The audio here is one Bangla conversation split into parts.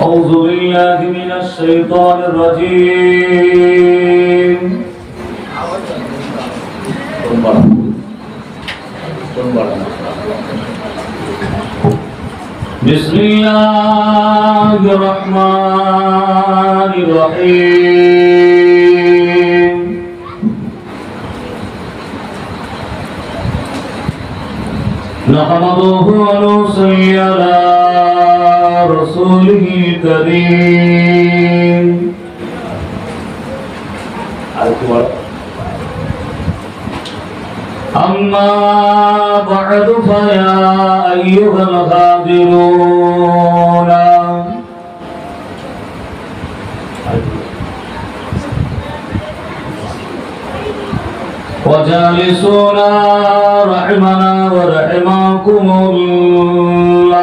أعوذ بالله من الشيطان الرجيم. بسم الله الرحمن الرحيم. نحمده ونصلي على رسوله الكريم. أما بعد فيا أيها الحاضرون وجالسونا رحمنا ورحمكم الله.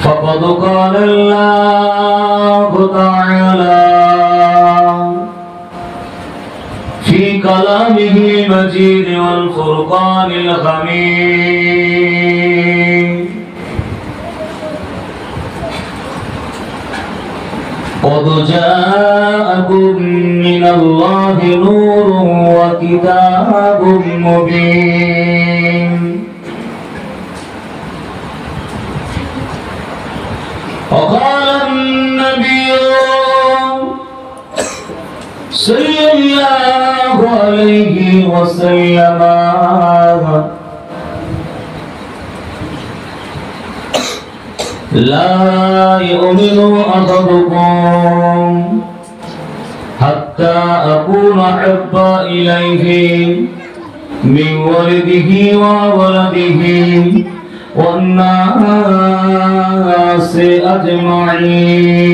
فقد قال الله تعالى في كلامه المجيد والفرقان الحميد: قد جاءكم من الله نور وكتاب مبين. وقال النبي صلى الله عليه وسلم: لا يؤمن أحدكم حتى أكون أحب إليه من ولده وولده والناس أجمعين.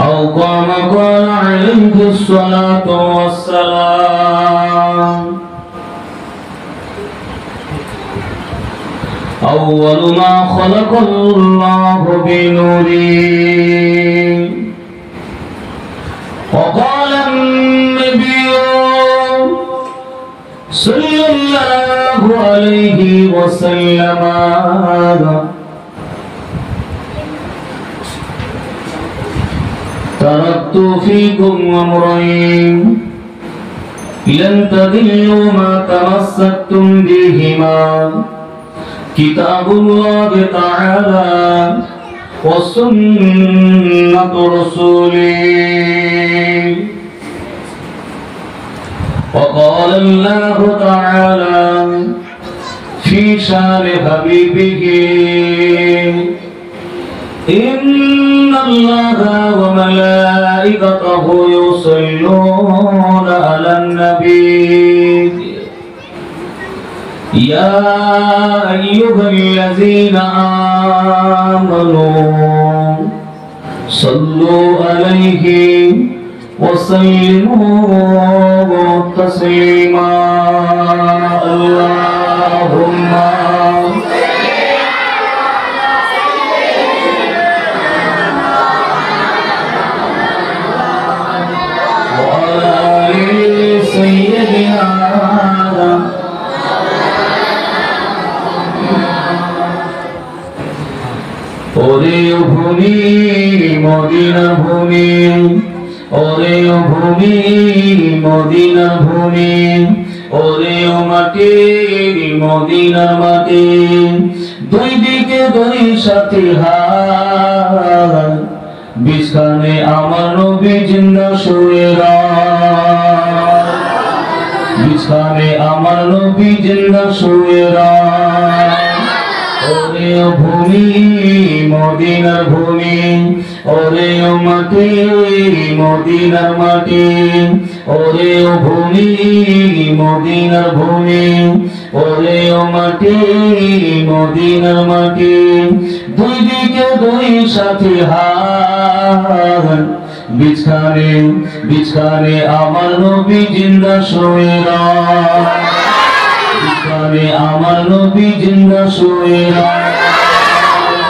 أو كما قال عليه الصلاة والسلام: أول ما خلق الله بنوره. وقال النبي صلى الله عليه وسلم: تركت فيكم أمرين لن تضلوا ما تمسكتم بهما: كتاب الله تعالى وسنة رسوله. وقال الله تعالى في شان حبيبه: إن الله وملائكته يصلون على النبي يا أيها الذين آمنوا صلوا عليه وسلموا تسليما. اللهم وعلى آل سيدنا ওরে ভূমি মদিনার ভূমি, ওরে ভূমি মদিনার ভূমি, ওরে মাটি মদিনার মাটি, দুই দিকে দুই সাথী হাত, বিছানে আমার নবী জিন্দা শুয়ে রাত, বিছানে আমার নবী জিন্দা শুয়ে রাত। ওরে ভূমি মদিনার ভূমি, ওরে মাটি মদিনার মাটি, ওরে ভূমি মদিনার ভূমি, ওরে মাটি মদিনার মাটি, দুই দিকে দুই সাথী হাত, বিছানে বিছানে আমার নবী জিন্দা শুয়ে রাত, বিছানে আমার নবী জিন্দা শুয়ে রাত।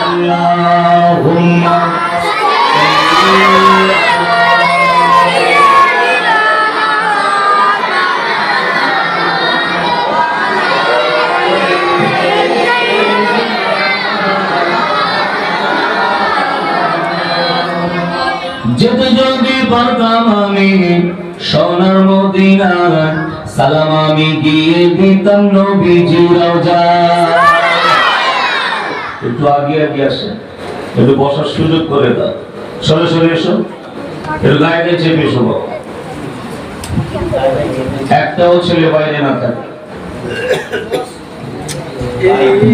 আল্লাহুম্মা সাল্লি যেতে যদি পারতাম আমি সোনার মদিনা, সালাম আমি গিয়ে দিতাম নবীজির রওজায়। একটু আগে আগে আসে, একটু বসার সুযোগ করে দাও। সরে সরে এসো, একটু গায়ে চেপে এসো। একটাও ছেলে বাইরে না থাকে।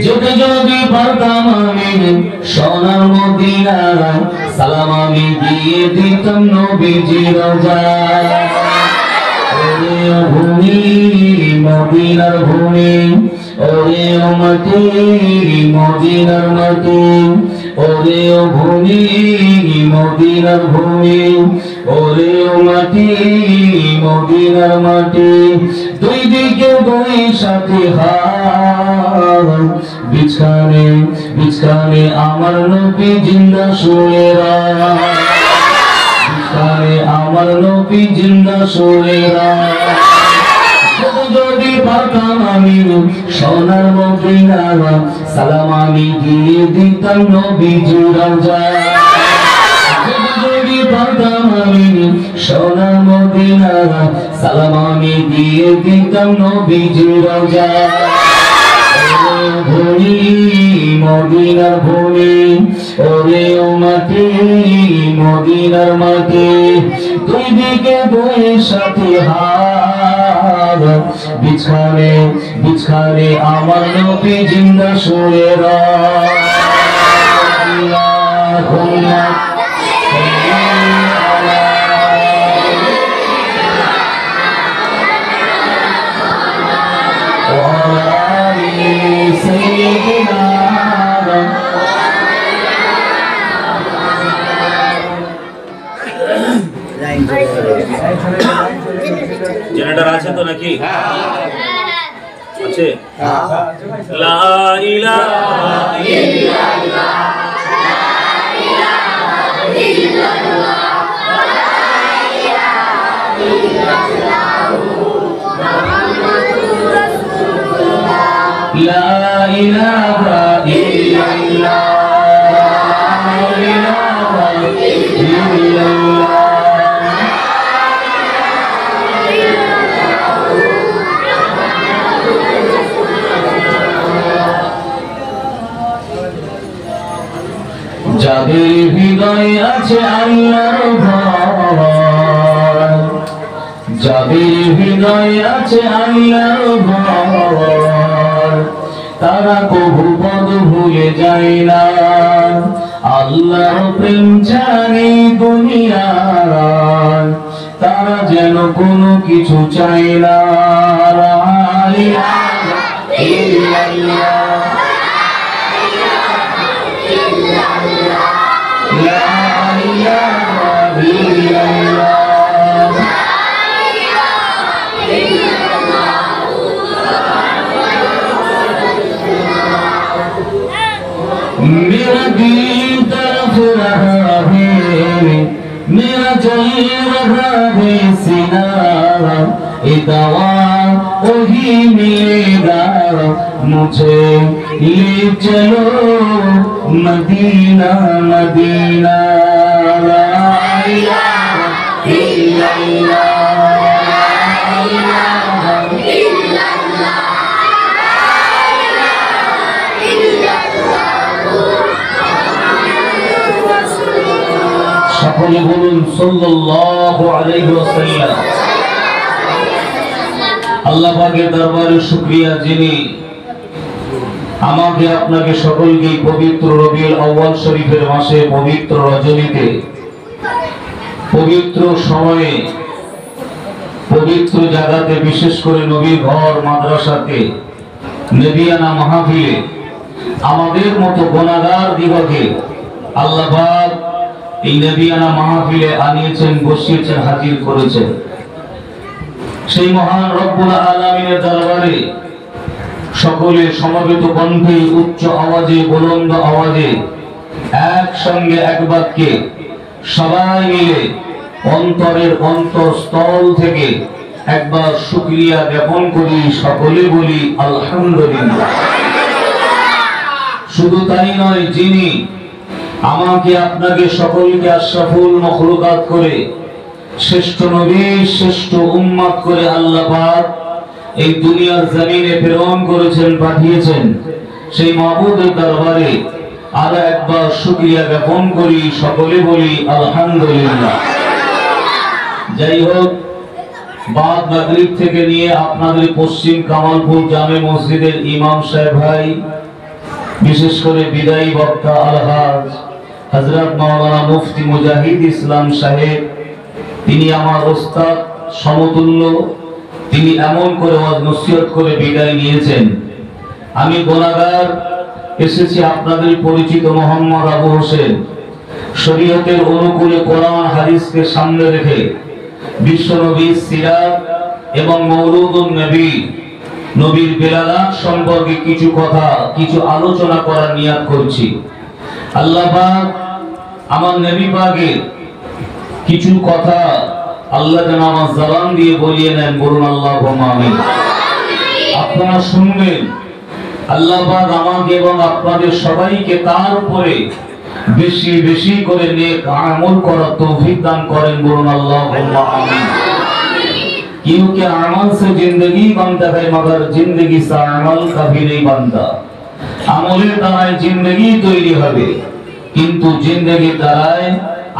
যেতে যদি পারতাম আমি সোনার মদিনা, সালাম আমি দিয়ে দিতাম নবীজির রওজায়। ওরে ভূমি মদিনার ভূমি, ওরে মাটি মদিনার মাটি, ওরে ভূমি মদিনার ভূমি, ওরে মাটি মদিনার মাটি। দুই দিকে দুই সাথে হাত, বিছানে বিছানে আমার নবী জিন্দা শুয়ে রাত, বিছানে আমার নবী জিন্দা শুয়ে রাত। যদি পারতাম আমি সোনার মদিনা, সালাম আমি দিয়ে দিতাম নবীজির রওজায়। যদি পারতাম আমি সোনার মদিনা, সালাম আমি দিয়ে দিতাম নবীজির রওজায়। ভূমি মদিনার ভূমি, ওরে মাটি মদিনার মাটি, দুই দিকে দুই সাথে হাত, বিছানে বিছানে আমার নবী জিন্দা শুয়ে রাত। জেনারেটর আছে তো নাকি? আছে। লা ইলাহা ইল্লাল্লাহ, লা ইলাহা ইল্লাল্লাহ, মুহাম্মাদুর রাসূলুল্লাহ। লা ইলাহা ইল্লাল্লাহ, লা ইলাহা ইল্লাল্লাহ। যাদের হৃদয়ে আছে আল্লাহর ভয়, যাদের হৃদয়ে আছে আল্লাহর ভয়, তারা কবু পদ ভুলে যায় না। আল্লাহর প্রেম জানে দুনিয়ার, তারা যেন কোনো কিছু চায় না। লা ইলাহা ইল্লাল্লাহ, मेरा दिल तरफ रहा है, मेरा जल रहा है सीना, ये दवा वही मिलेगा मुझे, ले चलो मदीना मदीना। ला इलाहा इल्लल्लाह, ला इलाहा इल्लल्लाह, সকলে বলুন সাল্লাল্লাহু আলাইহি ওয়াসাল্লাম। আল্লাহ পাকের দরবারে শুকরিয়া, যিনি আমাকে আপনাকে সকলকে পবিত্র রবিউল আউয়াল শরীফের মাসে পবিত্র রজনীতে পবিত্র সময়ে পবিত্র জায়গাতে, বিশেষ করে নবীর ঘর মাদ্রাসাতে নবিয়ানা মাহফিলে আমাদের মতো গুনাহগার দিগকে আল্লাহ পাক এই নবিয়ানা মাহফিলে আনিয়েছেন, বসিয়েছেন, হাজির করেছেন। সেই মহান রব্বুল আলামিনের দরবারে সকলে সমবেত কণ্ঠে উচ্চ আওয়াজে বুলন্দ আওয়াজে একসঙ্গে এক বাক্যে সবাই মিলে অন্তরের অন্তঃস্থল থেকে একবার শুকরিয়া জ্ঞাপন করি, সকলে বলি আলহামদুলিল্লাহ। শুধু তাই নয়, যিনি আমাকে আপনাকে সকলকে আশরাফুল মখলুকাত করে শ্রেষ্ঠ নবী শ্রেষ্ঠ উম্মত করে আল্লাহ পাক এই দুনিয়ার জমিনে প্রেরণ করেছেন, পাঠিয়েছেন। সেই মাবুদের দরবারে আরো একবার শুকরিয়া জ্ঞাপন করি, সকলে বলি আলহামদুলিল্লাহ। যাই হোক, বাদ মাগরিব থেকে নিয়ে আপনাদের পশ্চিম কামালপুর জামে মসজিদের ইমাম সাহেব ভাই, বিশেষ করে বিদায়ী বক্তা আলহাজ হযরত মাওলানা মুফতি মুজাহিদ ইসলাম সাহেব, তিনি আমার ওস্তাদ সমতুল্য। তিনি এমন করে ওয়াজ নসিহত করে বিদায় নিয়েছেন। আমি গুনাহগার, এসেছি আপনাদের পরিচিত মোহাম্মদ আবু হোসেন। শরীয়তের অনুকূলে কোরআন হাদিসকে সামনে রেখে বিশ্বনবীর সিরাত এবং মওলুদুন নবী, নবীর বেলালাত সম্পর্কে কিছু কথা, কিছু আলোচনা করার নিয়াত করছি। আল্লাহ পাক আমার নবী পাকের কিছু কথা আল্লাহ যেন আমার জবান দিয়ে বলিয়ে নেন, বলুন আল্লাহুম্মা আমিন। আপনারা শুনবেন, আল্লাহ পাক আমাকে এবং আপনাদের সবাইকে তার উপরে বেশি বেশি করে নেক আমল করার তৌফিক দান করেন, বলুন আল্লাহুম্মা আমিন। क्योंकि अमल से जिंदगी बनता है मगर जिंदगी से अमल कभी नहीं बनता। আমলের দ্বারাই জিন্দেগি তৈরি হবে, কিন্তু জিন্দেগির দ্বারাই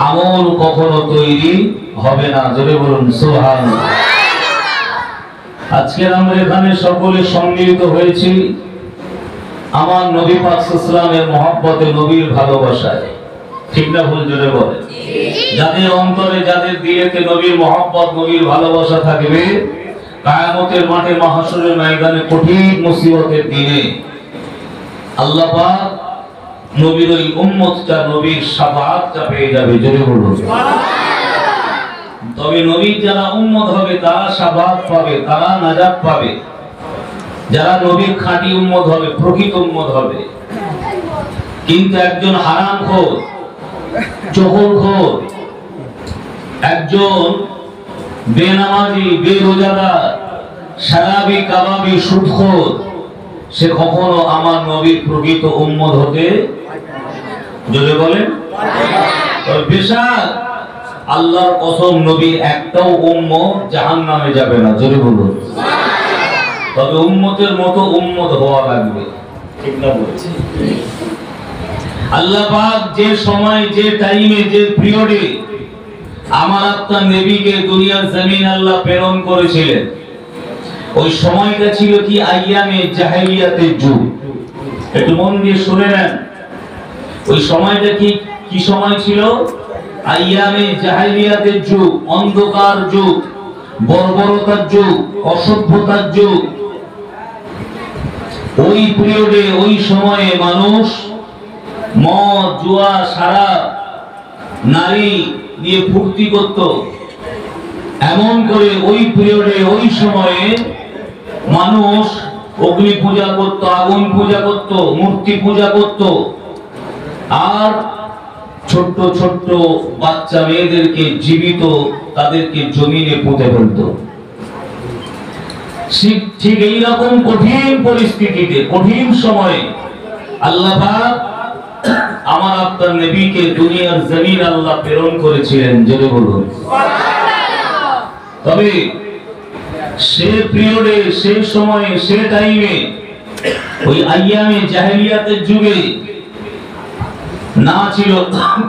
আমল কখনো তৈরি হবে না। জোরে বলুন সুবহানাল্লাহ। আজকে আমরা এখানে সকলে সম্মিলিত হয়েছি আমার নবী পাক সাল্লাল্লাহু আলাইহি ওয়াসাল্লামের মহব্বতে, নবীর ভালোবাসায়। ঠিক না ভুল? জোরে বলেন। যাদের অন্তরে, যাদের দিলেতে নবীর মহব্বত, নবীর ভালোবাসা থাকবে, কিয়ামতের মাঠে, মাহশরের ময়দানে, কঠিন মুসিবতের দিনে আল্লাহ পাক নবীর ওই উম্মতটা, নবীর শাফাআতটা পেয়ে যাবে। জোরে বলুন সুবহানাল্লাহ। তবে নবীর যারা উম্মত হবে তারা শাফাআত পাবে, তারা নাজাত পাবে। যারা নবীর খাঁটি উম্মত হবে, প্রকৃত উম্মত হবে। কিন্তু একজন হারামখোর, চোখখোর, একজন বেনামাজি, বেরোজাদার, শারাবি, কাবাবি, সুদখোর, সে কখনো আমার নবীর প্রকৃত উম্মত হতে, যদি বলেন বেশাক আল্লাহর কসম, নবীর একটাও উম্মত জাহান্নামে যাবে না। যদি বলুন, তবে উম্মতের মতো উম্মত হওয়া লাগবে। ঠিক না বলছি? আল্লাহ পাক যে সময়, যে টাইমে, যে পিরিয়ডে আমার আপনার নবীকে দুনিয়ার জমিন আল্লাহ প্রেরণ করেছিলেন, ওই সময়টা ছিল কি? আইয়ামে জাহেলিয়াতের যুগ। একটু মন দিয়ে শুনে নেন, ওই সময়টা কি সময় ছিল? আইয়ামে জাহেলিয়াতের যুগ, অন্ধকার যুগ, বর্বরতার যুগ, অসভ্যতার যুগ। ওই পিরিয়ডে, ওই সময়ে মানুষ মদ, জুয়া, সারাপ, নারী নিয়ে ফুর্তি করত। এমন করে ওই পিরিয়ডে, ওই সময়ে মানুষ অগ্নি পূজা করত, আগুন পূজা করত, মূর্তি পূজা করত, আর ছোট্ট ছোট্ট বাচ্চা মেয়েদেরকে জীবিত তাদেরকে জমিনে পুঁতে ফেলত। ঠিক এইরকম কঠিন পরিস্থিতিতে, কঠিন সময়ে আল্লাহ পাক আমার আপনার নবীকে দুনিয়ার জমিন আল্লাহ প্রেরণ করেছিলেন। জোরে বলুন সুবহানাল্লাহ। তবে সে পিরিয়ডে, সেই সময়ে, সে টাইমে, ওই আইয়ামে জাহেলিয়াতের যুগে না ছিল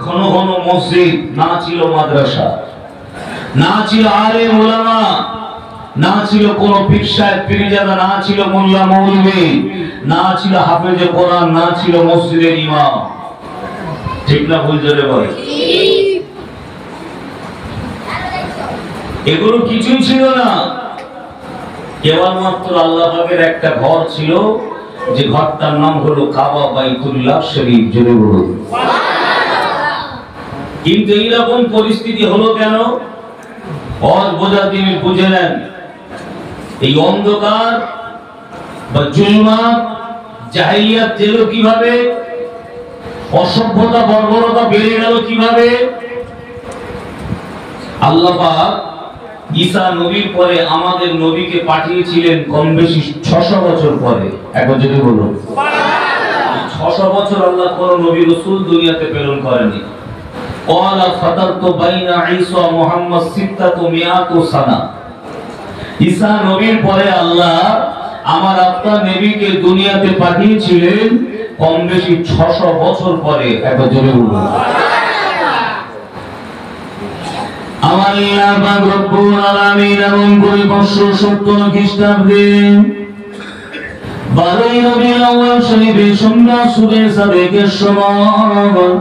ঘন ঘন মসজিদ, না ছিল মাদ্রাসা, না ছিল আলেম ওলামা, না ছিল কোন পীর সাহেব, পীরজাদা, না ছিল মোল্লা মৌলভী, না ছিল হাফেজে কোরআন, না ছিল মসজিদের ইমাম। ঠিক না ভুল? জোরে বলে। এগুলো কিছুই ছিল না। কেবলমাত্র আল্লাহ পাকের একটা ঘর ছিল, যে ঘরটার নাম হলো কাবা, বাইতুল্লাহ শরীফ। জোরে বলুন সুবহানাল্লাহ। কিন্তু এইরকম পরিস্থিতি হলো কেন? और বোঝার দিন বুঝে নেন, এই অন্ধকার বা জুলমাত, জাহেলিয়াত এলো কিভাবে? অসভ্যতা, বর্বরতা বেড়ে গেল কিভাবে? আল্লাহ পাক ঈসা নবীর পরে আমাদের নবীকে পাঠিয়েছিলেন কম বেশি 600 বছর পরে। একবার যদি বলুন সুবহানাল্লাহ। 600 বছর আল্লাহ কোন নবী রাসূল দুনিয়াতে প্রেরণ করেনি। ক্বালা ফাতারতু বাইনা ঈসা ওয়া মুহাম্মদ 600 সানা। ঈসা নবীর পরে আল্লাহ আমার আপনার নবীকে দুনিয়াতে পাঠিয়েছিলেন কম বেশি 600 বছর পরে। একবার জোরে বলুন আমার আল্লাহ পাক রব্বুল আলামিন এমন করে 570 খ্রিস্টাব্দে 12 রবিউল আউয়াল শরীফে সন্ধ্যা সুবে সাদেকের সময়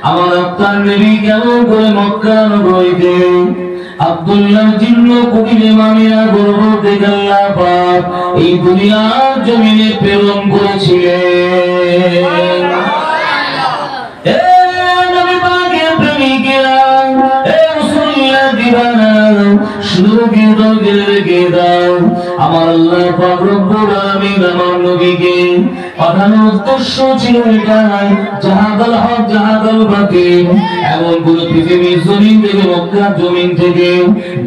আমার আপনার নবী কেমন করে মক্কা নগরীতে আব্দুল্লাহ জিন্ন কুটিরে মামিয়া গর্ভ থেকে আল্লাহ পাক এই দুনিয়ার জমিনে প্রেরণ করেছিলেন। আমার আল্লাহ পাক রব্বুল আলামিন আমার নবীকে পাঠানোর উদ্দেশ্য ছিল এটাই, জাহাদাল হক জাহাদাল বাতিল, এমন কোন পৃথিবীর জমিন থেকে মক্কার জমিন থেকে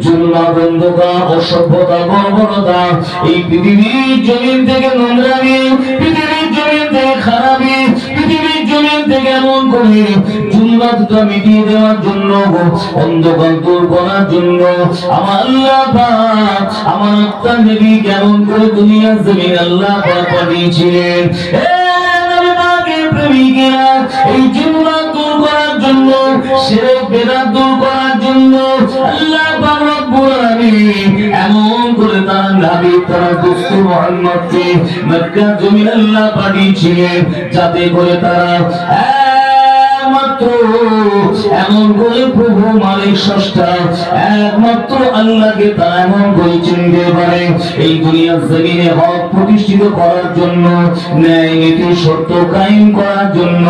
জুলুম অন্ধকার অসভ্যতা বর্বরতা এই পৃথিবীর জমিন থেকে নোংরামি, পৃথিবীর জমিন থেকে খারাপি, পৃথিবীর জমিন থেকে এমন করে জুলুমটা মিটিয়ে দেওয়ার জন্য, অন্ধকার দূর করার জন্য আমার আল্লাহ পাক আমার আপনার নবী কেমন করে দুনিয়ার জমিন আল্লাহ পাক পাঠিয়েছিলেন। এই জুলুম দূর করার জন্য, শিরক বিদআত দূর করার জন্য আল্লাহ পাক রব্বুল আলামিন এমন করে তার নবী তার দোস্ত মুহাম্মদকে মক্কা জমিন আল্লাহ পাঠিয়েছিলেন যাতে করে তারা একমাত্র এমন করে প্রভু মালিক স্রষ্টা একমাত্র আল্লাহকে তারা এমন করে চিনতে পারে। এই দুনিয়ার জমিনে হক প্রতিষ্ঠিত করার জন্য, ন্যায় নীতি সত্য কায়েম করার জন্য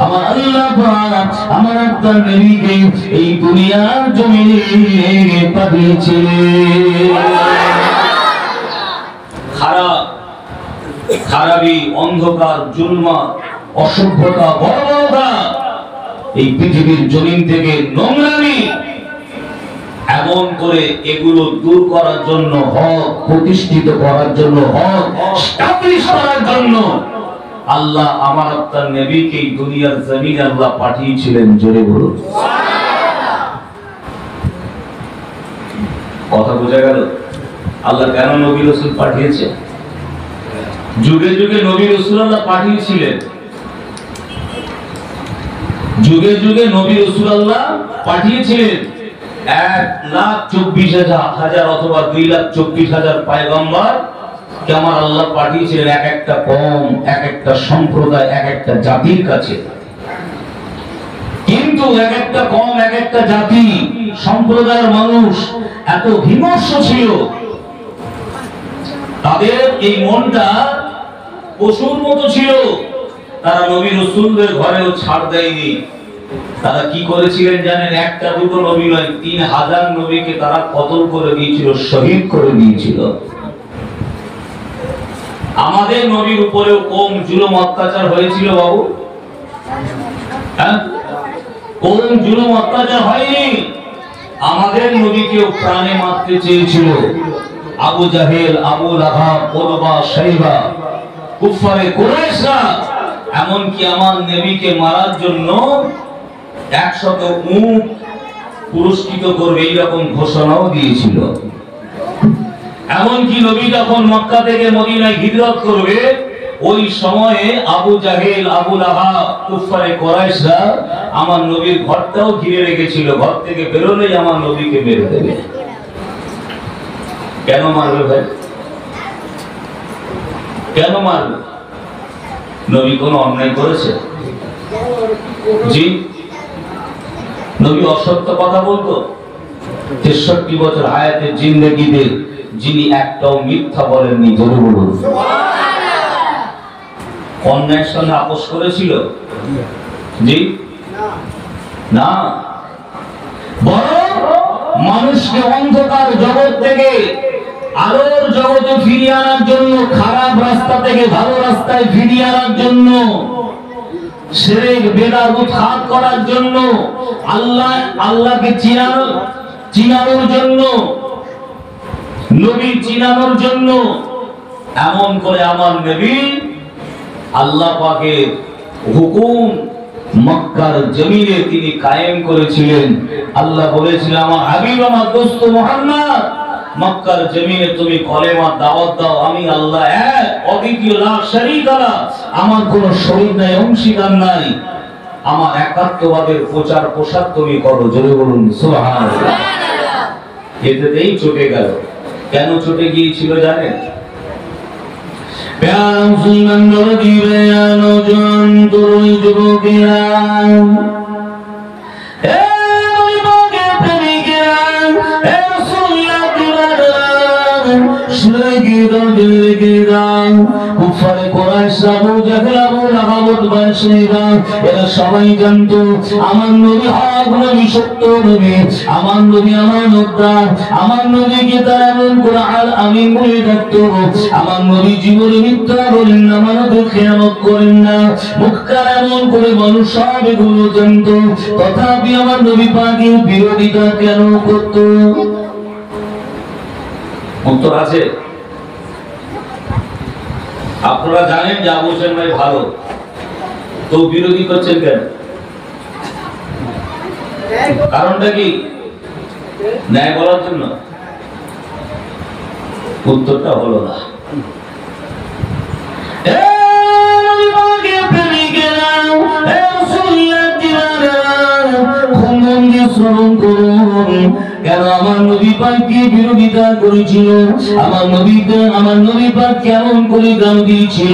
আমার আল্লাহ পাক আমার আপনার নবীকে এই দুনিয়ার জমিনে পাঠিয়েছিলেন। খারাপি, অন্ধকার, জুলমাত, অসভ্যতা, বর্বরতা এই পৃথিবীর জমিন থেকে নোংরামি এমন করে এগুলো দূর করার জন্য, হক প্রতিষ্ঠিত করার জন্য, হক স্টাবলিশ করার জন্য আল্লাহ আমার আপনার নবীকে এই দুনিয়ার জমিনে আল্লাহ পাঠিয়েছিলেন। জোরে বলুন কথা বোঝা গেল? আল্লাহ কেন নবী রাসূল পাঠিয়েছে? যুগে যুগে নবী রাসূল আল্লাহ পাঠিয়েছিলেন, যুগে যুগে নবী রাসূল আল্লাহ পাঠিয়েছিলেন। 1,24,000 অথবা 2,24,000 পয়গম্বর কে আমার আল্লাহ পাঠিয়েছিলেন এক একটা কওম, এক একটা সম্প্রদায়, এক একটা জাতির কাছে। কিন্তু এক একটা কওম, এক একটা জাতি, সম্প্রদায়ের মানুষ এত বিমর্ষ ছিল, তাদের এই মনটা পশুর মতো ছিল, তারা নবী রাসূলদের ঘরেও ছাড় দেয়নি। তারা কি করেছিলেন জানেন? একটা দুটো নবী নয়, 3,000 নবীকে তারা কতল করে দিয়েছিল, শহীদ করে দিয়েছিল। আমাদের নবীর উপরেও কম জুলুম অত্যাচার হয়েছিল বাবু? হ্যাঁ, কম জুলুম অত্যাচার হয়নি? আমাদের নবীকেও প্রাণে মারতে চেয়েছিল আবু জাহেল, আবু লাহাব, উতবা, শাইবা, কুফারে কুরাইশরা। এমনকি আমার নবীকে মারার জন্য 100 উট পুরস্কৃত করবে এইরকম ঘোষণাও দিয়েছিল। এমনকি নবী যখন মক্কা থেকে মদিনায় হিজরত করবে ওই সময়ে আবু জাহেল, আবু লাহাব, কুফারে কুরাইশরা আমার নবীর ঘরটাও ঘিরে রেখেছিল, ঘর থেকে বেরোলেই আমার নবীকে মেরে দেবে। কেন মারবে ভাই? কেন মারবে? নবী কোনো অন্যায় করেছে? জি, নবী অসত্য কথা বলতো? 63 বছর হায়াতের জিন্দেগিতে যিনি একটাও মিথ্যা বলেননি। জোরে বলুন সুবহানাল্লাহ। অন্যায়ের সঙ্গে আপোষ করেছিল? জি না, বরং মানুষকে অন্ধকার জগৎ থেকে আলোর জগতে ফিরিয়ে আনার জন্য, খারাপ রাস্তা থেকে ভালো রাস্তায় ফিরিয়ে আনার জন্য, শিরক বিদআত উৎখাত করার জন্য, আল্লাহকে চিনানোর জন্য, নবী চিনানোর জন্য এমন করে আমার নবী আল্লাহ পাকের হুকুম মক্কার জমিনে তিনি কায়েম করেছিলেন। আল্লাহ বলেছিলেন আমার হাবিব আমার দোস্ত মুহাম্মদ মক্কার জমিনে তুমি কলেমা দাওয়াত দাও, আমি আল্লাহ এক অদ্বিতীয় লা শারীকা লা, আমার কোনো শরীক নাই অংশীদার নাই, আমার একাত্মবাদের প্রচার প্রসার তুমি করো। জোরে বলুন সুবহানাল্লাহ। এতেই চটে গেল। কেন চটে গিয়েছিল জানেন? সবাই জানতো আমার নবী হক নবী, সত্য নবী, আমার নবী আমানতদার, আমার নবীকে তারা এমন করে আল আমিন বলে ডাকতো। আমার নবী জীবনে মিথ্যা বলেন না, আমানতে খেয়ানত করেন না, মুখকার এমন করে মানুষ সব এগুলো জানতো। তথাপি আমার নবী পাকের বিরোধিতা কেন করতো? উত্তর আছে। আপনারা জানেন যে আবু হোসেন ভাই ভালো, তো বিরোধী করছেন কেন? কারণটা কি? ন্যায় বলার জন্য? উত্তরটা হলো না। কেন আমার নবী পাককে বিরোধিতা করেছিল? আমার নবী পাক কেমন করে গান দিয়েছিল?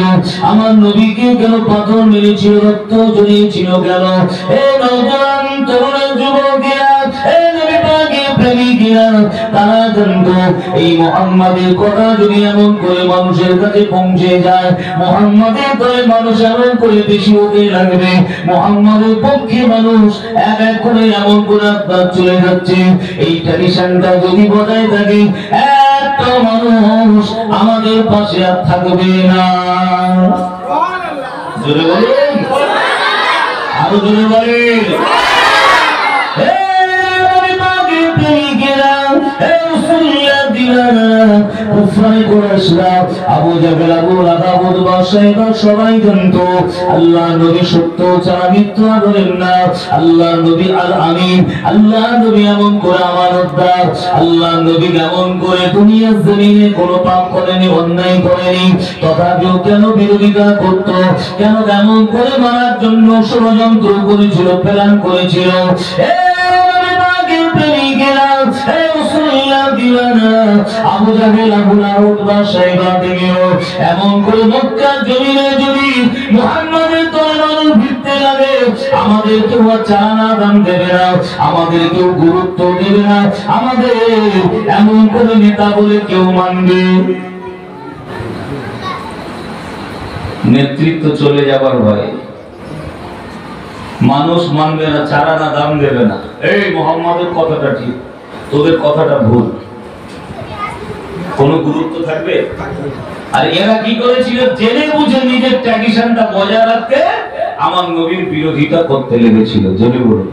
আমার নবীকে কেন পাথর মেরেছিল, রক্ত ঝরিয়েছিল কেন? হে নওজোয়ান তরুণ যুবকেরা, হে নবী পাকের প্রেমিকেরা, তারা জানতো এই মুহাম্মাদের কথা যদি এমন করে মানুষের কাছে পৌঁছে যায়, মুহাম্মাদের দলে মানুষ এমন করে বেশি হতে লাগবে, মুহাম্মাদের পক্ষে মানুষ এক এক করে এমন করে আপনার চলে যাচ্ছে। এই ট্র্যাডিশনটা যদি বজায় থাকে, একটা মানুষ আমাদের পাশে আর থাকবে না। জোরে বলুন, আরো জোরে বলেন। সবাই জানতো আল্লাহ নবী সত্য ছাড়া মিথ্যা বলেন না, আল্লাহ নবী আল আমিন, আল্লাহ নবী এমন করে আমানতদার, আল্লাহ নবী এমন করে দুনিয়ার জমিনে কোনো পাপ করেনি, অন্যায় করেনি, তথাপিও কেন বিরোধিতা করত? কেন এমন করে মারার জন্য ষড়যন্ত্র করেছিল, প্ল্যান করেছিল? আবু জাহেল, আবু লাহাব, সাইবা থেকেও এমন করে মক্কার জমিনে যদি মুহাম্মাদের তরে মানুষ ভিড়তে লাগে, আমাদের কেউ চানা দাম দেবে না, আমাদের কেউ গুরুত্ব দেবে না, আমাদের এমন করে নেতা বলে কেউ মানবে? নেতৃত্ব চলে যাবার ভয়ে মানুষ মানবে না, চারা না দাম দেবে না। এই মুহাম্মাদের কথাটা ঠিক, তোদের কথাটা ভুল, কোনো গুরুত্ব থাকবে? আর এরা কি করেছিল? জেনে বুঝে নিজের ট্র্যাডিশনটা বজায় রাখতে আমার নবীর বিরোধিতা করতে লেগেছিল। জেনে বলুন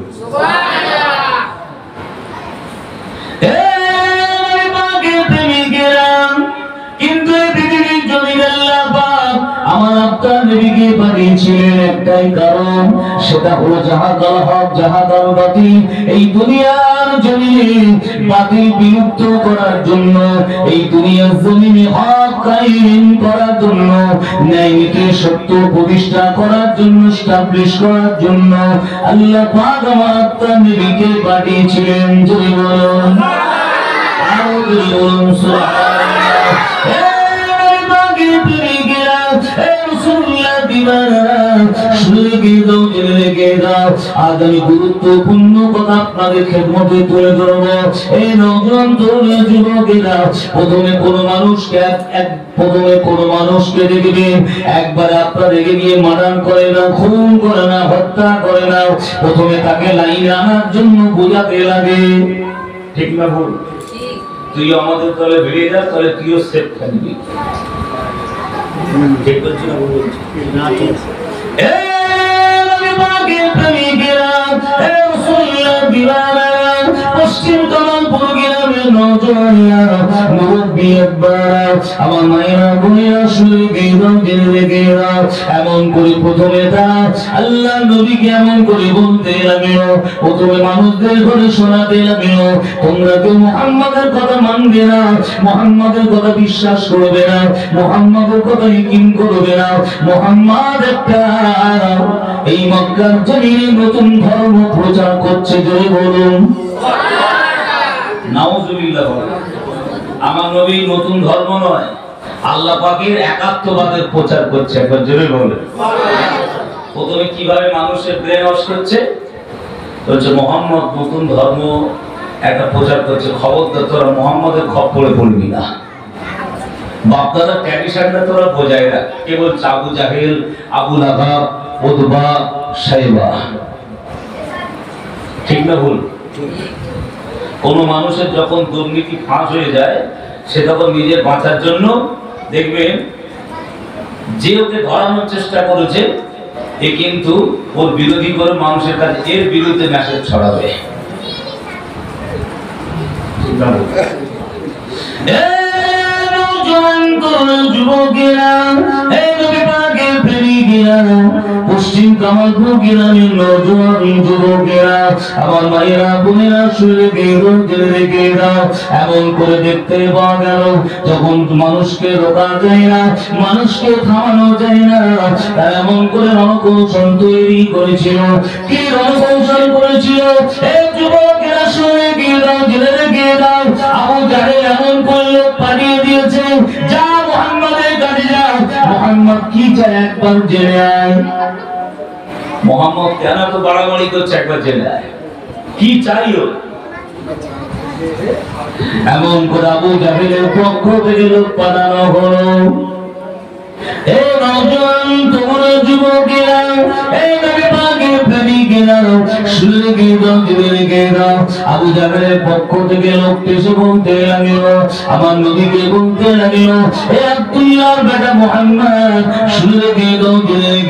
কিন্তু পৃথিবীর জমিনে আল্লাহ পাক আমার আপনার নবীকে পাঠিয়েছিলেন একটাই কারণ, সেটা হলো জাহাদাল হক জাহাদাল বাতিল, এই দুনিয়ার জমিনে বাতিল বিলুপ্ত করার জন্য, এই দুনিয়ার জমিনে হক কায়েম করার জন্য, ন্যায় নীতি সত্য প্রতিষ্ঠা করার জন্য, এস্টাবলিশ করার জন্য আল্লাহ পাক আমার আপনার নবীকে পাঠিয়েছিলেন। জয় বলুন, আরো জয় বলুন সুবহানাল্লাহ। আজ আমি গুরুত্বপূর্ণ কথা আপনাদের খেদমতে তুলে ধরবো। এই নওজোয়ান তরুণ যুবকেরা, প্রথমে কোনো মানুষকে দেখবেন একবার আপনার রেগে গিয়ে মার্ডার করে না, খুন করে না, হত্যা করে না, প্রথমে তাকে লাইনে আনার জন্য বোঝাতে লাগে। ঠিক না ভুল? তুই আমাদের দলে বেরিয়ে যা, তাহলে তুইও সেফ থাকবি। ঠিক বলছি না ভুল বলছি? না, ঠিক আছে। পশ্চিম কামালপুর গ্রামের নওজোয়ানেরা, মুরব্বি আব্বারা, আমার মায়েরা বোনেরা শুনে গেরাও জেনে গেরাও, এমন করে প্রথমে তারা আল্লাহ নবীকে এমন করে বলতে লাগলো, প্রথমে মানুষদের ঘরে শোনাতে লাগলো, তোমরা কেউ মুহাম্মাদের কথা মানবে না, মুহাম্মাদের কথা বিশ্বাস করবে না, মুহাম্মাদের কথা ইকিন করবে না। মুহাম্মাদ একটা এই মক্কার জমিনে নতুন ধর্ম প্রচার করছে, জয় বলুন নাউজুবিল্লাহ। আমার নবী নতুন ধর্ম নয়, আল্লাহ পাকের একাত্মবাদের প্রচার করছে, একবার জোরে বলেন। প্রথমে কিভাবে মানুষের ব্রেন ওয়াশ করছে, বলছে মুহাম্মদ নতুন ধর্ম একটা প্রচার করছে, খবরদার তোরা মুহাম্মদের খপ্পরে পড়বি না। বাপদাদা ট্র্যাডিশনটা তোরা বোঝায় না, কেবল আবু জাহেল, আবু লাহাব, উতবা, শাইবা, ঠিক না ভুল? কোন মানুষের যখন দুর্নীতি ফাঁস হয়ে যায়, সে তখন নিজের বাঁচার জন্য দেখবেন যে ওকে ধরানোর চেষ্টা করেছে, এ কিন্তু ওর বিরোধী করে মানুষের কাছে এর বিরুদ্ধে মেসেজ ছড়াবে। পশ্চিম কামালপুর গ্রামের নওজোয়ান যুবকেরা, আমার মায়েরা বোনেরা শুনে গেরাও, এমন করে দেখতে পাওয়া গেল যখন মানুষকে রোকা যায় না, মানুষকে থামানো যায় না, তারা এমন করে রণকৌশল তৈরি করেছিল। কি রণকৌশল করেছিল? এই যুবকেরা শুনে গেরাও, আবু জাহেল এমন করে লোক পাঠিয়ে দিয়েছে, যা মুহাম্মাদের কাছে যা, মুহাম্মদ কি চায় একবার জেনে আয়। মুহাম্মদ কেন তো বাড়াবাড়ি করছে, একবার জেনে আয় কি চাইও। এমন করে আবু জাহেলের পক্ষ থেকে লোক পাঠানো হলো। এই নওজোয়ান তোমরা যুবকেরা, এই নবী পাকের প্রেমিকেরা শুনে গেরাও, আবু জাহেলের পক্ষ থেকে লোক এসে বলতে লাগলো, আমার নবীকে বলতে লাগলো, হে আব্দুল্লাহর বেটা মুহাম্মদ, শুনে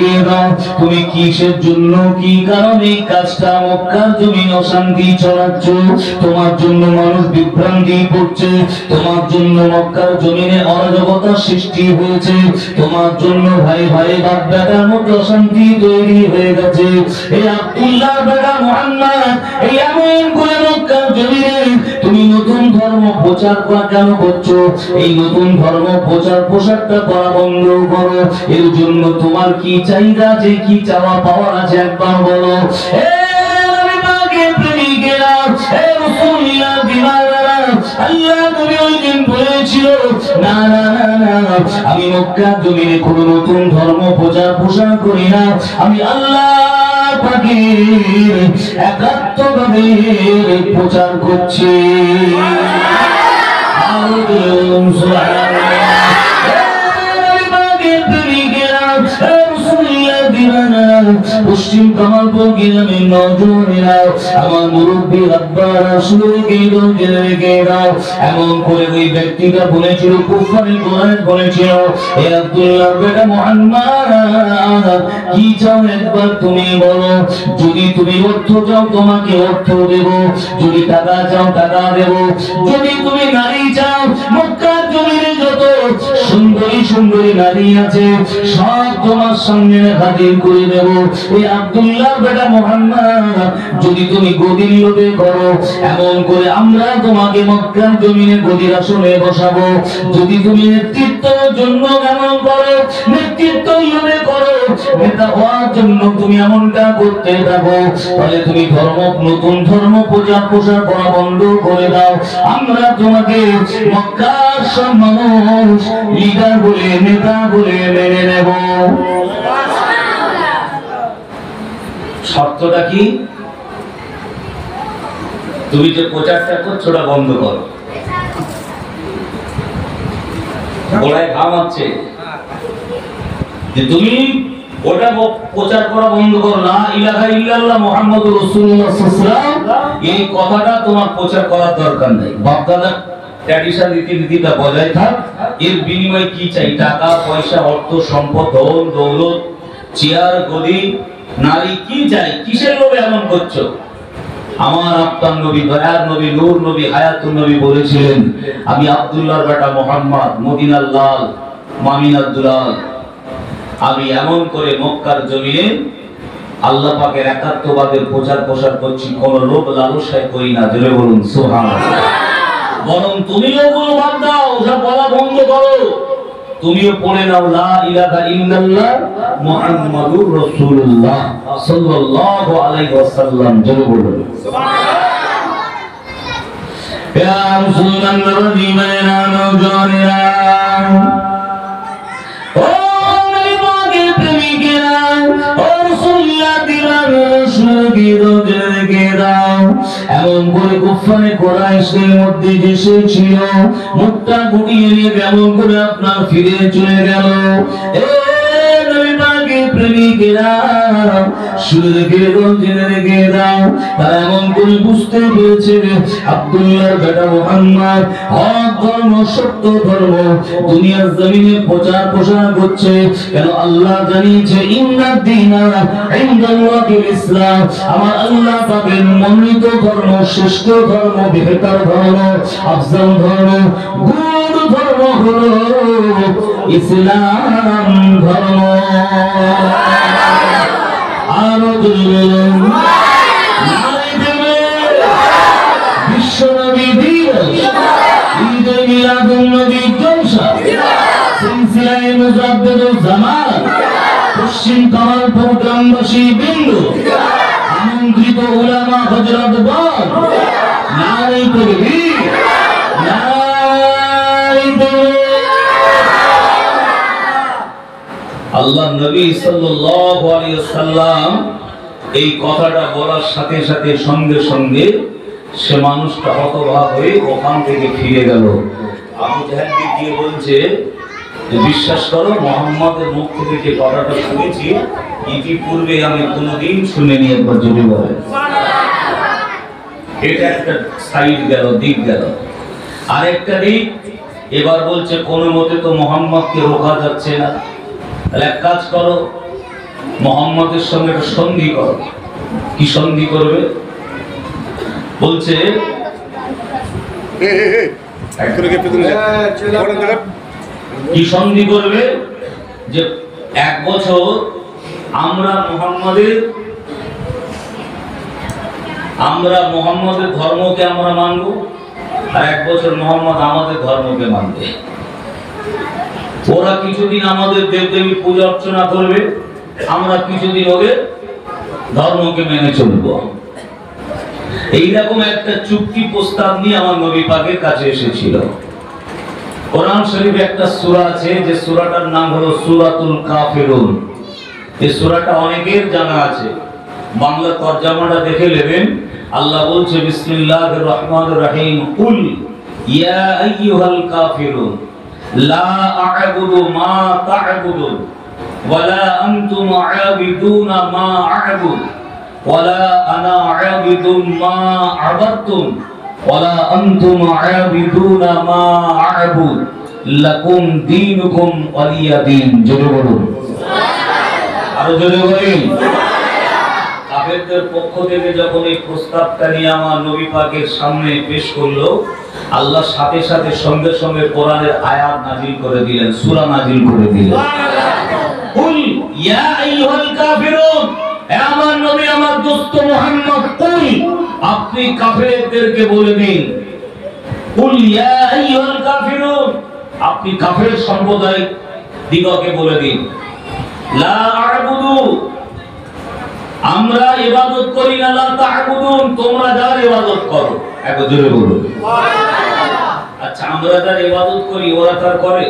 গেরাও, তুমি কিসের জন্য, কি কারণে কাজটা মক্কার জমিন অশান্তি ছড়াচ্ছ? তোমার জন্য মানুষ বিভ্রান্তি পড়ছে, তোমার জন্য মক্কার জমিনে অরাজকতা সৃষ্টি হয়েছে, তোমার জন্য ভাই ভাই বাপ বেটার মধ্যে অশান্তি তৈরি হয়ে গেছে। এই আব্দুল্লাহর বেটা মুহাম্মদ, এই এমন করে মক্কার জমিনে তুমি নতুন ধর্ম প্রচার করা কেন করছো? এই নতুন ধর্ম প্রচার প্রসারটা করা বন্ধ করো। এর জন্য তোমার কি চাহিদা আছে, কি চাওয়া পাওয়ার আছে, একবার বলো। আল্লাহ নবী ওই দিন বলেছিল, না না না না, আমি মক্কা জমিনে কোনো নতুন ধর্ম প্রচার প্রসার করি না, আমি আল্লাহ পাকের একাত্মবাদের প্রচার করছি। পশ্চিম কামালপুর গ্রামের নওজোয়ানেরা, আমার মুরব্বি আব্বারা শুনে গেরাও, এমন করে ওই ব্যক্তিটা বলেছিল, কুফারের গোলায় বলেছিল, হে আব্দুল্লাহর বেটা মুহাম্মদ, কি চাও একবার তুমি বলো। যদি তুমি অর্থ চাও তোমাকে অর্থ দেব, যদি টাকা চাও টাকা দেব, যদি তুমি নারী চাও মক্কার জমিনে যত সুন্দরী সুন্দরী নারী আছে সব তোমার সামনে হাজির করে দেব। এই আব্দুল্লাহর বেটা মুহাম্মদ, যদি তুমি গদির লোভে করো, এমন করে আমরা তোমাকে মক্কার জমিনে গদির আসনে বসাবো। যদি তুমি নেতৃত্বের জন্য এমন করো, নেতৃত্ব লোভে করো, নেতা হওয়ার জন্য তুমি এমনটা করতে থাকো, তাহলে তুমি নতুন ধর্ম প্রচার প্রসার করা বন্ধ করে দাও। আমরা তোমাকে মক্কার সব মানুষ লিডার বলে, নেতা বলে মেনে নেব। শর্তটা কি? তুমি যে প্রচারটা করছো ওটা বন্ধ করো। গোড়ায় ঘাম আছে যে তুমি ওটা প্রচার করা বন্ধ করো না, ইলাহা ইল্লাল্লাহ মুহাম্মাদুর রাসূলুল্লাহ সাল্লাল্লাহু আলাইহি ওয়াসাল্লাম, এই কথাটা তোমার প্রচার করার দরকার নেই। বাপদাদার ট্র্যাডিশন রীতিনীতিটা বজায় থাক। এর বিনিময়ে কি চাই? টাকা পয়সা, অর্থ সম্পদ, ধন দৌলত, চেয়ার গদি, নারী, কি চাই? কিসের লোভে এমন করছো? আমার আপনার নবী, দয়ার নবী, নূর নবী, হায়াতুন নবী বলেছিলেন, আমি আব্দুল্লাহর বেটা মুহাম্মদ, মদিনার লাল, মামিনার দুলাল, আমি এমন করে মক্কার জমিনে আল্লাহ পাকের একাত্মবাদের প্রচার প্রসার করছি, কোন লোভ লালসায় করি না। জোরে বলুন সুবহানাল্লাহ। বরং তুমিও ওগুলো বাদ দাও, ওসব বলা বন্ধ করো, তুমিও পড়ে নাও লা ইলাহা ইল্লাল্লাহ মুহাম্মাদুর রাসূলুল্লাহ সাল্লাল্লাহু আলাইহি ওয়াসাল্লাম। জোরে বলুন সুবহানাল্লাহ। ইয়া মুসলমানরা, দিবানা নওজোয়ানেরা, ও নবী পাকের প্রেমিকেরা, ও রাসূলুল্লাহ দিবানা রাসূলকে দাও। এমন করে কুফারে কুরাইশের মধ্যে যে সে ছিল, মুখটা গুটিয়ে নিয়ে কেমন করে আপনার ফিরে চলে গেল। এ নবী পাকের প্রেমিকেরা, শুনে রেখে দাও, তারা এমন করে বুঝতে পেরেছে আব্দুল্লাহর বেটা মুহাম্মদ হক ধর্ম, সত্য ধর্ম দুনিয়ার জমিনে প্রচার প্রসার করছে। কেন আল্লাহ জানিয়েছে ইন্নাদ দীনা ইনদাল্লাহিল ইসলাম, আমার আল্লাহ পাকের মনোনীত ধর্ম, শ্রেষ্ঠ ধর্ম, বেহতর ধর্ম, আফজল ধর্ম, গুড ধর্ম হলো ইসলাম ধর্ম। আরো বিশ্ব নবী দিবস, ঈদে মিলাদুন নবী জলসা, সিলসিলায়ে মুজাদ্দিদুল জামান, পশ্চিম কামালপুর গ্রামবাসী বিন্দু, আমন্ত্রিত উলামা হযরত বল, নারে তাকবীর, নারে তাকবীর। আল্লাহ নবী সাল্লাল্লাহু আলাইহি ওয়াসাল্লাম এই কথাটা বলার সাথে সাথে সঙ্গে সঙ্গে সে মানুষটা হতবাক হয়ে ওখান থেকে ফিরে গেল। আবু জাহেলকে গিয়ে বলছে যে বিশ্বাস করো, মুহাম্মদের মুখ থেকে যে কথাটা শুনেছি ইতিপূর্বে আমি কোনোদিন শুনিনি। একবার জোরে বলেন। এটা একটা সাইড গেল, দিক গেল। আরেকটা দিক, এবার বলছে কোনো মতে তো মুহাম্মদকে রোকা যাচ্ছে না, তাহলে এক কাজ করো, মুহাম্মদের সঙ্গে একটা সন্ধি করো। কি সন্ধি করবে? বলছে কি সন্ধি করবে? যে এক বছর আমরা মুহাম্মদের ধর্মকে আমরা মানব, আর এক বছর মুহাম্মদ আমাদের ধর্মকে মানবে। ওরা কিছুদিন আমাদের দেবদেবী পূজা অর্চনা করবে, আমরা কিছুদিন ওদের ধর্মকে মেনে চলব। এইরকম একটা চুক্তি প্রস্তাব নিয়ে আমার নবী পাকের কাছে এসেছিল। কোরআন শরীফে একটা সূরা আছে, যে সূরাটার নাম হলো সূরাতুল কাফিরুন। এই সূরাটা অনেকের জানা আছে, বাংলা তরজমাটা দেখে নেবেন। আল্লাহ বলছে বিসমিল্লাহির রহমানির রহিম, কুল ইয়া আইয়ুহাল কাফিরুন লা আ'বুদু মা তা'বুদুন ওয়ালা আনতুম আ'বিদুনা মা আ'বুদু ওয়ালা আনা আ'বিদু মা আ'বাদতুম ওয়ালা আনতুম আ'বিদুনা মা আ'বুদু লাকুম দীনুকুম ওয়ালিয়া দীন। জোরে বলুন সুবহানাল্লাহ। আরো জোরে বলুন। কাফেরদের পক্ষ থেকে যখন এই প্রস্তাবটা নিয়ে আমার নবী পাকের সামনে পেশ করলো, আল্লাহ সাথে সাথে সঙ্গে সঙ্গে কোরআনের আয়াত নাযিল করে দিলেন, সূরা নাযিল করে দিলেন। কুল ইয়া আইয়ুহাল কাফিরুন, হে আমার নবী, আমার দোস্ত মুহাম্মদ, কুল, আপনি কাফেরদেরকে বলে দিন। কুল ইয়া আইয়ুহাল কাফিরুন, আপনি কাফের সম্প্রদায় দিগকে বলে দিন, লা আ'বুদু, আমরা ইবাদত করি না, লা তা'বুদুন, তোমরা যার ইবাদত করো। একবার জোরে বলুন সুবহানাল্লাহ। আচ্ছা, আমরা যার ইবাদত করি ওরা তার করে?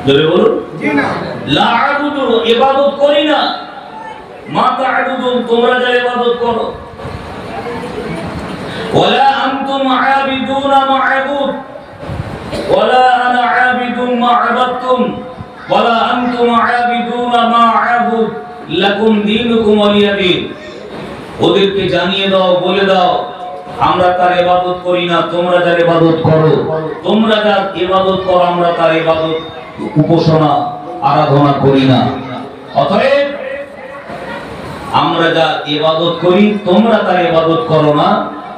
জোরে বলুন জি না। লা আ'বুদু, ইবাদত করি না, মা তা'বুদুন, তোমরা যার ইবাদত করো। ওয়ালা আনতুম আ'বিদুনা মা আ'বুদ ওয়ালা আনা আ'বিদুম মা আ'বাদতুম ওয়ালা আনতুম আ'বিদুনা মা আ'বুদ লাকুম দীনুকুম ওয়ালিয়া দীন। ওদেরকে জানিয়ে দাও, বলে দাও, আমরা তার ইবাদত করি না, তোমরা যার ইবাদত করো। তোমরা যার ইবাদত করো, আমরা তার ইবাদত, উপাসনা, আরাধনা করি না। অতএব আমরা যা ইবাদত করি তোমরা তার ইবাদত করো না,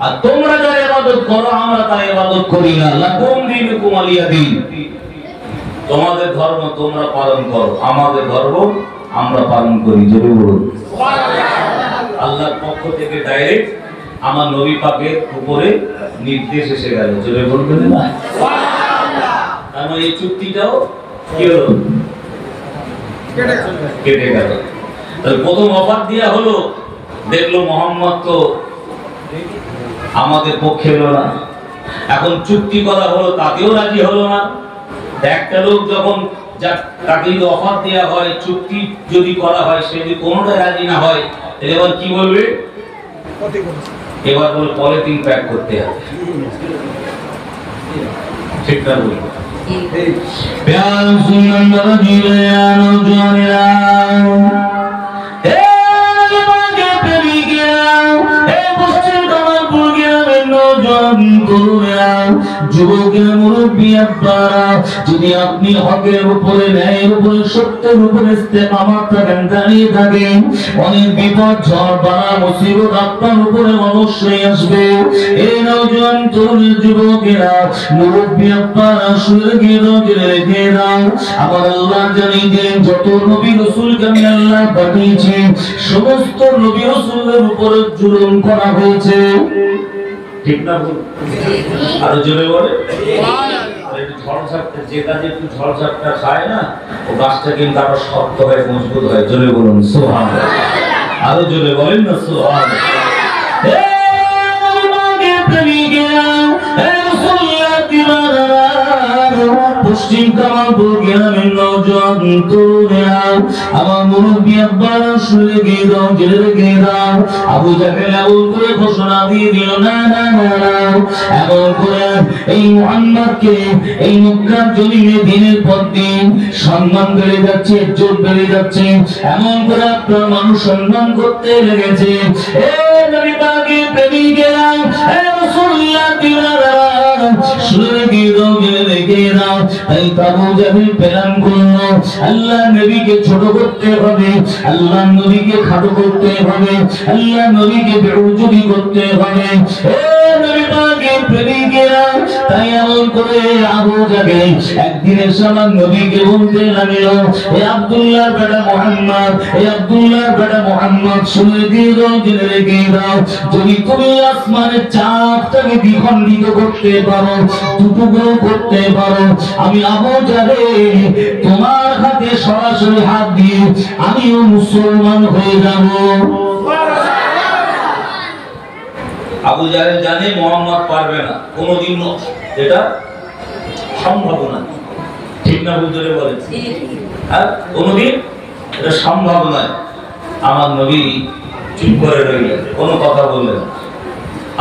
আর তোমরা যার ইবাদত করো আমরা তার ইবাদত করি না। লাকুম দীনুকুম ওয়ালিয়া দীন। তোমাদের ধর্ম তোমরা পালন করো, আমাদের ধর্ম আমরা পালন করি। জোরে বলুন সুবহানাল্লাহ। আল্লাহর পক্ষ থেকে ডাইরেক্ট আমার নবী পাকের উপরে নির্দেশ এসে গেল। জোরে বলবেন না সুবহানাল্লাহ। তার মানে এই চুক্তিটাও কি হলো? কেটে গেল। তাহলে প্রথম অফার দেয়া হলো, দেখলো মোহাম্মদ তো আমাদের পক্ষে হলো না, এখন চুক্তি করা হলো তাতেও রাজি হলো না। একটা লোক যখন তাকে যদি অফার দেওয়া হয়, চুক্তি যদি করা হয়, সে যদি কোনোটাই রাজি না হয়, তাহলে এবার কি বলবে? এবার বলে পলিথিন প্যাক করতে হবে। ঠিক না বলবো? প্যার সুন্দর জিয়ানো জানিরা যুবকের মুরব্বী আব্বারা, যদি আপনি হকের উপরে, ন্যায়ের উপরে, সত্যের উপরে ইস্তেকামাত থাকেন, দাঁড়িয়ে থাকেন, অনেক বিপদ ঝড় বাড়া মুসিবত আপনার উপরে অবশ্যই আসবে। এই নওজোয়ান তরুণ যুবকেরা, মুরব্বী আব্বারা, শুয়ে গিয়ে রেখে দাও, আমার আল্লাহ জানিয়ে দেন যত নবী রাসূলকে আমি আল্লাহ পাঠিয়েছি সমস্ত নবী রাসূলের উপরে জুলুম করা হয়েছে। ঠিক না বল? আরো জোরে বলে। যে গাছে একটু ঝড়ঝাপটা খায় না, ও গাছটা কিন্তু আরো শক্ত হয়, মজবুত হয়। জোরে বলুন সুবহানাল্লাহ। আরো জোরে বলেন না সুবহানাল্লাহ। পশ্চিম কামালপুর গ্রামের নওজোয়ান তরুণেরা, আমার মুরব্বী আব্বারা শুয়ে গিয়ে দাও, জেলে রেখে দাও। আবু জাহেল এমন করে ঘোষণা দিয়ে দিল, না না না না, এমন করে এই মুহাম্মদকে এই মক্কার জমিনে দিনের পর দিন সম্মান বেড়ে যাচ্ছে, ইজ্জত বেড়ে যাচ্ছে, এমন করে আপনার মানুষ সম্মান করতে লেগেছে। এ নবী পাকের প্রেমিকেরা, এ রাসূলুল্লাহ দিনারা, শুয়ে গিয়ে দাও, জেলে রেখে দাও। তাই আবু জাহেল প্ল্যান করলো, আল্লাহ নবীকে ছোট করতে হবে, আল্লাহ নবীকে খাটো করতে হবে, আল্লাহ নবীকে বেউজুরি করতে হবে। এ নবী পাকের প্রেমিকেরা, তাই এমন করে আবু জাহেল একদিন এসে আমার নবীকে বলতে লাগলো, এ আব্দুল্লাহর বেটা মুহাম্মদ, এ আব্দুল্লাহর বেটা মুহাম্মদ, শুনে দিয়ে দাও, জেনে রেখে দাও, যদি তুমি আসমানের চাঁদটাকে দ্বিখণ্ডিত করতে পারো, দুটুকরো করতে পারো, আমি আবু জাহেল তোমার হাতে সরাসরি হাত দিয়ে আমিও মুসলমান হয়ে যাব। আবু জাহেল জানে মুহাম্মদ পারবে না, কোনোদিন এটা সম্ভব না। ঠিক না ভুল ধরে বলেন? হ্যাঁ, কোনোদিন এটা সম্ভব নয়। আমার নবী চুপ করে রইলেন, কোনো কথা বললেন না।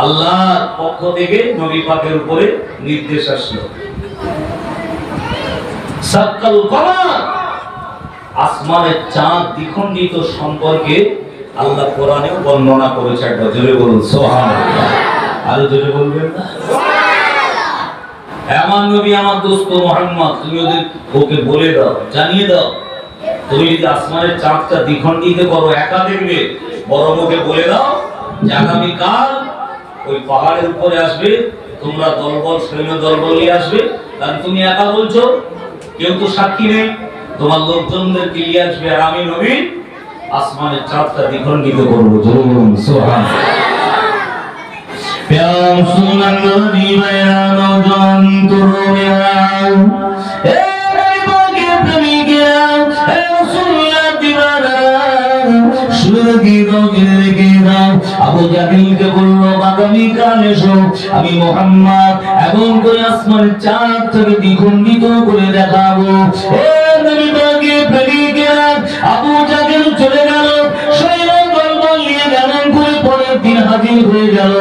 আল্লাহর পক্ষ থেকে নবী পাকের উপরে নির্দেশ আসলো, সাক্কাল কমার, আসমানের চাঁদ দ্বিখণ্ডিত সম্পর্কে আল্লাহ কোরআনেও বর্ণনা করেছে। একটা জোরে বলুন সুবহানাল্লাহ। আরো জোরে বলবেন না সুবহানাল্লাহ। আমার নবী, আমার দোস্ত মুহাম্মদ, তুমি ওকে বলে দাও, জানিয়ে দাও, তুমি যদি আসমানের চাঁদটা দ্বিখণ্ডিত করো, একা দেখবে, বরং ওকে বলে দাও যে আগামীকাল ওই পাহাড়ের উপরে আসবে, তোমরা দলবল, সৈন্য দলবল নিয়ে আসবে। কারণ তুমি একা বলছো, কেউ তো সাক্ষী নেই, তোমার লোকজনদেরকে নিয়ে আসবে, আর আমি নবী আসমানের চাঁদটা দ্বিখণ্ডিত করবো। জোরে বলুন সুবহানাল্লাহ। প্যার সুন্নাত নবী মায়া নওজোয়ান তরুণেরা, এ নবী পাকের প্রেমিকেরা, এ রাসূলুল্লাহ দিওয়ানা, শুনে গিয়ে দাও, জেনে রেখে দাও। আবু জাহেলকে বললো, আগামীকাল এসো, আমি মুহাম্মদ এমন করে আসমানের চাঁদটাকে দ্বিখণ্ডিত করে দেখাবো। এ নবী পাকের প্রেমিকেরা, আবু জাহেল চলে গেল, সৈন্য দলবল নিয়ে এমন করে পরের দিন হাজির হয়ে গেল।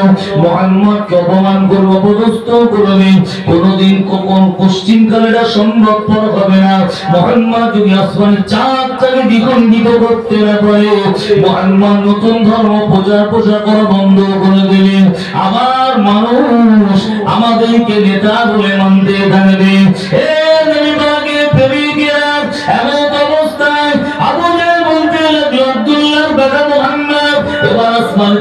মুহাম্মদকে অপমান করবো, অপদস্থ করবে, কোনোদিন কোন পশ্চিমকালে এটা সম্ভবপর হবে না। মুহাম্মদ যদি আসমানের চাঁদটাকে দ্বিখণ্ডিত করতে না পারে, মুহাম্মদ নতুন ধর্ম প্রচার করা বন্ধ করে দিলেন। আবার মানুষ আমাদেরকে নেতা বলে মানতে থাকবে। এ নবী পাকের প্রেমিকেরা, এমন অবস্থায় আবু জাহেল বলতে লাগলো, আব্দুল্লাহর বেটা মুহাম্মদ,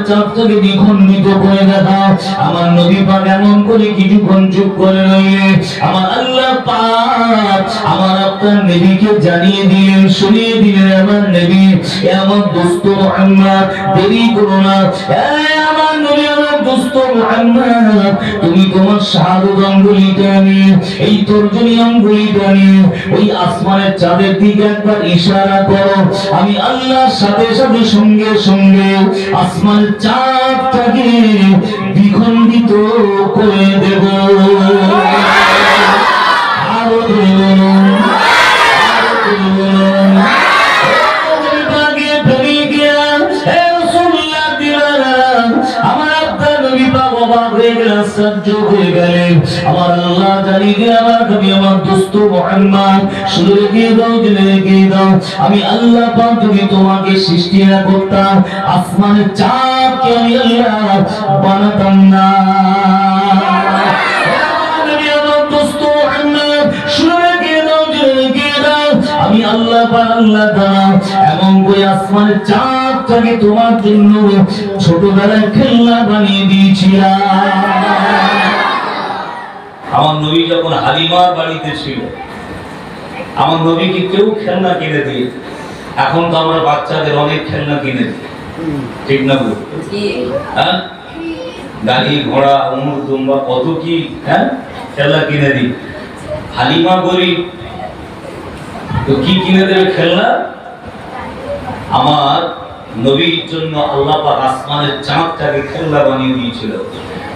চাঁদটাকে দ্বিখণ্ডিত করে দেখাও। আমার নবী পাক এমন করে কিছুক্ষণ চুপ করে রইলে আমার আল্লাহ পাক আমার আপনার নবীকে জানিয়ে দিলেন, শুনিয়ে দিলেন, আমার নবী আমার দোস্ত মুহাম্মদ দেরি করো না, আমার নবী আমার দোস্ত মুহাম্মদ তুমি তোমার শাহাদাত আঙ্গুলিটা নিয়ে এই তর্জনী আঙ্গুলিটা নিয়ে ওই আসমানের চাঁদের দিকে একবার ইশারা করো, আমি আল্লাহর সাথে সাথে সঙ্গে সঙ্গে আসমানের চাঁদটাকে দ্বিখণ্ডিত করে দেব। আরো বলুন, আরো বলুন, আমার আল্লাহ জানিয়ে দিলেন আমার নবী আমার দোস্ত মুহাম্মদ শুনে রেখে দাও, জেনে রেখে দাও, আমি আল্লাহ পাক যদি তোমাকে সৃষ্টি না করতাম আসমানের চাঁদকে আমি আল্লাহ বানাতাম না। আমি আল্লাহ এমন করে আসমানের চাঁদটাকে তোমার জন্য ছোটবেলায় খেলনা বানিয়ে দিয়েছিলাম। আমার নবী যখন হালিমার বাড়িতে ছিল আমার নবীকে কেউ খেলনা কিনে দিয়ে, এখন তো আমরা বাচ্চাদের অনেক খেলনা কিনে দিই, ঠিক না বল? হ্যাঁ, গাড়ি ঘোড়া উমর দুম্বা কত কি হ্যাঁ খেলনা কিনে দিই। হালিমা গরিব, তো কি কিনে দেবে খেলনা? আমার নবীর জন্য আল্লাহ পাক আসমানের চাঁদটাকে খেলনা বানিয়ে দিয়েছিল।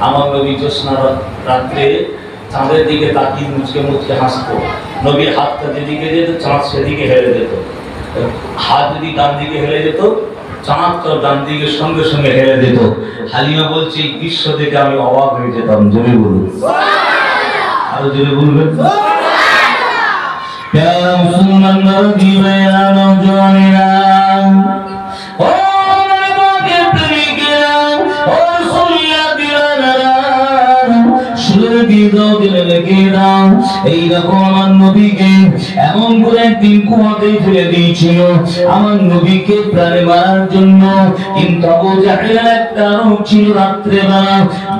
আমার নবী জ্যোৎস্না রাত্রে চাঁদের দিকে তাকিয়ে মুচকে মুচকে হাসতো। নবীর হাতটা যেদিকে যেত চাঁদ সেদিকে হেলে যেত, হাত যদি ডান দিকে হেলে যেত চাঁদ তো ডান দিকে সঙ্গে সঙ্গে হেলে যেত। হালিমা বলছে এই দৃশ্য দেখে আমি অবাক হয়ে যেতাম। জোরে বলুন, আরো জোরে বলবেন। মুসলমান এইরকম আমার নবীকে এমন করে একদিন কুয়াতে ফেলে দিয়েছিল আমার নবীকে প্রাণে মারার জন্য। কিন্তু আবু জাহেলের একটা রোগ ছিল, রাত্রেবেলা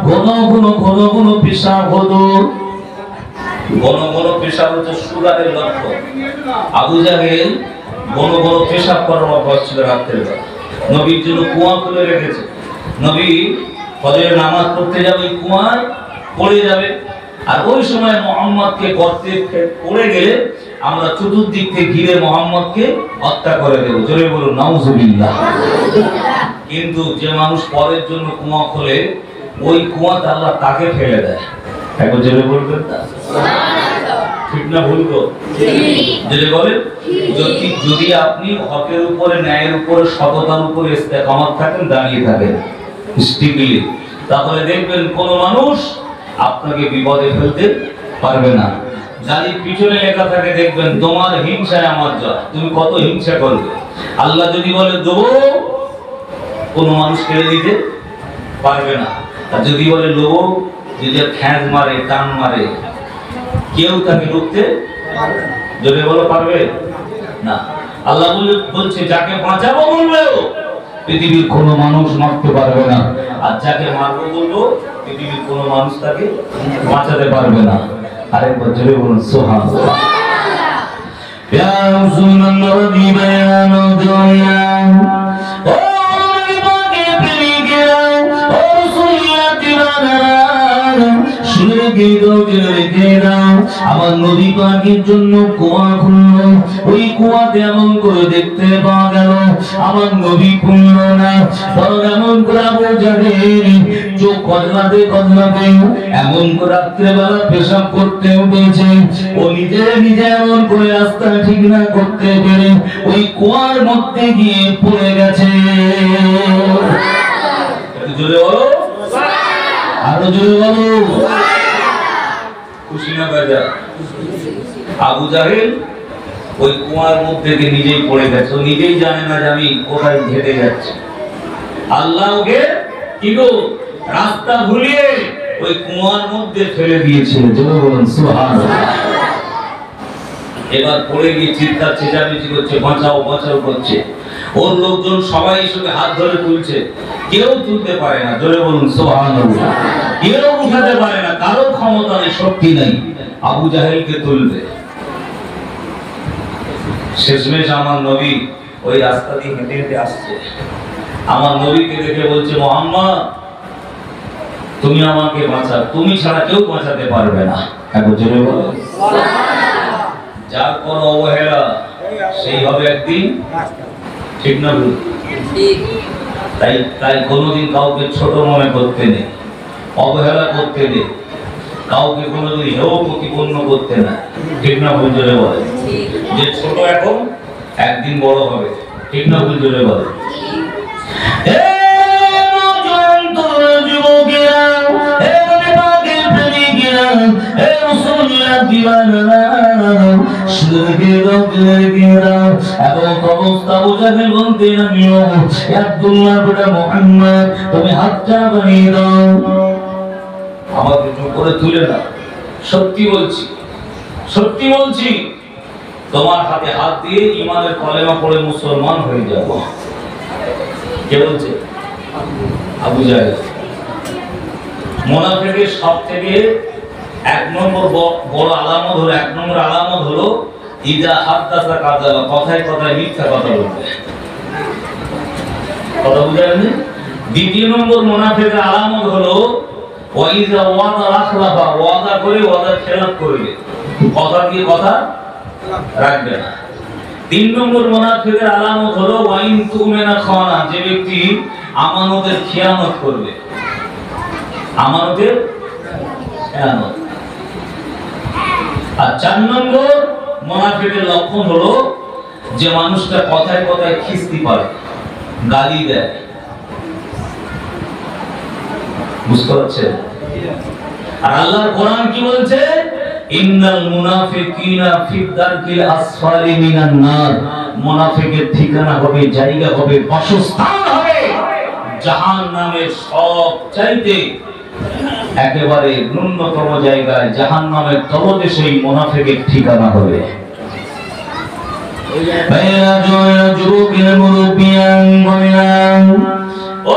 ঘন ঘন ঘন ঘন পেশাব হতো, ঘন ঘন পেশাব হতো সুগারের লক্ষণ। আবু জাহেল ঘন ঘন পেশাব করার অভ্যাস ছিল রাত্রেবেলা। নবীর জন্য কুয়া খুলে রেখেছে, নবী ফজরের নামাজ পড়তে যাবে কুয়ায় পড়ে যাবে, আর ওই সময় মুহাম্মদকে গর্তে পড়ে গেলে আমরা চতুর্দিক থেকে ঘিরে মুহাম্মদকে হত্যা করে দেব। জোরে বলুন নাউজুবিল্লাহ। কিন্তু যে মানুষ পরের জন্য কুয়া খোলে ওই কুয়াতে আল্লাহ তাকে ফেলে দেয়। একবার জোরে বলবেন না? ঠিক না ভুল গো? জোরে বলেন। যদি আপনি হকের উপরে, ন্যায়ের উপরে, সততার উপরে ইস্তেকামত থাকেন, দাঁড়িয়ে থাকেন স্টিকলি, তাহলে দেখবেন কোন মানুষ আপনাকে বিপদে ফেলতে পারবে না। গাড়ির পিছনে লেখা থাকে দেখবেন তোমার হিংসায় আমার জয়, তুমি কত হিংসা করবে। আল্লাহ যদি বলে দেবো, কোন মানুষ কেড়ে দিতে পারবে না। আর যদি বলে লোভ, যদি খ্যাঁচ মারে, টান মারে, কেউ তাকে রুখতে জোরে বলো পারবে না। আল্লাহ বলছে যাকে বাঁচাবো বলবে পৃথিবীর কোনো মানুষ মারতে পারবে না, আর যাকে মারবো বলবো পৃথিবীর কোনো মানুষ তাকে বাঁচাতে পারবে না। আরেকবার জোরে বলুন সুবহানাল্লাহ। ইয়া রাসূলুল্লাহ বিবায়ানু দুনিয়া ও নবীকে প্রেমিকেরা ও সুন্নাতিরা আমার নবী পাকের জন্য কুয়া খুলল। ওই কুয়াতে এমন করে দেখতে পাওয়া গেল আমার নবী খুলল না, বরং এমন করে আবু জাহেল চোখ কজলাতে কজলাতে এমন করে রাত্রেবেলা পেশাব করতে উঠেছে। ও নিজে নিজে এমন করে রাস্তা ঠিক না করতে পেরে ওই কুয়ার মধ্যে গিয়ে পড়ে গেছে। জোরে বলো, আরো জোরে বলো। খুশি না বাজা? আবু জাহেল ওই কুয়ার মধ্যে গিয়ে নিজেই পড়ে গেছে। ও নিজেই জানে না যে আমি কোথায় ঘেটে যাচ্ছি। আল্লাহ ওকে কি গো রাস্তা ভুলিয়ে ওই কুয়ার মধ্যে ফেলে দিয়েছিল। জোরে বলুন সুবহানাল্লাহ। এবার পড়ে গিয়ে চিৎকার চেঁচামেচি করছে, বাঁচাও বাঁচাও করছে। ওর লোকজন সবাই এসে হাত ধরে তুলছে, কেউ তুলতে পারে না, জোরে বলুন সুবহানাল্লাহ। কেউ উঠাতে পারে না, কারো ক্ষমতা নেই, শক্তি নেই আবু জাহেলকে তুলবে। শেষমেশ আমার নবী ওই রাস্তা দিয়ে হেঁটে হেঁটে আসছে, আমার নবীকে দেখে বলছে, মুহাম্মদ তুমি আমাকে বাঁচাও, তুমি ছাড়া কেউ বাঁচাতে পারবে না। একবার জোরে বলো সুবহানাল্লাহ। যার কোন অবহেলা সেই হবে একদিন, ঠিক না ভুল? তাই তাই কোনোদিন কাউকে ছোট মনে করতে নেই, অবহেলা করতে নেই, কাউকে কোনোদিন হেয় প্রতিপন্ন করতে না, ঠিক না ভুল? জোরে বলে। যে ছোট এখন একদিন বড় হবে, ঠিক না ভুল? জোরে বলে। আমাকে চুপ করে তুলে না, সত্যি বলছি, সত্যি বলছি, তোমার হাতে হাত দিয়ে ইমানের কলেমা পড়ে মুসলমান হয়ে যাব। কে বলছে? আবু জাহেল। মুনাফিকের সবথেকে এক নম্বর বড় আলামত হলো, এক নম্বর আলামত হলো ইদা হাদাসা কাযাবা, কথায় কথায় মিথ্যা কথা বলবে। কথা বুঝলেন? দ্বিতীয় নম্বর মুনাফিকের আলামত হলো ওয়াইদা ওয়াদা আখলাফা, ওয়াদা করে ওয়াদার খেলাফ করবে, কথা দিয়ে কথা রাখবে না। তিন নম্বর মুনাফিকের আলামত হলো ওয়াইন তুমিনা খানা, যে ব্যক্তি আমানতের খেয়ানত করবে, আমানতের খেয়ানত। আর চার নম্বর মুনাফিকের লক্ষণ হলো যে মানুষটা কথায় কথায় খিস্তি পারে, গালি দেয়। বুঝতে পারছেন? আর আল্লাহর কোরআন কি বলছে? ইন্নাল মুনাফিকিনা ফি দারকিল আসফালি মিনান নার, মুনাফিকের ঠিকানা হবে, জায়গা হবে, বাসস্থান হবে জাহান্নামের সবচাইতে একেবারে ন্যূনতম জায়গায়, জাহান্নামের তলদেশে এই মুনাফিকের ঠিকানা হবে। ভাইরা জয় যুবকের মুরব্বিয়ান বলিয়ান, ও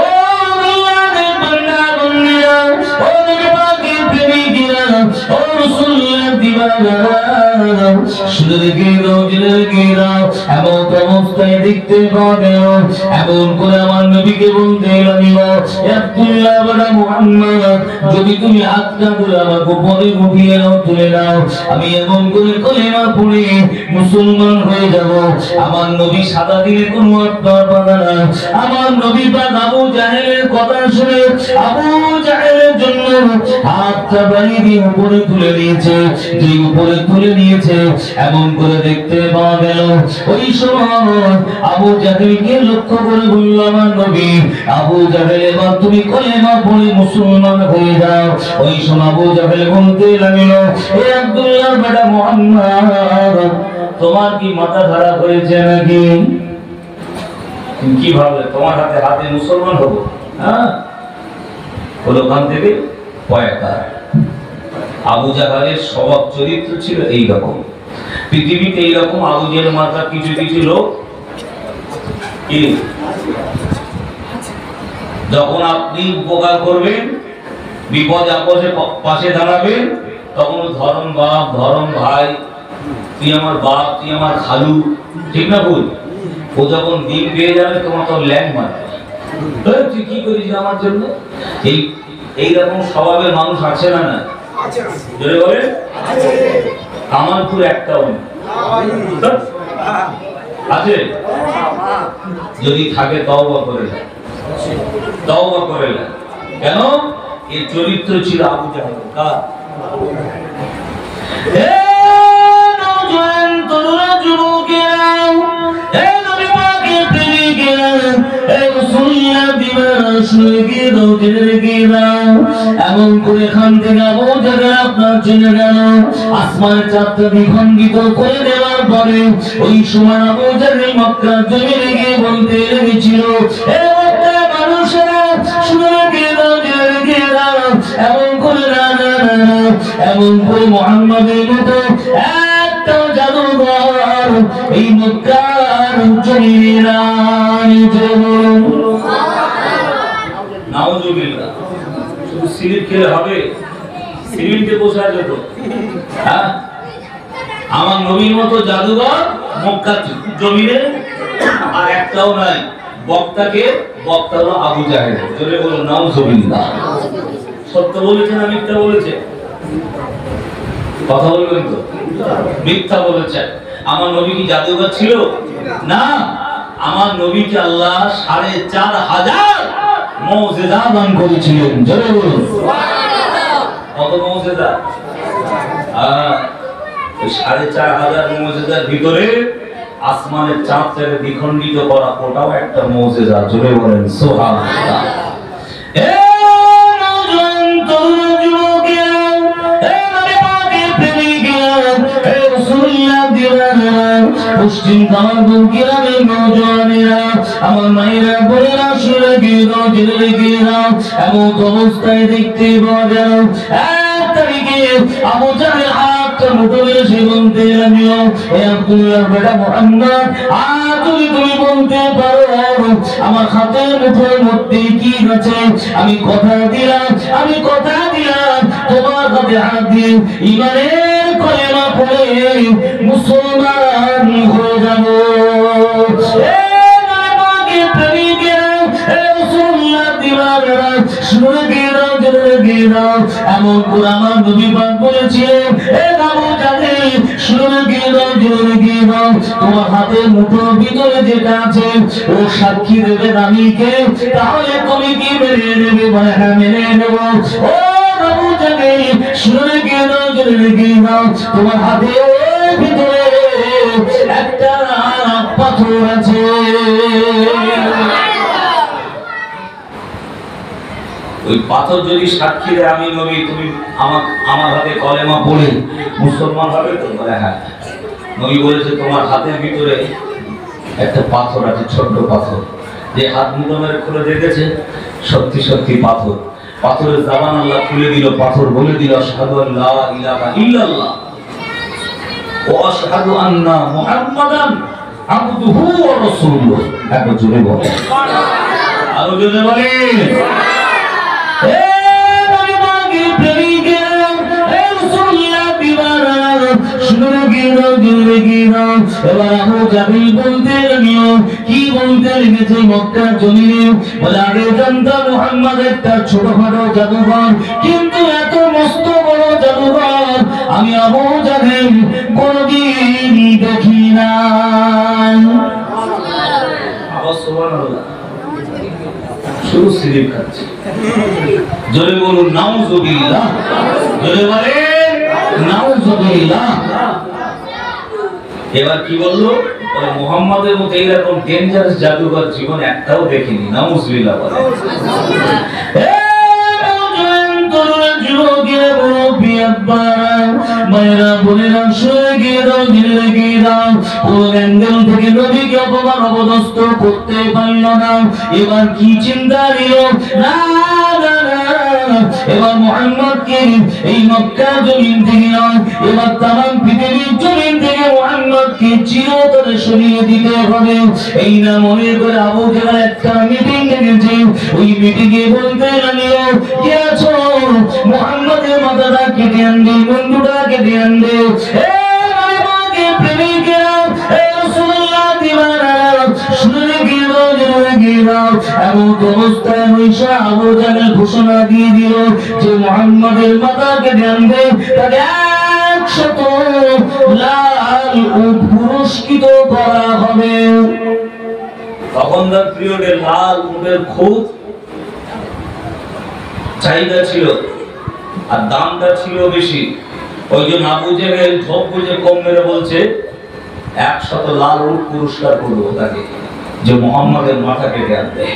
আল্লাহর বান্দা বান্দিরা, ও নবী পাকের প্রেমিকেরা, ও রাসূলের দিওয়ানা, শুনে রেখে দাও, এমন অবস্থায় দেখতে পাবে, এমন করে আমার নবীকে বলতে লাগল, আব্দুল্লাহ ইবনে মুহাম্মদ, যদি তুমি হাতটা ধরে আমার উপরে উঠিয়ে নাও, তুলে নাও, আমি এমন করে কলেমা পড়ে মুসলমান হয়ে যাব। আমার নবী সাদা দিনে কোনো আপনার পাতা না। আমার নবী পাক আবু জাহেলের কথা শুনে আবু জাহেলের জন্য হাতটা বাড়িয়ে দিয়ে উপরে তুলে নিয়েছে। যে উপরে তুলে নিয়েছে এমন করে দেখতে পাওয়া গেল, ওই সময় আবু জাহেলকে লক্ষ্য করে বলল আমার নবী, আবু জাহেল এবার তুমি কলেমা পড়ে মুসলমান হয়ে যাও। ওই সময় আবু জাহেল বলতে লাগলো, হে আব্দুল্লাহ বেটা মুহাম্মদ, তোমার কি মাথা খারাপ হয়েছে নাকি? কি ভাবলে তোমার হাতে হাতে মুসলমান হবো? হ্যাঁ, ওখান থেকে পয়কা। আবু জাহেলের স্বভাব চরিত্র ছিল এই রকম। পৃথিবীতে এই রকম আবু জাহেল মাথা কিছু কিছু লোক, কি যখন আপনি উপকার করবেন, বিপদ আপদে পাশে দাঁড়াবেন, তখন ধরম বাপ, ধরম ভাই, তুই আমার বাপ, তুই আমার খালু, ঠিক না ভুল? ও যখন দিন পেয়ে যাবে তোমার তো ল্যাং মারবে, তুই কি করিস আমার জন্য? এইরকম স্বভাবের মানুষ আছে না? না জোরে বলে আমার পুরো একটাও নেই আছে। যদি থাকে তওবা করে না, তওবা করে না। কেন? এই চরিত্র ছিল আবু জাহেল। কার? হে নওজোয়ান তরুণ যুবকেরা, হে নবী পাকের প্রেমিকেরা, হে রাসূলুল্লাহ দিওয়ানা, শুনে দাও, জেনে দাও, এমন করে খান থেকে আবু জাহেল আপনার জেনে গেল। আসমানের চাঁদটা দ্বিখণ্ডিত করে দেওয়ার পরে ওই সময় আবু জাহেল মক্কার জমিনে গিয়ে বলতে লেগেছিল, হে মক্কার মানুষেরা, শুনে দাও, জেনে দাও, এমন করে না, এমন করে মুহাম্মাদের মতো একটা জাদুঘর এই মক্কা জমিনা নাউজুবিল্লাহ। শুধু সিলিপ খেলে হবে? সিলিপে বসে যেত? হ্যাঁ, আমার নবীর মতো জাদুঘর মক্কা জমিনে আর একটাও নাই। বক্তাকে বক্তা হলো আবু জাহেল। জোরে বলুন নাউজুবিল্লাহ। সত্য বলেছে না মিথ্যা বলেছে? কথা বলবেন তো? মিথ্যা বলেছে। আমার নবী কি জাদুঘর ছিল? না, আমার নবীকে আল্লাহ ৪৫০০ মুজিজা দান করেছিলেন। জোরে বলুন সুবহানাল্লাহ। কত মুজিজা? ৪৫০০ মুজিজার ভিতরে আসমানের চাঁদকে দ্বিখণ্ডিত করা, ওটাও একটা মুজিজা। জোরে বলেন সুবহানাল্লাহ। আমার মায়েরা বোনেরা শুনে গিয়ে এমন অবস্থায় দেখতে পাওয়া গেল ১ তারিখে আবু জাহেল হাতটা মুঠো করে সে বলতে লাগলো, হে আব্দুল্লাহ বেটা মুহাম্মদ, আজ তুমি বলতে পারো আমার হাতের মুঠোর মধ্যে কি আছে? আমি কথা দিলাম তোমার হাতে হাত দিয়ে ঈমানের কলেমা পড়ে মুসলমান হয়ে যাব। এমন করে আমার নবী পাক বলেছিলেন, তোমার হাতের মুঠোর ভিতরে যেটা আছে ও সাক্ষী দেবে আমিকে, তাহলে তুমি কি মেনে নেবে? বলে হ্যাঁ মেনে নেব। ও আবু জাহেল শুনে গিয়ে নাও তোমার হাতের ভিতরে একটা পাথর আছে। ওই পাথর যদি সাক্ষী দেয় আমি নবী, তুমি আমার হাতে কলেমা পড়ে মুসলমান হবে তো? বলে হ্যাঁ। নবী বলেছে তোমার হাতের ভিতরে একটা পাথর আছে, ছোট্ট পাথর। যে হাত মুঠো মেরে খুলে দেখেছে, সত্যি সত্যি পাথর। পাথরের জাবান আল্লাহ খুলে দিল, পাথর বলে দিল আশহাদু আল্লা ইলাহা ইল্লাল্লাহ ওয়া আশহাদু আন্না মুহাম্মাদান আবদুহু ওয়া রাসূলুহু। একবার জোরে বলেন সুবহানাল্লাহ। আরো জোরে বলেন ছোটখাটো জাদুঘর, কিন্তু এত মস্ত বড় জাদুঘর আমি আবু জাহেল কোনদিন দেখি না। শুধু সিলিপ খাচ্ছে। জোরে বলুন নাউজুবিল্লাহ। জোরে বলেন নাউজুবিল্লাহ। এবার কি বললো? মুহাম্মাদের মতো এইরকম ডেঞ্জারাস জাদুঘর জীবন একটাও দেখিনি। নাউজুবিল্লাহ বলে। মায়েরা বোনেরা শুয়ে গিয়ে দাও পুরো অ্যাঙ্গেল থেকে নবীকে অপমান অপদস্থ করতে পারল না। এবার কি চিন্তা নিল? না এবার মুহাম্মদকে এই মক্কা জমিন থেকে নয়, এবার তামাম পৃথিবীর জমিন থেকে মুহাম্মদকে চিরতরে সরিয়ে দিতে হবে। এই না মনে করে আবু জাহেল একটা মিটিং ডেকেছে। ওই মিটিংয়ে বলতে লাগলো, কে আছো মুহাম্মদের মাথাটা কেটে আনবে, মুন্ডুটা কেটে আনবে। ঘোষণা দিয়ে দিল যে মুহাম্মদের মাথা কেটে আনবে তাকে ১০০ লাল উট পুরস্কৃত করা হবে। তখনকার পিরিয়ডে লাল উটের খুব চাহিদা ছিল আর দামটা ছিল বেশি। ওই জন্য আবু জাহেল ঝোপ বুঝে কম মেরে বলছে ১০০ লাল উট পুরস্কার করবো তাকে, যে মুহাম্মদের মাথা কেটে আনবে।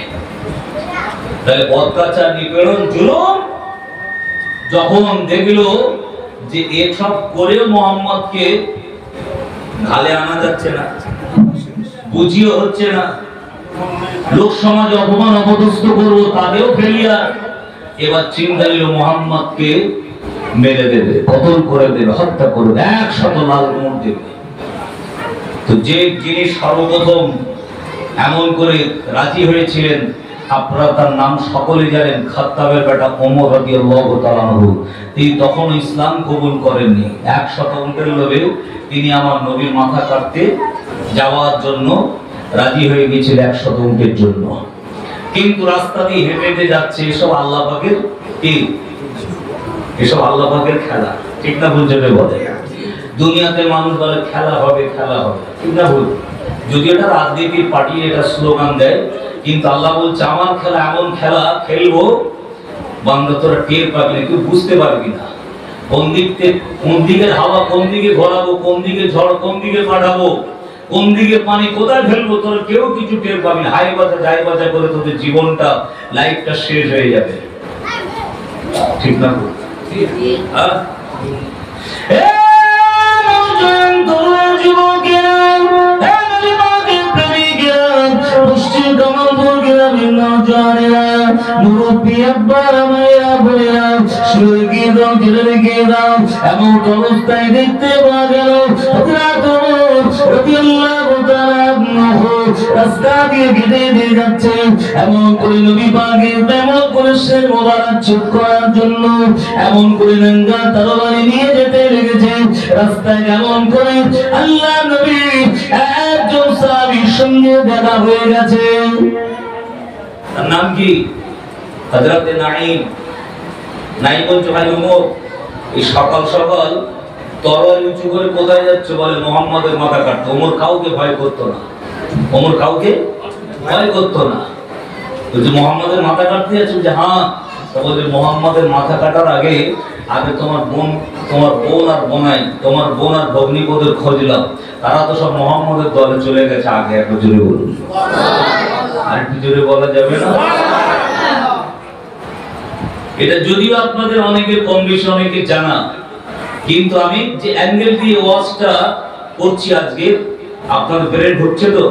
তাহলে অত্যাচার নিপীড়ন জুলুম যখন দেখলো যে এসব করেও মুহাম্মদকে ঘালে আনা যাচ্ছে না, বুঝিয়ে হচ্ছে না, লোক সমাজে অপমান অপদস্থ করবো তাদেরও ফেলিয়া, এবার চিন্তা নিল মুহাম্মদকে মেরে দেবে, কতল করে দেবে, হত্যা করবে, ১০০ লাল উট দেবে। তো যে যিনি সর্বপ্রথম এমন করে রাজি হয়েছিলেন, আপনারা তার নাম সকলে জানেন, খাত্তাবের বেটা ওমর রাদিয়াল্লাহু তাআলা আনহু। তিনি তখন ইসলাম কবুল করেননি। 100 উটের লোভে তিনি আমার নবীর মাথা কাটতে যাওয়ার জন্য রাজি হয়ে গেছিল 100 উটের জন্য। কিন্তু রাস্তা দিয়ে হেঁটে হেঁটে যাচ্ছে, এসব আল্লাহ পাকের কি, এসব আল্লাহ পাকের খেলা, ঠিক না ভুল? যেটা বলে দুনিয়াতে মানুষ বলে খেলা হবে, খেলা হবে, ঠিক না ভুল? যদি এটা রাজনীতির পার্টি এটা স্লোগান দেয়, কিন্তু আল্লাহ বলছে আমার খেলা এমন খেলা খেলবো বান্দা তোরা টের পাবি না, কেউ বুঝতে পারবি না। কোন দিকের হাওয়া কোন দিকে ঘোরাবো, কোন দিকে ঝড় কোন দিকে পাঠাবো, কোন দিকে পানি কোথায় ফেলবো, তোরা কেউ কিছু টের পাবি না। হাই বাজা যাই বাজা করে তোদের জীবনটা, লাইফটা শেষ হয়ে যাবে, ঠিক না? এমন অবস্থায় দেখতে পাওয়া গেল রাস্তা দিয়ে কেটে দিয়ে যাচ্ছে। এমন করে নবী পাকের এমন করে সে মোবারক চুপ করার জন্য এমন করে নঙ্গা তরবারি নিয়ে যেতে লেগেছে। রাস্তায় এমন করে আল্লাহ নবী একজন সাহাবীর সঙ্গে দেখা হয়ে গেছে। তার নাম কি? হযরত নাঈম। নাঈম বলছে ভাই ওমর, এই সকাল সকাল তরবারি উঁচু করে কোথায় যাচ্ছে? বলে মুহাম্মাদের মাথা কাটতে। ওমর কাউকে ভয় করতো না, ওমর কাউকে ভয় করতো না। বলছে মুহাম্মাদের মাথা কাটতে যাচ্ছে? যে হ্যাঁ। বলছে মুহাম্মাদের মাথা কাটার আগে তোমার বোন আর বোনাই, তোমার বোন আর ভগ্নিপদের খোঁজ নাও, তারা তো সব মুহাম্মাদের দলে চলে গেছে। আগে একটু জোরে বলুন, আর একটু জোরে বলা যাবে না? এটা যদিও আপনাদের অনেকের কম বেশি অনেকে জানা, কিন্তু আমি যে অ্যাঙ্গেল দিয়ে ওয়াজটা করছি আজকে, আপনাদের ব্রেন ঢুকছে তো?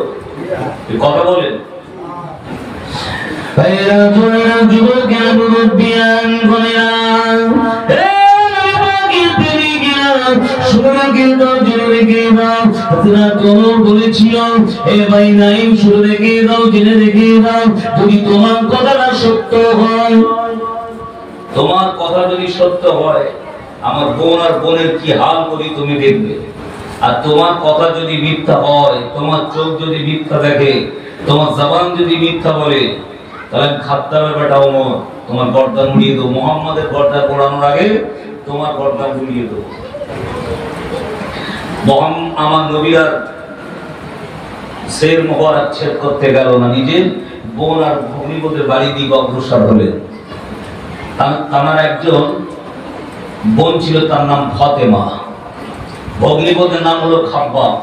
কথা বলেন। ভাইরা জোরেরা যুবকেরা মুরব্বিয়ান গনেরা, হে নবীর প্রেমিকেরা, শুনে কিন্তু জেনে রেখে দাও। হযরত ওমর বলেছিল, হে ভাই নাঈম শুনে রেখে দাও, জেনে রেখে দাও, যদি তোমার কথাটা সত্য হয়, তোমার কথা যদি সত্য হয়, আমার বোন আর বোনের কি হাল করি তুমি দেখবে। আর তোমার কথা যদি মিথ্যা হয়, তোমার চোখ যদি মিথ্যা দেখে, তোমার জবান যদি মিথ্যা বলে, তাহলে খাত্তাবের বেটা ওমর তোমার গর্দান উড়িয়ে দেবো। মুহাম্মাদের গর্দান ওড়ানোর আগে তোমার গর্দান উড়িয়ে দেবো। আমার নবী আর শের মোবারক ছেদ করতে গেল না, নিজের বোন আর ভগ্নিপদের বাড়ি দিকে অগ্রসর হলেন। তার একজন বোন ছিল, তার নাম ফাতেমা, ভগ্নিপদের নাম হলো খাব্বাব।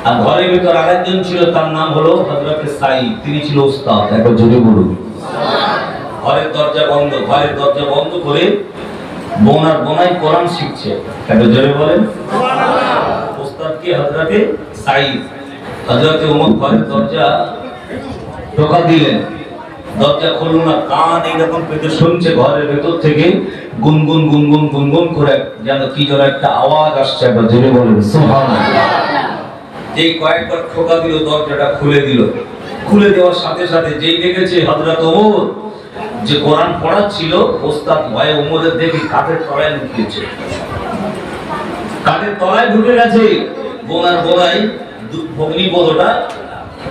আর ঘরের ভিতর আরেকজন ছিল, তার নাম হলো হযরত সাঈদ, তিনি ছিল উস্তাদ। একবার জোরে বলুন। ঘরের দরজা বন্ধ, ঘরের দরজা বন্ধ করে বোন আর বোনাই কোরআন শিখছে। একবার জোরে বলেন সুবহানাল্লাহ। উস্তাদ কি? হযরত সাঈদ। হযরত ওমর ঘরের দরজা টোকা দিলেন, দরজা খুলল না, কান এইরকম পেতে শুনছে ঘরের ভেতর থেকে গুনগুন গুনগুন গুনগুন করে যেন কি যেন একটা আওয়াজ আসছে। একবার জোরে বলেন সুবহানাল্লাহ। যেই কয়েকবার ঠোকা দিল, দরজাটা খুলে দিল। খুলে দেওয়ার সাথে সাথে যেই দেখেছে হযরত ওমর যে কোরআন পড়াচ্ছিল, ওস্তাদ ভয়ে ওমরের দেখে কাঠের তলায় ঢুকেছে, কাঠের তলায় ঢুকে গেছে। বোন আর বোনাই ভগ্নিপদটা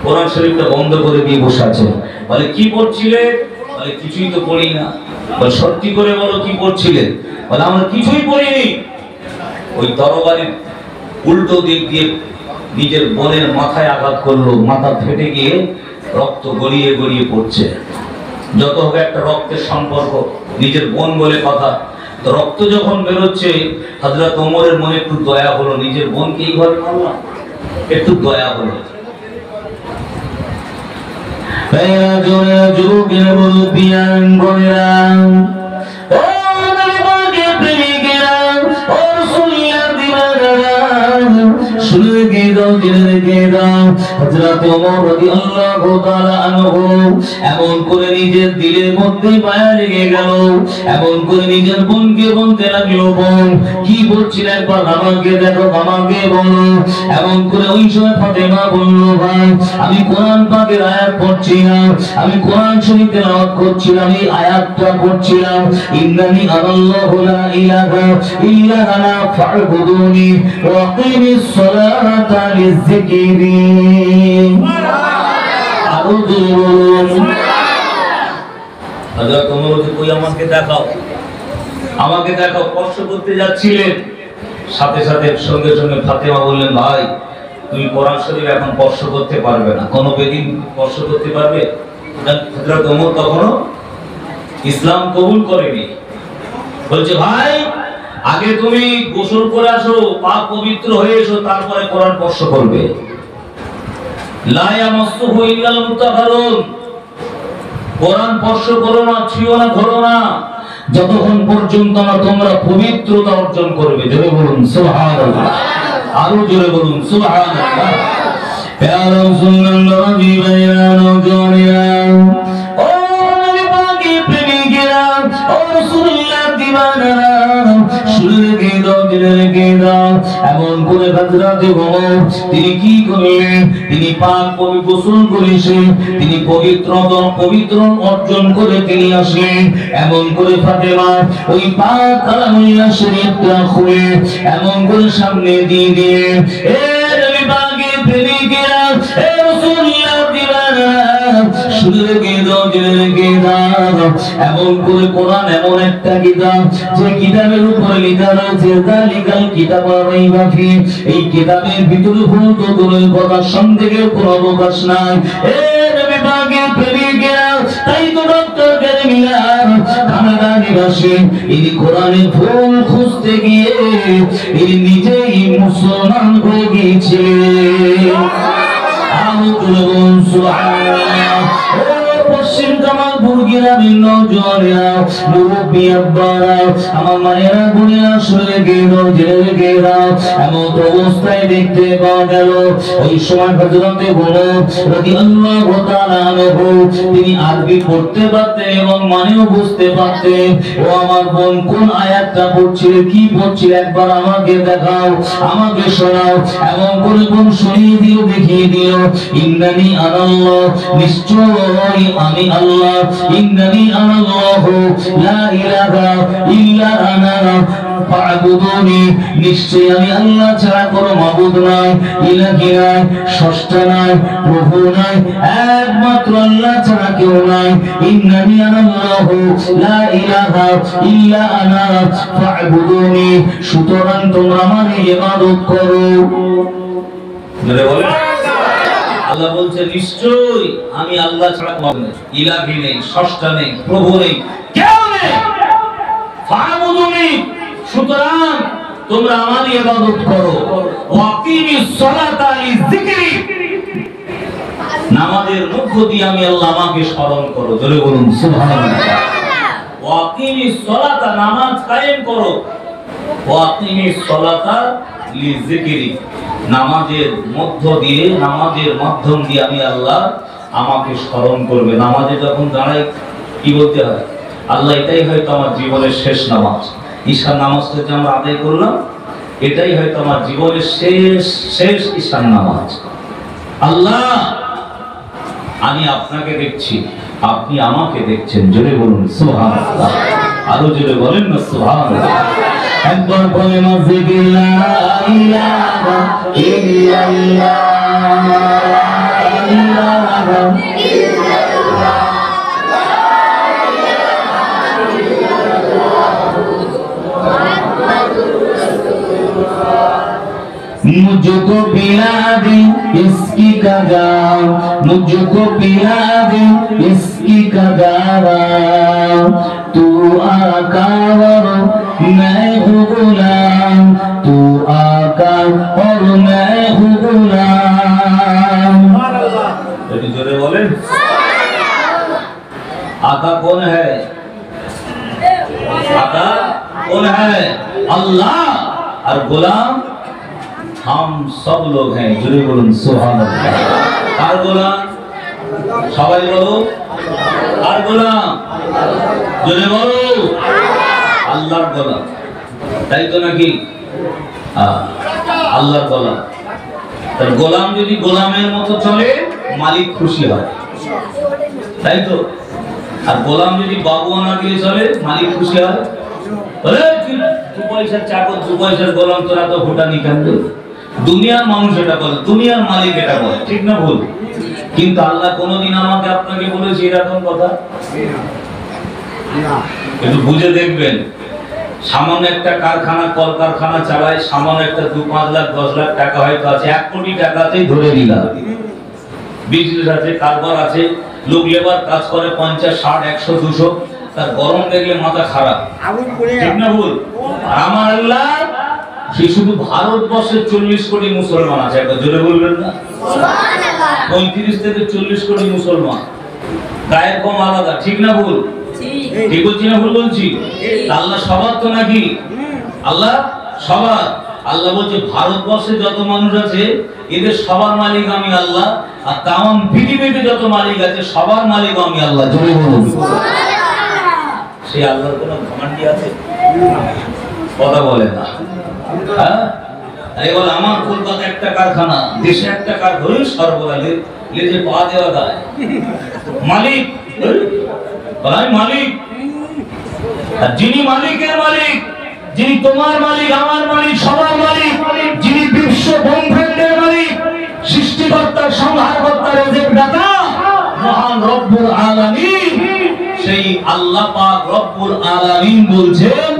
কোরআন শরীফটা বন্ধ করে দিয়ে বসে আছে। বলে কি পড়ছিলে? বলে কিছুই তো পড়ি না। বলে সত্যি করে বলো কি পড়ছিলে? বলে আমরা কিছুই পড়িনি। ওই তরবারির উল্টো দিক দিয়ে নিজের বোনের মাথায় আঘাত করলো, মাথা ফেটে গিয়ে রক্ত গড়িয়ে গড়িয়ে পড়ছে। যত হোক একটা রক্তের সম্পর্ক, নিজের বোন বলে কথা, তো রক্ত যখন বেরোচ্ছে, হযরত ওমরের মনে একটু দয়া হলো, নিজের বোনকে এইভাবে মারলাম, একটু দয়া হলো। যুবকেরা মুরব্বিয়ান বোনেরা, ও নবীর প্রেমিকেরা, ও রাসূলের দিওয়ানারা, শুনে রেখে দাও, জেনে রেখে দাও, হযরত ওমর রাদিয়াল্লাহু তাআলা আনহু এমন করে নিজের দিলের মধ্যে মায়া লেগে গেল, এমন করে নিজের বোনকে বলতে লাগলো, বোন কি বলছিল একবার আমাকে দেখো, আমাকে বলো। এমন করে ওই সময় ফাতেমা বলল, ভাই আমি কোরআন পাকের আয়াত পড়ছিলাম, আমি কোরআন শরীফ তেলাওয়াত করছিলাম, এই আয়াতটা পড়ছিলাম, ইন্নানি আনাল্লাহু লা ইলাহা ইল্লা আনা ফা'বুদুনি ওয়া আকিমিস সালাতা লিযিকরি। আরো জোরে বলুন। হযরত ওমর বলতে, কই আমাকে দেখাও, আমাকে দেখাও। স্পর্শ করতে যাচ্ছিলেন, সাথে সাথে সঙ্গে সঙ্গে ফাতেমা বললেন, ভাই তুমি কোরআন শরীফ এখন স্পর্শ করতে পারবে না, কোনো বেদিন স্পর্শ করতে পারবে? হযরত ওমর তখনও ইসলাম কবুল করেনি। বলছে, ভাই আগে তুমি গোসল করে আসো, পাক পবিত্র হয়ে এসো, তারপরে কোরআন স্পর্শ করবে। লা ইয়ামাসসুহু ইল্লাল মুতাহহারুন, কোরআন স্পর্শ করো না, ছুঁয়ো না, ধরো না, যতক্ষণ পর্যন্ত না তোমরা পবিত্রতা অর্জন করবে। জোরে বলুন সুবহানাল্লাহ, আরো জোরে বলুন সুবহানাল্লাহ। প্যারা রাসূলুল্লাহ বিবাইরা নজরিয়া, ও নবী পাকের প্রেমিকেরা, ও রাসূলুল্লাহ দিওয়ানারা, শুনে গেদাও, জেনে গেদাও। এমন করে হযরত ওমর তিনি কি করলেন, তিনি পাক পবিত্র গোসল করেছেন, তিনি পবিত্র অর্জন করে তিনি আসলেন। এমন করে ফাতেমা ওই পাক কালামুল্লাহ শরীফটা খুলে এমন করে সামনে দিয়ে দিলেন, এ নবী পাকের প্রেমিকেরা, এ রাসূলুল্লাহ দিওয়ানা, শুনে গেদাও, জেনে গেদাও। এমন করে কোরআন এমন একটা কিতাব, যে কিতাবের উপরে লেখা রয়েছে যালিকাল কিতাবু লা রাইবা ফি, এই কিতাবের ভিতরে ভুল তো দূরের কথা, সন্দেহের কোনো অবকাশ নাই। এ নবী পাকের প্রেমিকেরা, তাই তো ডক্টর কারিমিয়া কানাডা নিবাসী, ইনি কোরআনের ভুল খুঁজতে গিয়ে ইনি নিজেই মুসলমান হয়ে গিয়েছিলেন। আমি বলুন সুবহানাল্লাহ। পশ্চিম জামালপুর গ্রামের নওজোয়ানেরা, মুরব্বি আব্বারা, আমার মায়েরা, বোনেরা, শুনে গেদাও, জেনে গেদাও। এমন অবস্থায় দেখতে পাওয়া গেল ওই সময় হযরত ওমর রাদিয়াল্লাহু তাআলা আনহু তিনি আরবি পড়তে পারতেন এবং মানেও বুঝতে পারতেন। ও আমার বোন কোন আয়াতটা পড়ছিলে, কি পড়ছিলে, একবার আমাকে দেখাও, আমাকে শোনাও। এমন করে বোন শুনিয়ে দিও, দেখিয়ে দিও, ইন্নানি আনাল্লাহ, নিশ্চয়ই আমি আল্লাহ, ইন্নানি আনাল্লাহু লা ইলাহা ইল্লা আনা ফা'বুদুনি, নিশ্চয়ই আমি আল্লাহ ছাড়া কোনো মাবুদ নাই, ইলাহি নাই, স্রষ্টা নাই, প্রভু নাই, একমাত্র আল্লাহ ছাড়া কেউ নাই। ইন্নানি আনাল্লাহু লা ইলাহা ইল্লা আনা ফা'বুদুনি, সুতরাং তোমরা আমার ইবাদত করো। জোরে বলেন। আল্লাহ বলছে, নিশ্চয়ই আমি আল্লাহ ছাড়া কোনো ইলাহি নেই, স্রষ্টা নেই, প্রভু নেই, কেউ নেই। ফা'বুদুনি, সুতরাং তোমরা আমার ইবাদত করো। ওয়াকিমিস সালাতা লিযিকরি, নামাজের মধ্য দিয়ে আমি আল্লাহ আমাকে স্মরণ করো। জোরে বলুন সুবহানাল্লাহ। ওয়াকিমিস সালাতা, নামাজ কায়েম করো। ওয়াকিমিস সালাতা লিযিকরি, নামাজের মধ্য দিয়ে, নামাজের মাধ্যম দিয়ে আমি আল্লাহ আমাকে স্মরণ করবে। নামাজে যখন দাঁড়াই কি বলতে হয়, আল্লাহ এটাই হয়তো আমার জীবনের শেষ নামাজ, ঈশার নামাজটা যে আমরা আদায় করলাম, এটাই হয়তো আমার জীবনের শেষ ঈশার নামাজ। আল্লাহ আমি আপনাকে দেখছি, আপনি আমাকে দেখছেন। জোরে বলুন সুবহানাল্লাহ, আরো জোরে বলেন না সুবহানাল্লাহ। একবার বলেন লা ইলাহা ইল্লাল্লাহ, লা ইলাহা ইল্লাল্লাহ, मुझको पिला दे इसकी कगार, मुझको पिला दे इसकी कगार, तू आका और मैं हूँ गुलाम, तू आका और मैं हूँ गुलाम। जोरे बोले, आका कौन है? आका कौन है? अल्लाह। और गुलाम हम सब लोग हैं जुड़े बोलুন সুবহানাল্লাহ আর গোলাম সবাই বলো আর গোলাম জোরে বলো আল্লাহর গোলাম তাই তো নাকি আল্লাহর গোলাম তার গোলাম যদি গোলামের মতো চলে মালিক খুশি হয় তাই তো আর গোলাম যদি বাবুয়ানা দিয়ে চলে মালিক খুশি হয় আরে দু পয়সার চাকর দু পয়সার গোলাম তোরা তো ভুটানি কেন দুনিয়ার মানুষ এটা বলে দুনিয়ার মালিক এটা বলে ঠিক না ভুল কিন্তু আল্লাহ কোনদিন আমাকে আপনাকে বলেছে এরকম কথা না একটু বুঝে দেখবেন সামান্য একটা কারখানা কলকারখানা চালায় সামান্য একটা 2-5 লাখ 10 লাখ টাকা হয়তো আছে 1 কোটি টাকাতেই ধরে নিলাম বিজনেস আছে কারবার আছে লোক লেবার কাজ করে 50 60 100 200 তার গরম দেখলে মাথা খারাপ ঠিক না ভুল আর আমার আল্লাহ সে শুধু ভারতবর্ষে 40 কোটি মুসলমান আছে একবার জোরে বলবেন না সুবহানাল্লাহ 35 থেকে 40 কোটি মুসলমান গায়ের কম আলাদা ঠিক না ভুল ঠিক বলছি না ভুল বলছি আল্লাহ সবার তো নাকি আল্লাহ সবার আল্লাহ বলছে ভারতবর্ষে যত মানুষ আছে এদের সবার মালিক আমি আল্লাহ আর তাম পৃথিবীতে যত মালিক আছে সবার মালিক আমি আল্লাহ জোরে বলুন সুবহানাল্লাহ সেই আল্লাহর কোনো ঘমন্ডি আছে কথা বলে না হ্যাঁ এই বল আমার কলকাতা একটা কারখানা দেশে একটা কারখানা সর্বদালে লেজে পা দেওয়া যায় মালিক ভাই মালিক আর যিনি মালিকের মালিক যিনি তোমার মালিক আমার মালিক সবার মালিক যিনি বিশ্ব ব্রহ্মাণ্ডের মালিক সৃষ্টিকর্তা সংহারকর্তা রিজিক দাতা মহান রব্বুল আলামিন সেই আল্লাহ পাক রব্বুল আলামিন বলছেন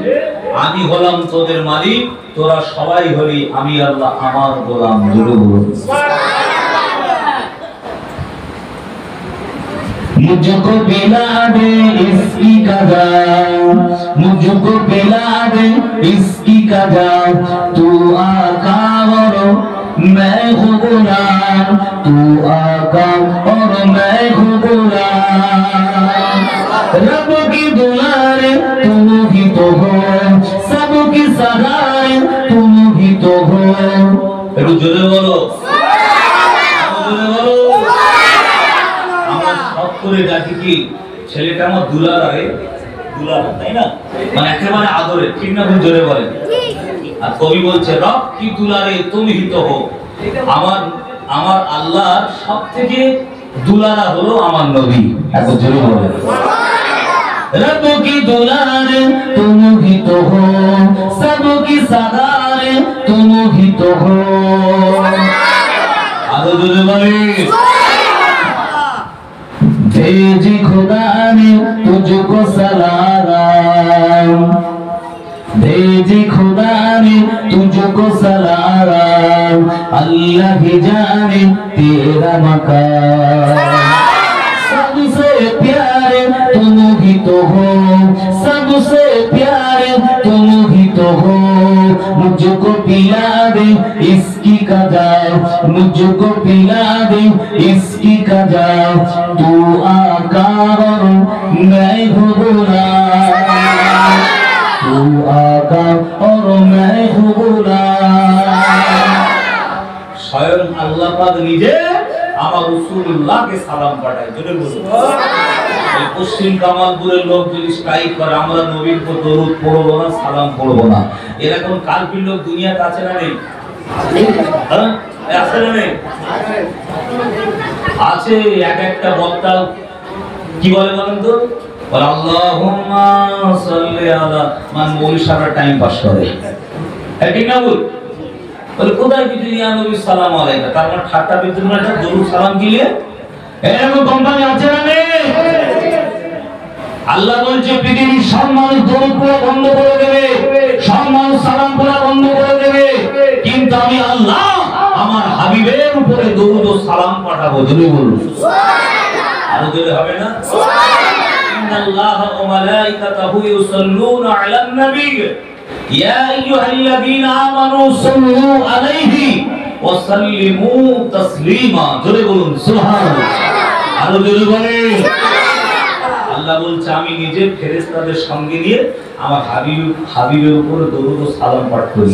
আমি হলাম তোদের মালিক তোরা সবাই হলি আমি আল্লাহ আমার গোলাম জোরে বলুন मुझको पिला दे इसकी कदा मुझको पिला दे इसकी कदा तू आका और मैं हूँ गुलाम तू आका और मैं हूँ गुलाम रब की दुलारे तुम ही तो हो सबकी सहाय तुम ही तो हो একটু জোরে বলো জোরে বলো করে ডাকি কি ছেলেটা আমার দুলারে দুলার তাই না মানে একেবারে আদরে ঠিক না ভুল জোরে বলেন আর কবি বলছে রব কি দুলারে তুমি হি তো হো আমার আমার আল্লাহর সবথেকে দুলারা হলো আমার নবী এত জোরে বলেন रब की दुलारे तुम ही तो हो सबकी सगारे तुम ही तो हो আরো জোরে বলেন भेजी खुदा ने तुझको सलाम भेजी खुदा ने तुझको सलाम अल्लाह ही जाने तेरा मकाम सबसे प्यारे तुम ही तो हो सबसे प्यारे तुम ही तो हो मुझको पिला दे इसकी कदा मुझको पिला दे इसकी कदा तू आका और मैं हूँ गुलाम तू आका और मैं हूँ गुलाम स्वयं अल्लाह पाक নিজে আমার রাসূলুল্লাহকে সালাম পাঠায় জোরে বলুন এই পশ্চিম কামালপুরের লোক যদি স্ট্রাইক করে আমরা নবীর উপর দরুদ পড়ব না সালাম পড়ব না এরকম কালপির লোক দুনিয়াতে আছে না নেই হ্যাঁ আছে না নেই আছে এক একটা বক্তা কি বলে বলেন তো বলে আল্লাহুম্মা সাল্লি আলা মান মৌলি সারা টাইম পাস করে ঠিক না বল বলে কোথায় কিছু ইয়া নবী সালাম আলাইকা তার মানে ঠাট্টা বিদ্রুপ না দরুদ সালাম দিলে এরকম কোম্পানি আছে না নেই আল্লাহ বলছে পৃথিবীর সব মানুষ দরুদ পড়া বন্ধ করে দেবে সব মানুষ সালাম পড়া বন্ধ করে দেবে কিন্তু আমি আল্লাহ আমার হাবিবের উপরে দরুদ ও সালাম পাঠাবো জোরে বলুন সুবহানাল্লাহ আরো জোরে হবে না সুবহানাল্লাহ ইন্নাল্লাহা ওয়া মালাইকাতাহু ইউসাল্লুনা আলান নবী ইয়া আইয়ুহাল্লাযীনা আমানু সাল্লু আলাইহি ওয়া সাল্লিমু তাসলিমা জোরে বলুন সুবহানাল্লাহ আরো জোরে বলেন আল্লাহ বলছে আমি নিজে ফেরেশতাদের সঙ্গে নিয়ে আমার হাবিবের উপর দরুদ ও সালাম পাঠ করি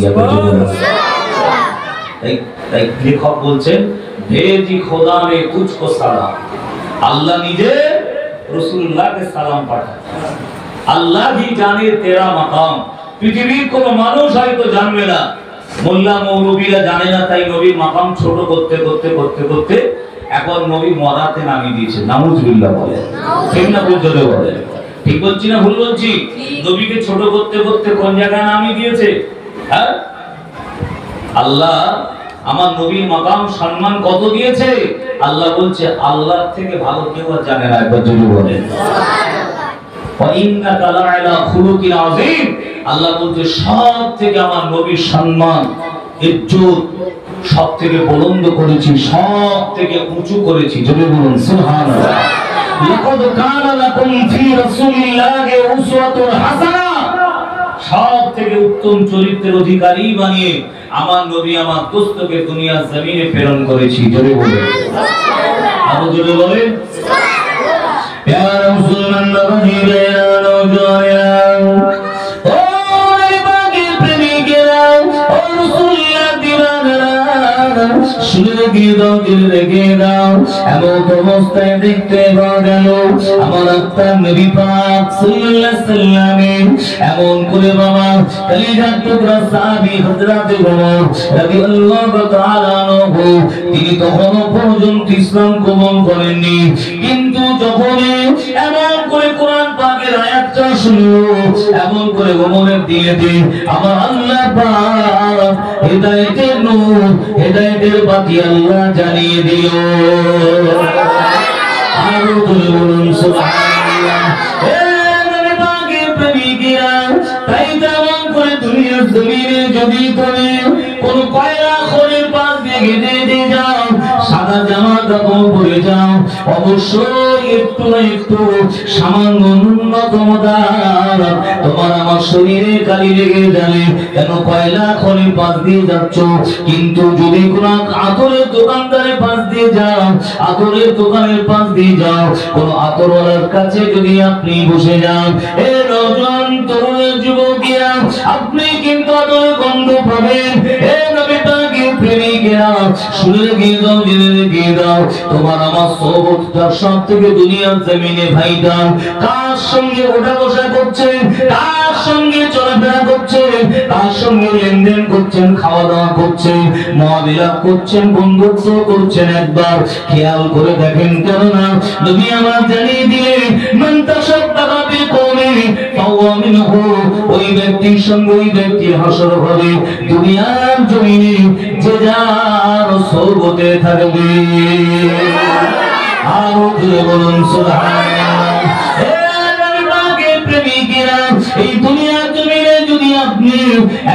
তাই লেখক বলছেন भेजी खुदा ने तुझको सलाम, अल्लाह নিজে রাসূলুল্লাহকে সালাম পাঠায়। আল্লাহ ही जाने तेरा मकाम, পৃথিবীর কোন মানুষ হয়তো জানবে না, মোল্লা মৌলবীরা জানে না, তাই নবীর মাকাম ছোট করতে করতে করতে করতে এখন নবী মরাতে নামিয়ে দিয়েছে। নাউজুবিল্লাহ বলে, ঠিক না ভুল বলে? ঠিক বলছি না ভুল বলছি? নবীকে ছোট করতে করতে কোন জায়গায় নামিয়ে দিয়েছে? হ্যাঁ, আল্লাহ আমার নবীর মাকাম সম্মান কত দিয়েছে। আল্লাহ বলছে আল্লাহ থেকে ভালো কেউ আর জানে না। একবার জোরে বলেন সুবহানাল্লাহ। ওয়া ইন্নাকা লা'আলা খুলুকিন আযীম, আল্লাহ বলছে সব থেকে আমার নবীর সম্মান ইজ্জত সব থেকে বুলন্দ করেছি, সব থেকে উঁচু করেছি। জোরে বলুন সুবহানাল্লাহ। লাকাদ কানা লাকুম ফি রাসূলিল্লাহি উসওয়াতুন হাসানাহ, সব থেকে উত্তম চরিত্রের অধিকারী বানিয়ে আমার নবী আমার দোস্তকে দুনিয়ার জমিনে প্রেরণ করেছি। জোরে বলেন সুবহানাল্লাহ। আরো জোরে বলেন সুবহানাল্লাহ। প্যারা মুসলমান বাবাজিরা, নওজওয়ানেরা, ও নবীর প্রেমিকেরা, ও রাসূলুল্লাহ দিওয়ানেরা, শুনে রেখে দাও, দিলে রেখে দাও। এমন অবস্থায় দেখতে পাওয়া গেল আমার আত্মার নবী পাক সাল্লাল্লাহু আলাইহি সাল্লামের এমন করে বাবা কলিজার টুকরা সাহাবী হযরত ওমর রাদিয়াল্লাহু তাআলা আনহু, তিনি তখনও পর্যন্ত ইসলাম কবুল করেননি, কিন্তু যখন এমন করে কোরআন পাকের আয়াতটা শুনলো, এমন করে ওমরের দিলে আমার আল্লাহ পাক হেদায়েতের নূর, হেদায়েতের বাতি আল্লাহ জ্বালিয়ে দিল। আরো বলুন সুবহানাল্লাহ। হে নবী পাকের প্রেমিকেরা, তাই তেমন করে দুনিয়ার জমিনে যদি তুমি কোন কয়লা খনির পাশ দিয়ে হেঁটে যাও, সাদা জামা কাপড় পরে যাও, অবশ্যই একটু না একটু সামান্য ন্যূনতম দাগ তোমার আমার শরীরে কালি লেগে যাবে। কেন? কয়লা খনির পাশ দিয়ে যাচ্ছ। কিন্তু যদি কোন আতরের দোকানদারের পাশ দিয়ে যাও, আতরের দোকানের পাশ দিয়ে যাও, কোন আতরওয়ালার কাছে যদি আপনি বসে যান, এ নওজোয়ান তরুণ যুবকেরা, আপনি কিন্তু আতরের গন্ধ পাবেন। এ নবী পাকের প্রেমিকেরা, শুনে রেখে দাও, জেনে রেখে দাও, তোমার আমার সোহবতটা সব থেকে দুনিয়ার জমিনে ভাইদান। কার সঙ্গে ওঠা বসা করছেন, কার সঙ্গে চলাফেরা করছেন, কার সঙ্গে লেনদেন করছেন, খাওয়া দাওয়া করছেন, মহাবিলাপ করছেন, বন্ধুত্ব করছেন, একবার খেয়াল করে দেখেন। কেননা নবী আমার জানিয়ে দিলেন মান তাশাব্বাহা বিকওমিন ফাহুয়া মিনহু, ওই ব্যক্তির সঙ্গে ওই ব্যক্তির হাসর হবে দুনিয়ার জমিনে যে যার সোহবতে থাকবে। আরো বলুন সুবহানাল্লাহ। হে নবী পাকের প্রেমিকেরা, এই দুনিয়ার জমিনে যদি আপনি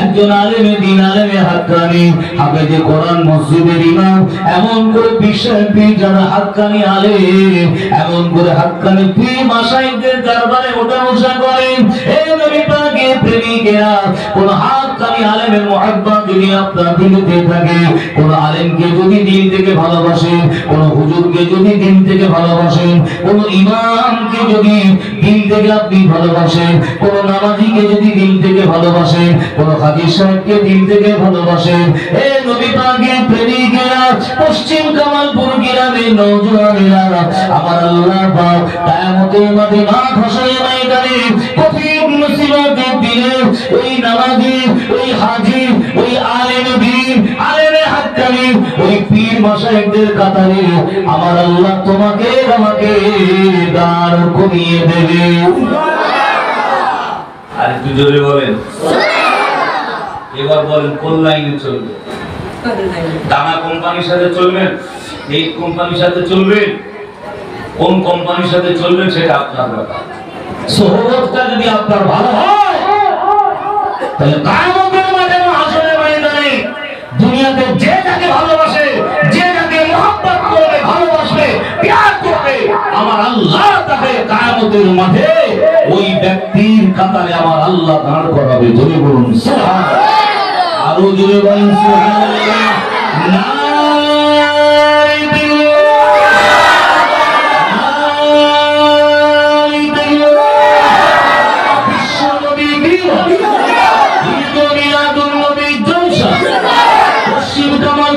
একজন আলেমে দ্বীন, আলেমে হাক্কানি, হাফেজে কোরআন, মসজিদের ইমাম, এমন করে বিশ্বব্যাপী যারা হাক্কানি আলেম, এমন করে হাক্কানি পীর মাশায়েখদের দরবারে ওঠা বসা করেন, হে নবী পাকের প্রেমিকেরা, কোন হাক্কানি আলেমের মুহাব্বত যদি আপনার দিলে থাকে, কোন আলেমকে যদি দিল থেকে ভালোবাসেন, কোন হুজুরকে যদি দিল থেকে ভালোবাসেন, কোন ইমামকে যদি দিল থেকে আপনি ভালোবাসেন, কোন নামাজীকে যদি দিল থেকে ভালোবাসেন, কোন হাদিস সাহেবকে দিল থেকে ভালোবাসেন, হে নবী পাকের প্রেমিকেরা, পশ্চিম কামালপুর গ্রামের নওজোয়ানেরা, আমার আল্লাহ পাক কিয়ামতের মাঠে মাঠ হাসরের ময়দানে কঠিন মুসিবতের দিনে ওই নামাজি, ওই হাজী, ওই আলেম দ্বীন, আলেমে হাক্কানি, ওই পীর মাশায়েখদের কাতারে আমার আল্লাহ তোমাকে আমাকে দাঁড় করিয়ে দেবে। আর একটু জোরে বলেন সুবহানাল্লাহ। এবার বলেন কোন লাইনে চলবে? দানা কোম্পানির সাথে চলবেন, এই কোম্পানির সাথে চলবেন, কোন কোম্পানির সাথে চলবেন সেটা আপনার ব্যাপার। সোহবতটা যদি আপনার ভালো হয়, তাহলে কিয়ামতের মাঠে হাসরের ময়দানে দুনিয়াতে যে যাকে ভালোবাসে, যে যাকে মহব্বত করবে, ভালোবাসবে, প্যার করবে, আমার আল্লাহ তাকে কিয়ামতের মাঠে ওই ব্যক্তির কাতারে আমার আল্লাহ দাঁড় করাবে। জোরে বলুন সুবহানাল্লাহ। আরো জোরে বলুন সুবহানাল্লাহ। পশ্চিম কামাল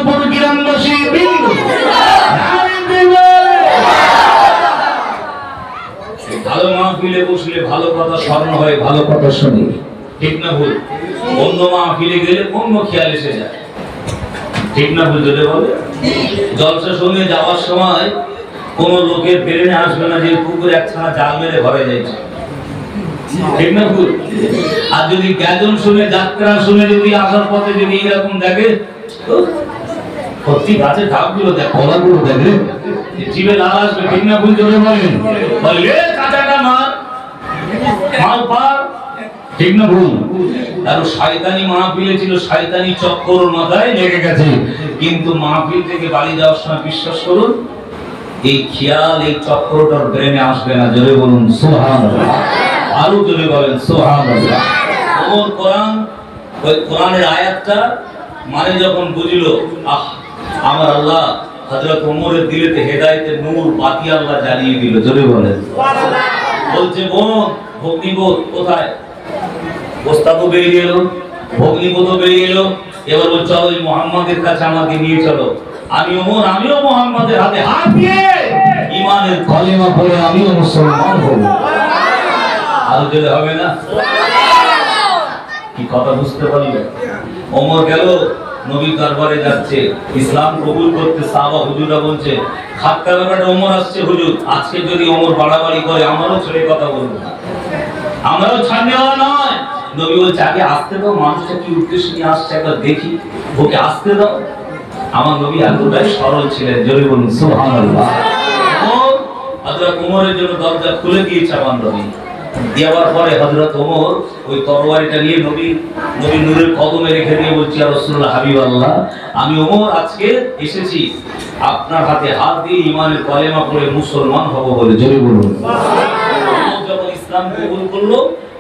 ভালো কথা স্মরণ হয়, ভালো কথা শুনি, ঠিক না ভুল? অন্য মাহফিলে গেলে অন্য খেয়াল এসে যায়, ঠিক না ভুল? যদি বলে জলসা শুনে যাওয়ার সময় কোন লোকের ব্রেনে আসবে না যে পুকুরে একখানা জাল মেরে ভরে যাইছে, ঠিক না ভুল? আর যদি গাজন শুনে, যাত্রা শুনে যদি আসার পথে যদি এরকম দেখে, সত্যি গাছের ধাপগুলো দেখ, কলাগুলো দেখে জিভে লাল আসবে, ঠিক না ভুল? জোরে বলেন, বলে কাঁচাটা মাল পার, ঠিক না ভুল? আর শয়তানি মাহফিলে ছিল, শয়তানি চক্কর মাথায় লেগে গেছে, কিন্তু মাহফিল থেকে বাড়ি যাওয়ার সময় বিশ্বাস করুন এই খেয়াল, এই চক্রটার ব্রেনে আসবে না। জোরে বলুন সুবহানাল্লাহ, আরো জোরে বলেন সুবহানাল্লাহ। ওমর কোরআন, ওই কোরআনের আয়াতটা মানে যখন বুঝলো, আমার আল্লাহ হযরত ওমরের দিলেতে হেদায়েতের নূর বাতি আল্লাহ জ্বালিয়ে দিল। জোরে বলেন সুবহানাল্লাহ। বলছে বোন, ভগ্নিবোধ কোথায়? ওস্তাদও বেরিয়ে গেল, ভগ্নিবোধও বেরিয়ে গেল, এবার বল চলো ওই মুহাম্মাদের কাছে আমাকে নিয়ে চলো। আমি ওমর, আমিও মুহাম্মাদের হাতে হাত দিয়ে ঈমানের কালিমা পড়ে আমিও মুসলমান হব। আর যদি হবে না, কি কথা বুঝতে পারলে? ওমর গেল, নবীর দরবারে যাচ্ছে, ইসলাম কবুল করতে। সাহাবা হুজুররা বলছে খাটকা ব্যাপারে ওমর আসছে, হুজুর আজকে যদি ওমর বাড়াবাড়ি করে আমারও ছেড়ে কথা বলবো না, আমরাও ছাড়নে হওয়া নয়। নবী বলছে আগে আসতে দাও, মানুষটা কি উদ্দেশ্য নিয়ে আসছে একবার দেখি, ওকে আসতে দাও। আমার নবী এতটাই সরল ছিলেন, জোরে বলুন সুবহানাল্লাহ। হযরত ওমরের জন্য দরজা খুলে দিয়েছে আমার নবী। দেওয়ার পরে হযরত ওমর ওই তরবারিটা নিয়ে নবীর নূরের কদমে রেখে দিয়ে বলছি, ইয়া রাসূলুল্লাহ হাবিবাল্লাহ, আমি ওমর আজকে এসেছি আপনার হাতে হাত দিয়ে ঈমানের কালেমা পড়ে মুসলমান হব বলে। জোরে বলুন সুবহানাল্লাহ। যখন ইসলাম কবুল করলো,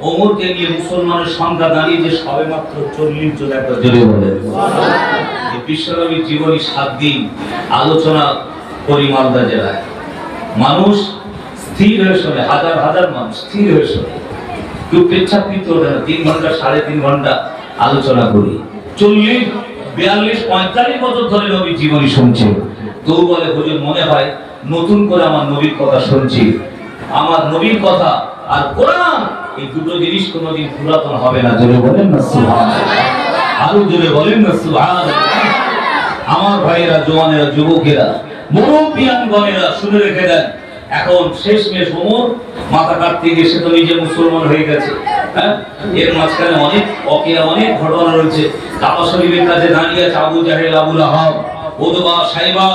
ওমরকে নিয়ে মুসলমানের সংখ্যা দাঁড়িয়ে যে সবে মাত্র 40 জন। একটা জোরে বলেন সুবহানাল্লাহ। এই বিশ্বনবীর জীবনী 7 দিন আলোচনা করি মালদা জেলায়। মানুষ স্থির হয়ে শোনে, হাজার হাজার মানুষ স্থির হয়ে শোনে, কেউ পেচ্ছাকৃত ওঠে না। 3 ঘন্টা 3.5 ঘন্টা আলোচনা করি। 40, 42, 45 বছর ধরে নবীর জীবনী শুনছে। তো বলে হুজুর মনে হয় নতুন করে আমার নবীর কথা শুনছি। আমার নবীর কথা আর কোরআন, এই দুটো জিনিস কোনোদিন পুরাতন হবে না। জোরে বলেন না সুবহানাল্লাহ, আরো জোরে বলেন না সুবহানাল্লাহ। আমার ভাইয়েরা, জওয়ানেরা, যুবকেরা, মুরব্বিয়ানগণেরা শুনে রেখে দেন, এখন শেষমেশ ওমর মাথা কাটতে গিয়ে সে তো নিজে মুসলমান হয়ে গেছে। হ্যাঁ, এর মাঝখানে অনেক অকেয়া, অনেক ঘটনা রয়েছে। কাবা শরীফের কাছে দাঁড়িয়ে আছে আবু জাহেল, আবু লাহাব, উতবা, সাইবা,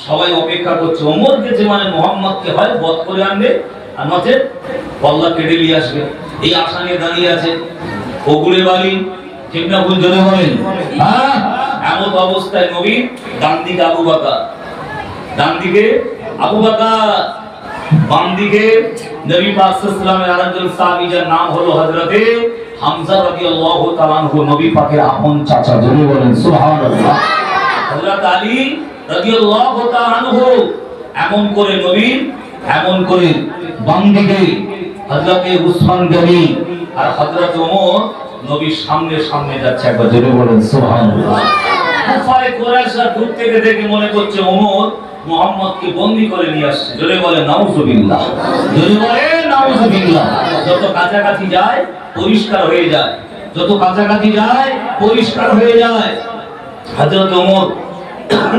সবাই অপেক্ষা করছে ওমরকে, যে মানে মুহাম্মদকে হয় বধ করে আনবে আর নচেত কল্লা কেটে নিয়ে আসবে, এই আশা নিয়ে দাঁড়িয়ে আছে। ওগুলে বালি, ঠিক না ভুল? জোরে বলেন। হ্যাঁ, এমন অবস্থায় নবী ডান দিকে আবু বকর, ডান দিকে আবু বকর, বাম দিকে নবী পাক সাল্লাল্লাহু আলাইহি ওয়াসাল্লামের আরেকজন সাহাবী যার নাম হলো হযরতে হামজা রাদিয়াল্লাহু তাআলা আনহু, নবী পাকের আপন চাচা। জোরে বলেন সুবহানাল্লাহ। হযরত আলী রাদিয়াল্লাহু তাআলা আনহু, এমন করে নবী, এমন করে বাম দিকে হযরতে উসমান গনি আর হযরত ওমর নবীর সামনে সামনে যাচ্ছে। একবার জোরে বলেন সুবহানাল্লাহ। কুফারে কুরাইশরা দূর থেকে দেখে মনে করছে ওমর মুহাম্মদকে বন্দী করে নিয়ে আসছে। জোরে বলেন নাউযুবিল্লাহ, জোরে বলেন নাউযুবিল্লাহ। যত কাছাকাছি যায় পরিষ্কার হয়ে যায়, যত কাছাকাছি যায় পরিষ্কার হয়ে যায়। হযরত ওমর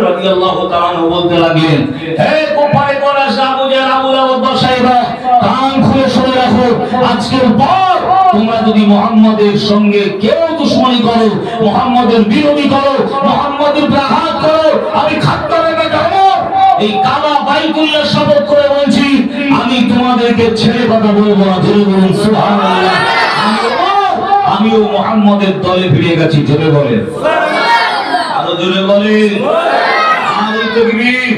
রাদিয়াল্লাহু তাআলা আনহু বলতে লাগলেন, হে কুফারে কুরাইশ, আবু জাহল, আবু লাহাব, সাইবা, কান খুলে শুনে রাখো, আজকের পর তোমরা যদি মুহাম্মাদের সঙ্গে কেউ দুশমনি করো, মুহাম্মাদের বিরোধী করো, মুহাম্মাদের আঘাত করো, আমি খাত্তাবে যাব এই কাবা বাইতুল্লাহ শপথ করে বলছি, আমি তোমাদেরকে ছেড়ে কথা বলবো না। জোরে বলুন সুবহানাল্লাহ। আমিও মুহাম্মাদের দলে ফিরে গেছি। জোরে বলেন সুবহানাল্লাহ, আরো জোরে বলেন আরো তাকবীর।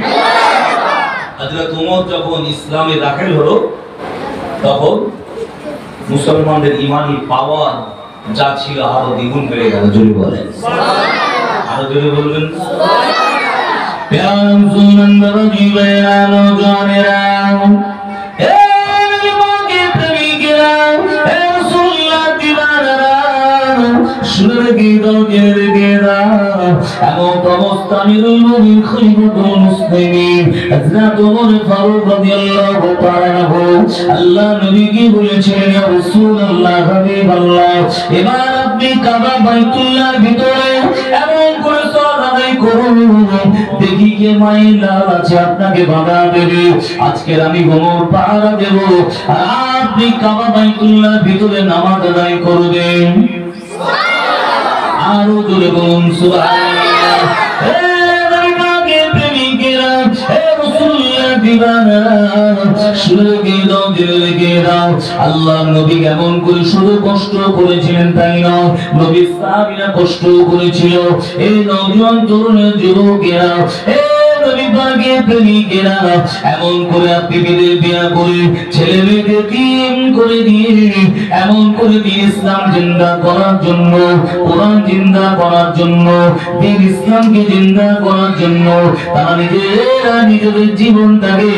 হযরত ওমর যখন ইসলামে দাখিল হলো, তখন মুসলমানদের ঈমানি পাওয়ার যা ছিল আরো দ্বিগুণ বেড়ে গেল। জোরে বলেন সুবহানাল্লাহ, আরো জোরে বলবেন সুবহানাল্লাহ। প্যারা মুসলমানরা জীবনে নজনেরা, হে নবী প্রেমিকেরা, হে রাসূলুল্লাহ দিওয়ানারা, শুনে রেখে দাও, জেনে রেখে দাও। এমন অবস্থা আমিরুল মুমিনিন খলিফাতুল মুসলিমিন হযরত ওমর ফারুক রাদিয়াল্লাহু তাআলা আনহু আল্লাহ নবীকে বলেছিলেন, ইয়া রাসূলুল্লাহ, হাবিবাল্লাহ, এবার আপনি কাবা বাইতুল্লাহর ভিতরে এমন করে সালাত আদায় করুন, দেখি কে মায়ের লাল আছে আপনাকে বাধা দেবে। আজকের আমি ওমর পাহারা দেব, আর আপনি কাবা বাইতুল্লাহর ভিতরে নামাজ আদায় করবেন। আরো জোরে বলুন সুবহানাল্লাহ। আল্লাহ নবী কেমন করে শুধু কষ্ট করেছিলেন তাই নয়, নবী সাহাবীরা কষ্ট করেছিল। এই নওজোয়ান তরুণের যুবকেরা, এমন করে আপনি বিয়ে করে ছেলে মেয়েদের তিন করে দিয়ে এমন করে দিয়ে ইসলাম জিন্দা করার জন্য, কোরআন জিন্দা করার জন্য, দিন ইসলামকে জিন্দা করার জন্য তারা নিজেরা নিজেদের জীবনটাকে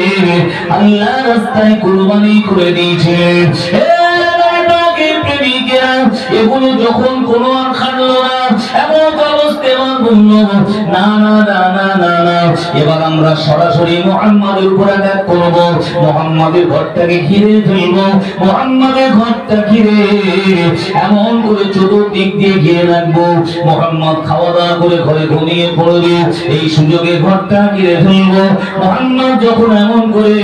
আল্লাহর রাস্তায় কুরবানি করে দিয়েছিলেন। এগুলো যখন কোন আর খাটলো না, এমন অবস্থায় বললো না না না না না না, এবার আমরা সরাসরি মুহাম্মাদের উপর আঘাত করব, মুহাম্মাদের ঘরটাকে ঘিরে ফেলবো, মুহাম্মাদের ঘরটা ঘিরে এমন করে চতুর্দিক দিয়ে ঘিরে রাখবো। মুহাম্মদ খাওয়া দাওয়া করে ঘরে ঘুমিয়ে পড়বে, এই সুযোগে ঘরটা ঘিরে ফেলবো। মুহাম্মদ যখন এমন করে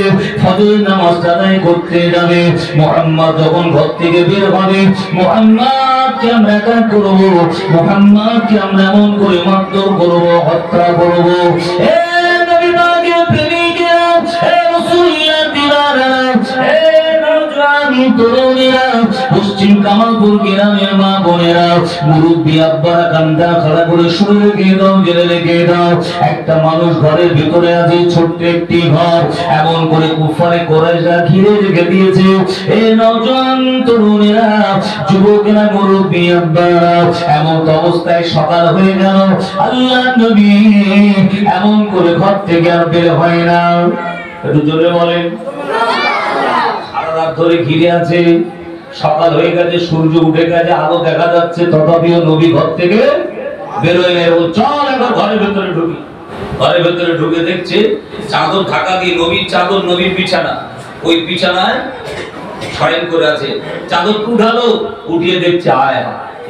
ফজরের নামাজ আদায় করতে যাবে, মুহাম্মদ যখন ঘর থেকে বের হবে, মুহাম্মদকে আমরা আঘাত করবো, মুহাম্মদকে আমরা এমন করে মারধর করবো, হত্যা করবো। হে নবী পাকের প্রেমিকেরা, হে রাসূলুল্লাহ দিওয়ানা, হে নওজোয়ান তরুণীরা, পশ্চিম কামালপুর গ্রামের মা বোনেরা, মুরব্বী আব্বারা কান্দা খাড়া করে শুনে রেখে দাও, জেনে রেখে দাও। একটা মানুষ ঘরের ভিতরে আছে, ছোট্ট একটি ঘর, এমন করে কুফারে কুরাইশরা ঘিরে রেখে দিয়েছে। এই নওজোয়ান তরুণীরা, যুবকেরা, মুরব্বী আব্বারা, এমন অবস্থায় সকাল হয়ে গেল, আল্লাহর নবী এমন করে ঘর থেকে আর বের হয় না। একটু জোরে বলেন। সারা রাত ধরে ঘিরে আছে, সকাল হয়ে গেছে, সূর্য উঠে গেছে, আলো দেখা যাচ্ছে, তথাপিও নবী ঘর থেকে বের হয়ে গেল। চল একবার ঘরের ভেতরে ঢুকি। ঘরের ভেতরে ঢুকে দেখছে চাদর ঢাকা দিয়ে, নবীর চাদর, নবীর বিছানা, ওই বিছানায় শয়ন করে আছে। চাদর উঠালো, উঠিয়ে দেখছে আয়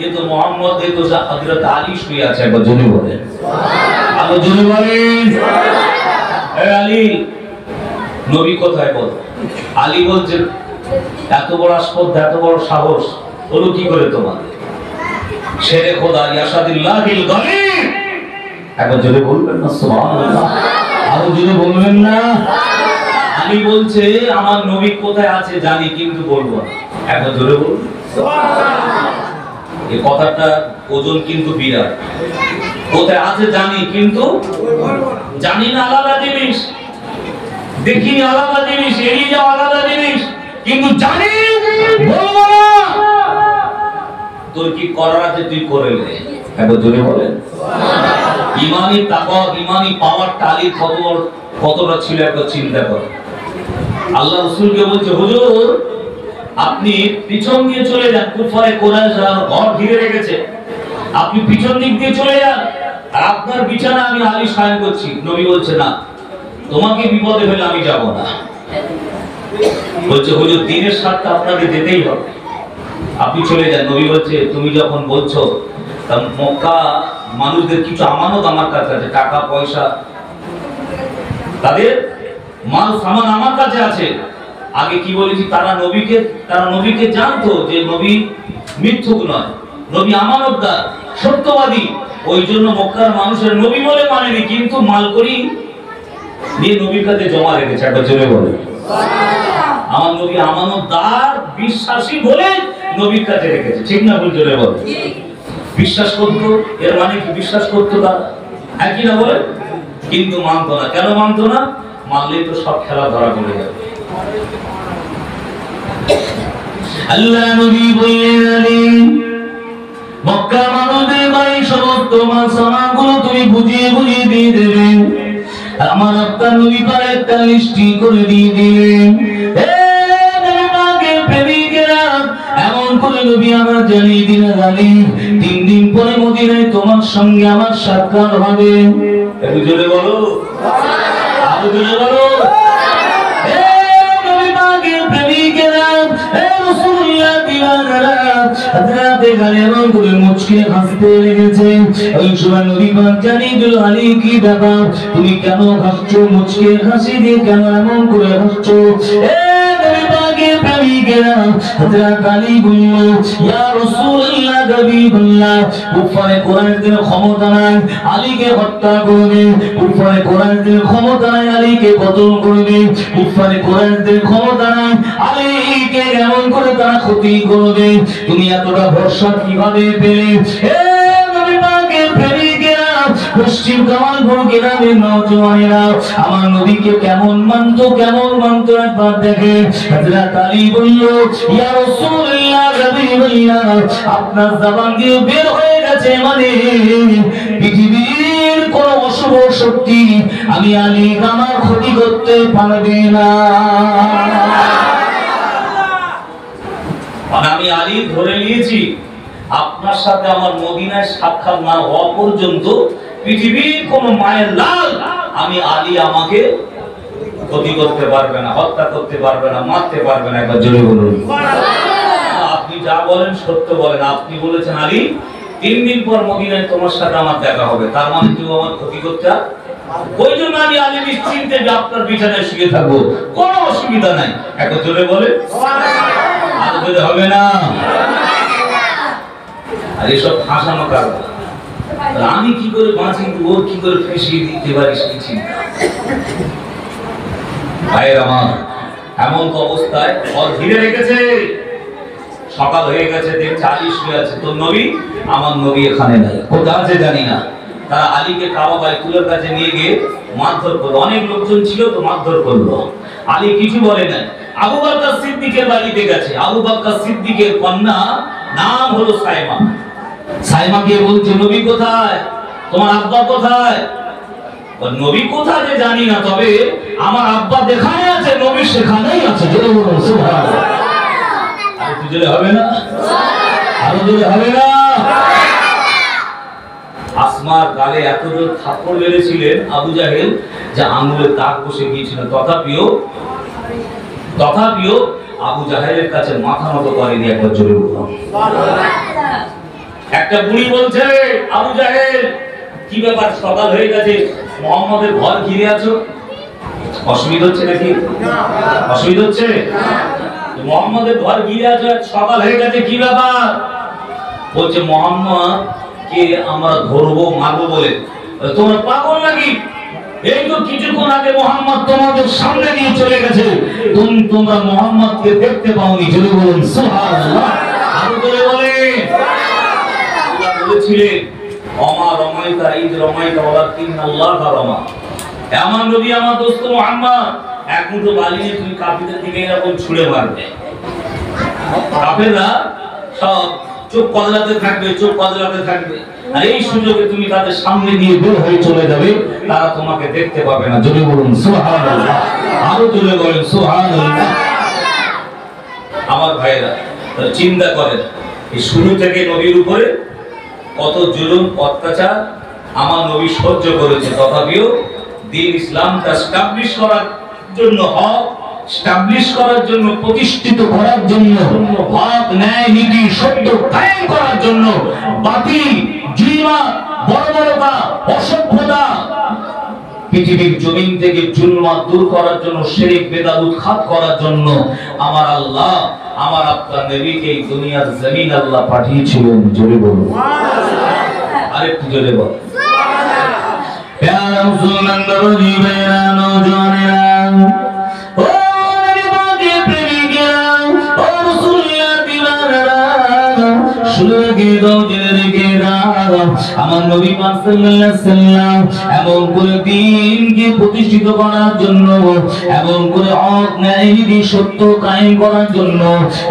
এ তো মোহাম্মদ, এ তো হযরত আলী শুয়ে আছে। একবার জোরে বলেন সুবহানাল্লাহ। আলো জোরে বলেন সুবহানাল্লাহ। এ আলী, নবী কোথায় বল? আলী বলছে, এত বড় আসপদ, এত বড় সাহস হলো কি করে তোমার? শেরে খোদা ইয়াসাদিল্লাহিল গনি। একবার জোরে বলবেন না সুবহানাল্লাহ? আরো জোরে বলবেন না? আলী বলছে, আমার নবী কোথায় আছে জানি, কিন্তু বলবো না। একবার জোরে বলুন সুবহানাল্লাহ। এই কথাটা ওজন কিন্তু বিরাট। কোথায় আছে জানি, কিন্তু জানি না আলাদা জিনিস, দেখিনি আলাদা জিনিস, এড়িয়ে যাওয়া আলাদা জিনিস, কিন্তু জানি বলবো না। তোর কি করার আছে তুই করে নে। একবার জোরে বলেন সুবহানাল্লাহ। ইমানি তাকওয়া, ইমানি পাওয়ার টালি কতটা ছিল একবার চিন্তা করো। আল্লাহ রাসূলকে বলছে, হুজুর আপনি পিছন দিয়ে চলে যান, কুফারে কুরাইশরা ঘর ঘিরে রেখেছে, আপনি পিছন দিক দিয়ে চলে যান, আর আপনার বিছানা আমি আলী শয়ন করছি। নবী বলছে, না, তোমাকে বিপদে ফেলে আমি যাব না। বলছে, হুজুর দিনের স্বার্থে আপনাকে যেতেই হবে, আপনি চলে যান। নবী বলছে, তুমি যখন বলছো, তা মক্কা মানুষদের কিছু আমানত আমার কাছে আছে, টাকা পয়সা, তাদের মাল সামান আমার কাছে আছে। আগে কি বলেছি, তারা নবীকে জানতো যে নবী মিথ্যুক নয়, নবী আমানতদার, সত্যবাদী। ওই জন্য মক্কার মানুষের নবী বলে মানেনি, কিন্তু মালকড়ি নিয়ে নবীর কাছে জমা রেখেছে। একবার জোরে বলে সুবহানাল্লাহ। আমার নবী আমানতদার, বিশ্বাসী বলে নবীর কাছে রেখেছে। ঠিক না ভুল? জোরে বলে বিশ্বাস করতো, এর মানে কি বিশ্বাস করতো তারা, একই না বলে, কিন্তু মানতো না। কেন মানতো না? মানলেই তো সব খেলা ধরা পড়ে যাবে। আল্লাহ নবী বললেন, মক্কা মানুষদের বাড়ি সমস্ত মাল-সামানগুলো তুমি বুঝিয়ে বুঝিয়ে দিয়ে দেবে। আমার আপনার নবী পাক একটা লিস্টি করে দিয়ে দিলেন। এমন করে নবী আমার জানিয়ে দিলেন, আলী 3 দিন পরে মদিনায় তোমার সঙ্গে আমার সাক্ষাৎ হবে। একটু জোরে বলো, আরো জোরে বলো। তুমি কেন হাসছো? মুচকে হাসি দিয়ে কেন এমন করে হাসছো? ক্ষমতা নাই আলীকে হত্যা করবে, কুফারে কুরাইশদের ক্ষমতা নাই আলীকে কতল করবে, কুফারে কুরাইশদের ক্ষমতা নাই আলীকে এমন করে তারা ক্ষতি করবে। তুমি এতটা ভরসা কিভাবে পেলে? পশ্চিম কামালপুর গ্রামের নওজওয়ানেরা আমার নবীকে কেমন মানতো, কেমন মানতো একবার দেখে। হযরত আলী বলল, ইয়া রাসূলুল্লাহ, হাবিবাল্লাহ, আপনার জবান দিয়ে বের হয়ে গেছে মানে পৃথিবীর কোন অশুভ শক্তি আমি আলী আমার ক্ষতি করতে পারবে না। আমি আলী ধরে নিয়েছি আপনার সাথে আমার মদিনায় সাক্ষাৎ না হওয়া পর্যন্ত পৃথিবীর কোন মায়ের লাল আমি আলী আমাকে ক্ষতি করতে পারবে না, হত্যা করতে পারবে না, মারতে পারবে না। একবার জোরে বলুন। আপনি যা বলেন সত্য বলেন। আপনি বলেছেন আলী 3 দিন পর মদিনায় তোমার সাথে আমার দেখা হবে, তার মানে কেউ আমার ক্ষতি করতে, ওই জন্য আমি আলী নিশ্চিন্তে যে আপনার বিছানায় শুয়ে থাকবো, কোনো অসুবিধা নাই। একবার জোরে বলে, আর জোরে হবে না। আর এসব হাসানো কারণ আমি কি করে বাঁচি, ওর কি করে ফেসিয়ে দিতে পারি সেই চিন্তা। ভাইয়ের আমার এমন তো অবস্থায় ওর ঘিরে রেখেছে, সকাল হয়ে গেছে, দেখছে আলী শুয়ে আছে। তো নবী, আমার নবী এখানে নাই, কোথায় আছে জানি না। তারা আলীকে কাবা বাইতুলের কাছে নিয়ে গিয়ে মারধর করলো। অনেক লোকজন ছিল তো মারধর করলো। আলী কিছু বলে নাই। আবু বকর সিদ্দিকের বাড়িতে গেছে। আবু বকর সিদ্দিকের কন্যা নাম হলো সাইমা। সাইমাকে বলছে, নবী কোথায়? তোমার আব্বা কোথায়? নবী কোথায় যে জানি না, তবে আমার আব্বা যেখানে আছে নবী সেখানেই আছে। জোরে বলুন সুবহানাল্লাহ। আর একটু জোরে হবে না? আরো জোরে হবে না? আসমার গালে এত জোর থাপ্পড় মেরেছিলেন আবু জাহেল যে আঙ্গুলে দাগ বসে গিয়েছিল। তথাপিও আবু জাহেলের কাছে মাথা নত করেনি। একবার জোরে বলুন। একটা বুড়ি বলছে, আবু জাহেল কি ব্যাপার, সকাল হয়ে গেছে, মুহাম্মদের ঘর ঘিরে আছো, অসুবিধা হচ্ছে নাকি? অসুবিধা হচ্ছে? মুহাম্মদের ঘর ঘিরে আছো, সকাল হয়ে গেছে, কি ব্যাপার? বলছে, মুহাম্মদ কে আমরা ধরবো মারবো বলে। তোমরা পাগল নাকি? এই তো কিছুক্ষণ আগে মুহাম্মদ তোমাদের সামনে দিয়ে চলে গেছে, তোমরা মুহাম্মদকে দেখতে পাওনি। জোরে বলুন সুবহানাল্লাহ। আরো জোরে বলেন। বলেছিলেন, ওমা রমাইতা ঈদ রমাইতা ওয়ালাকিন আল্লাহ রমা। আমার নবী, আমার দোস্ত মুহাম্মদ, এক মুঠো বালি নিয়ে তুমি কাফিরদের দিকে এরকম ছুঁড়ে মারবে। কাফেররা সব চোখ কদলাতে থাকবে, চোখ কদলাতে থাকবে, আর এই সুযোগে তুমি তাদের সামনে দিয়ে বের হয়ে চলে যাবে, তারা তোমাকে দেখতে পাবে না। জোরে বলুন সুবহানাল্লাহ। আরো জোরে বলেন সুবহানাল্লাহ। আমার ভাইরা চিন্তা করেন, এই শুরু থেকে নবীর উপরে কত জুলুম অত্যাচার আমার নবী সহ্য করেছে। তথাপিও দ্বীন ইসলামটা এস্টাবলিশ করার জন্য, হক এস্টাবলিশ করার জন্য, প্রতিষ্ঠিত করার জন্য, হক ন্যায় নীতি সত্য কায়েম করার জন্য, বাতিল জুলমা বর্বরতা অসভ্যতা পৃথিবীর জমিন থেকে জুলমাত দূর করার জন্য, শিরক বিদআত উৎখাত করার জন্য আমার আল্লাহ আমার আপনার নবীকে এই দুনিয়ার জমিন আল্লাহ পাঠিয়েছিলেন। জোরে বলুন সুবহানাল্লাহ। আরেকটু জোরে বলুন সুবহানাল্লাহ। ইয়া মুসলমান নবী ভাইরা নওজওয়ানেরা, ও নবী পাকের প্রেমিকেরা, ও রাসূলুল্লাহ দিওয়ানারা, শুনে দাও, জেনে দাও, আমার নবী পাক সাল্লাল্লাহু আলাইহি সাল্লাম এমন করে দ্বীনকে প্রতিষ্ঠিত করার জন্য, এমন করে হক ন্যায় নীতি সত্য কায়েম করার জন্য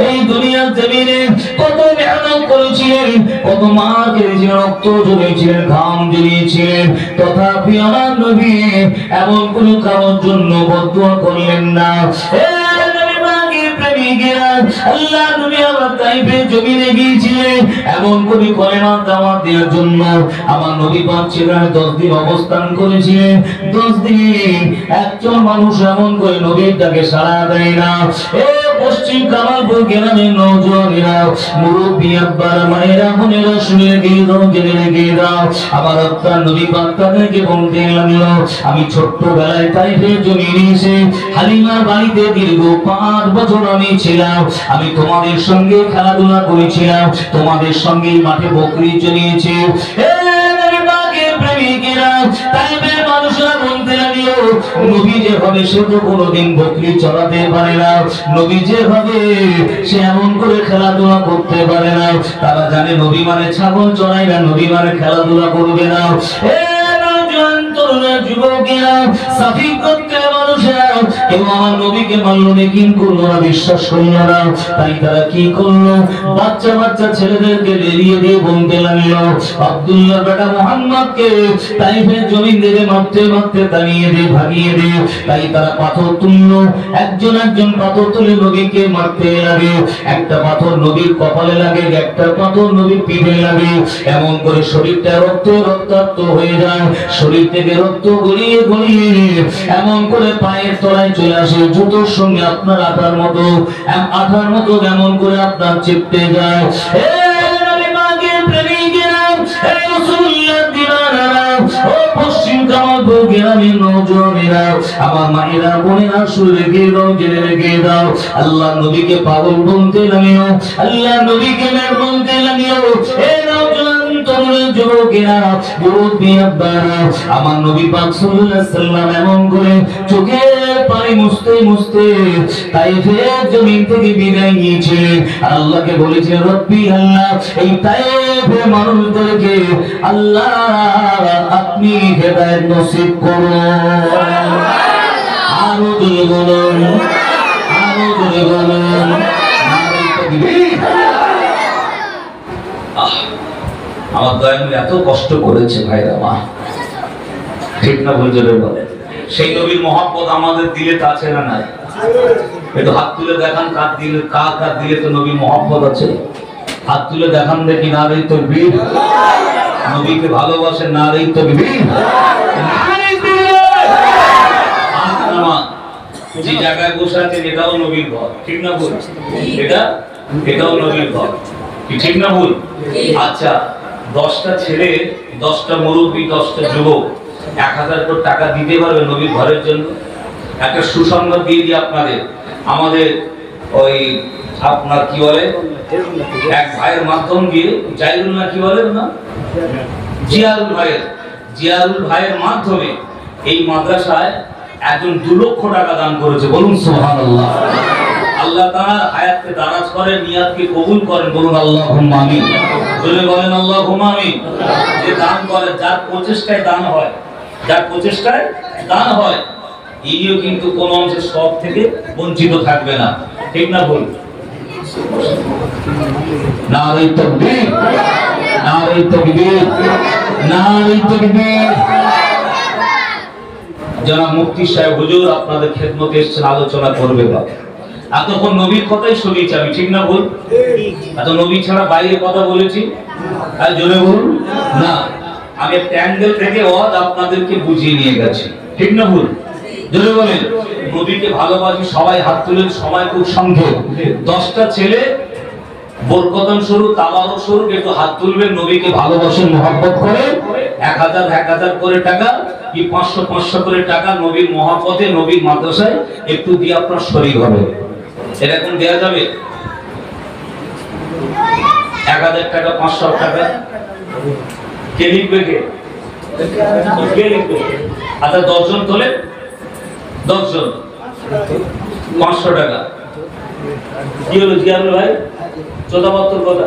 এই দুনিয়ার জমিনে কত মেহনত করেছিলেন, কত মার খেয়েছিলেন, রক্ত ঝরিয়েছিলেন, ঘাম ঝরিয়েছিলেন। তথাপি আমার নবী এমন কোনো কারোর জন্য বদদুয়া করলেন না। প্রেমিকেরা, আল্লাহ নবী আমার তাইফে জমিনে গিয়েছিলেন এমন করে কলেমা দাওয়াত দেওয়ার জন্য। আমার নবী পাক সেখানে 10 দিন অবস্থান করেছিলেন। 10 দিন একজন মানুষ এমন করে নবীর ডাকে সাড়া দেয় না। পশ্চিম কামালপুর গ্রামের নওজোয়ানেরা, মুরব্বী আব্বার মায়েরা বোনেরা শুনে গিয়ে দাও, জেনে গিয়ে দাও। আমার আপনার নবী পাক তাদেরকে বলতে লাগলো, আমি ছোট্টবেলায় তাইফের জমিনে এসে হালিমার বাড়িতে দীর্ঘ 5 বছর আমি ছিলাম। আমি তোমাদের সঙ্গে খেলাধুলা করেছিলাম, তোমাদের সঙ্গে মাঠে বকরি চড়িয়েছি। তাইফের মানুষরা বলতে লাগলো, নবী যে হবে সে তো কোনোদিন বকরি চড়াতে পারে না, নবী যে হবে সে এমন করে খেলাধুলা করতে পারে না। তারা জানে নবী মানে ছাগল চড়ায় না, নবী মানে খেলাধুলা করবে না। যুবকেরা, সাফি গোত্রের মানুষেরা কেউ আমার নবীকে মানল না, কিন্তু ওরা বিশ্বাস করল না। তাই তারা কি করলো, বাচ্চা বাচ্চা ছেলেদেরকে বেরিয়ে দিয়ে বলতে লাগলো, আব্দুল্লাহ বেটা মুহাম্মদকে তাইফের জমিন থেকে মারতে মারতে তাড়িয়ে দিয়ে ভাগিয়ে দিয়ে। তাই তারা পাথর তুললো, একজন একজন পাথর তুলে নবীকে মারতে লাগে। একটা পাথর নবীর কপালে লাগে, একটা পাথর নবীর পিঠে লাগে। এমন করে শরীরটা রক্তাক্ত হয়ে যায়, শরীর থেকে রক্ত গড়িয়ে গড়িয়ে এমন করে পায়ের তলায় চলে আসে। জুতোর সঙ্গে আপনার আঠার মতো এমন করে আপনার চেপটে যায়। পশ্চিম কামালপুর গ্রামের নওজোয়ানেরা, আমার মায়েরা বোনেরা শুনে গিয়ে দাও, জেনে গিয়ে দাও। আল্লাহ নবীকে পাগল বলতে লাগলো, আল্লাহ নবীকে মের বলতে লাগলো। যুবকেরা, মুরব্বী আব্বারা, আমার নবী পাক সাল্লাল্লাহু আলাইহি ওয়াসাল্লাম এমন করে চোখের পানি মুছতে মুছতে তাইফের জমিন থেকে বিদায় নিয়েছিলেন। আল্লাহকে বলেছিলেন, রব্বি আল্লাহ, এই তাইফের মানুষদেরকে আল্লাহ আপনি হেদায়েত নসিব করুন। আরো জোরে বলুন, আরো জোরে বলুন। আমার দয়ালু এত কষ্ট করেছে ভাইরা আমার, ঠিক না ভুল জোরে বলে। সেই নবীর মহব্বত আমাদের দিলে আছে না নাই? একটু হাত তুলে দেখান, কার দিলে তো নবীর মহব্বত আছে। হাত তুলে দেখান দেখি, নারী তাকবীর। নবীকে ভালোবাসে, নারী তাকবীর। যে জায়গায় বসে আছেন এটাও নবীর ঘর, ঠিক না ভুল? এটাও নবীর ঘর, ঠিক না ভুল? আচ্ছা, 10টা ছেলে, 10টা মুরব্বী, 10টা যুবক 1000 করে টাকা দিতে পারবে নবীর ঘরের জন্য? একটা সুসংবাদ দিয়ে দিই আপনাদের। আমাদের ওই আপনার কি বলে, এক ভাইয়ের মাধ্যম দিয়ে, জাইরুল না কি বলে না, জিয়ারুল ভাইয়ের মাধ্যমে এই মাদ্রাসায় একজন 2 লক্ষ টাকা দান করেছে। বলুন সুবহানাল্লাহ। আল্লাহ তাআলা হায়াতকে দারাজ করেন, নিয়াতকে কবুল করেন। বলুন আল্লাহুম্মা আমিন। বলে বলেন আল্লাহুম্মা আমিন। যে দান করে, যার প্রচেষ্টায় দান হয়, যার প্রচেষ্টায় দান হয়, ইনিও কিন্তু কোন অংশে সব থেকে বঞ্চিত থাকবে না, ঠিক না ভুল? নারে তাকবীর, নারে তাকবীর, নারে তাকবীর। যারা মুফতি সাহেব হুজুর আপনাদের খেদমতে এসেছেন, আলোচনা করবে বা এতক্ষণ নবীর কথাই শুনেছি আমি, ঠিক না ভুল? এত নবী ছাড়া বাইরে কথা বলেছি? আর জোরে বলুন না। আমি একটা অ্যাঙ্গেল থেকে ওয়াজ আপনাদেরকে বুঝিয়ে নিয়ে গেছি, ঠিক না ভুল? জোরে বলেন। নবীকে ভালোবাসি, সবাই হাত তুলেন। সময় খুব সংক্ষেপ। 10টা ছেলে বরকতন স্বরূপ, তাবারক স্বরূপ একটু হাত তুলবেন। নবীকে ভালোবাসেন, মহব্বত করে 1000 করে টাকা কি 500 করে টাকা নবীর মহব্বতে, নবীর মাদ্রাসায় একটু দিয়ে আপনার শরীর হবে। এরকম দেয়া যাবে? 1000 টাকা, 500 টাকা কে লিখবে? কে লিখবে? আচ্ছা, 10 জন তোলে, 10 জন 500 টাকা। কি হলো জিয়ারুল ভাই? চোদাবাত্তর কথা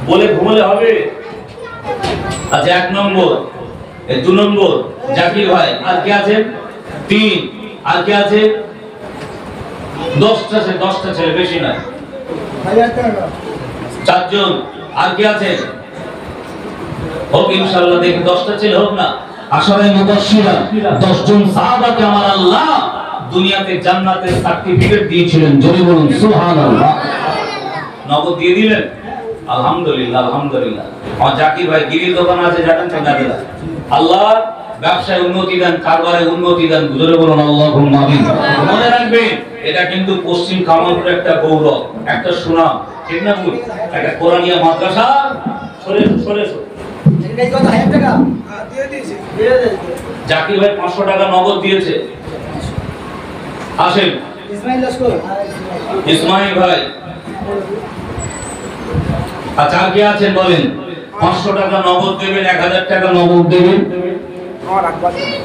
বলে ঘুমলে হবে? আচ্ছা, 1 নম্বর, 2 নম্বর জাকির ভাই। আর কে আছে? 3। আর কে আছে? 10টা ছেলে, বেশি না, 4 জন। আর কে আছে? হোক ইনশাআল্লাহ, দেখি 10টা ছেলে হোক না। আশারায়ে মুবাশশিরা 10 জন সাহাবাকে আমার আল্লাহ দুনিয়াতে জান্নাতের সার্টিফিকেট দিয়েছিলেন, জোরে বলুন সুবহানাল্লাহ। নগদ দিয়ে দিলেন, আলহামদুলিল্লাহ আলহামদুলিল্লাহ। আমার জাকির ভাই গিরির দোকান আছে, জানেন তো? জানেন। আল্লাহ ব্যবসায় উন্নতি দেন, কারবারে উন্নতি দেন, জোরে বলুন আল্লাহুম্মা আমিন। মনে রাখবেন, এটা কিন্তু পশ্চিম কামালপুরের একটা গৌরব, একটা সুনাম, ঠিক না? একটা কোরআনিয়া মাদ্রাসা। সরে সরে জাকির ভাই 500 টাকা নগদ দিয়েছে। আসেন ইসমাইল ভাই। আচ্ছা কে আছেন বলেন? 500 টাকা নগদ দেবেন, 1000 টাকা নগদ দেবেন।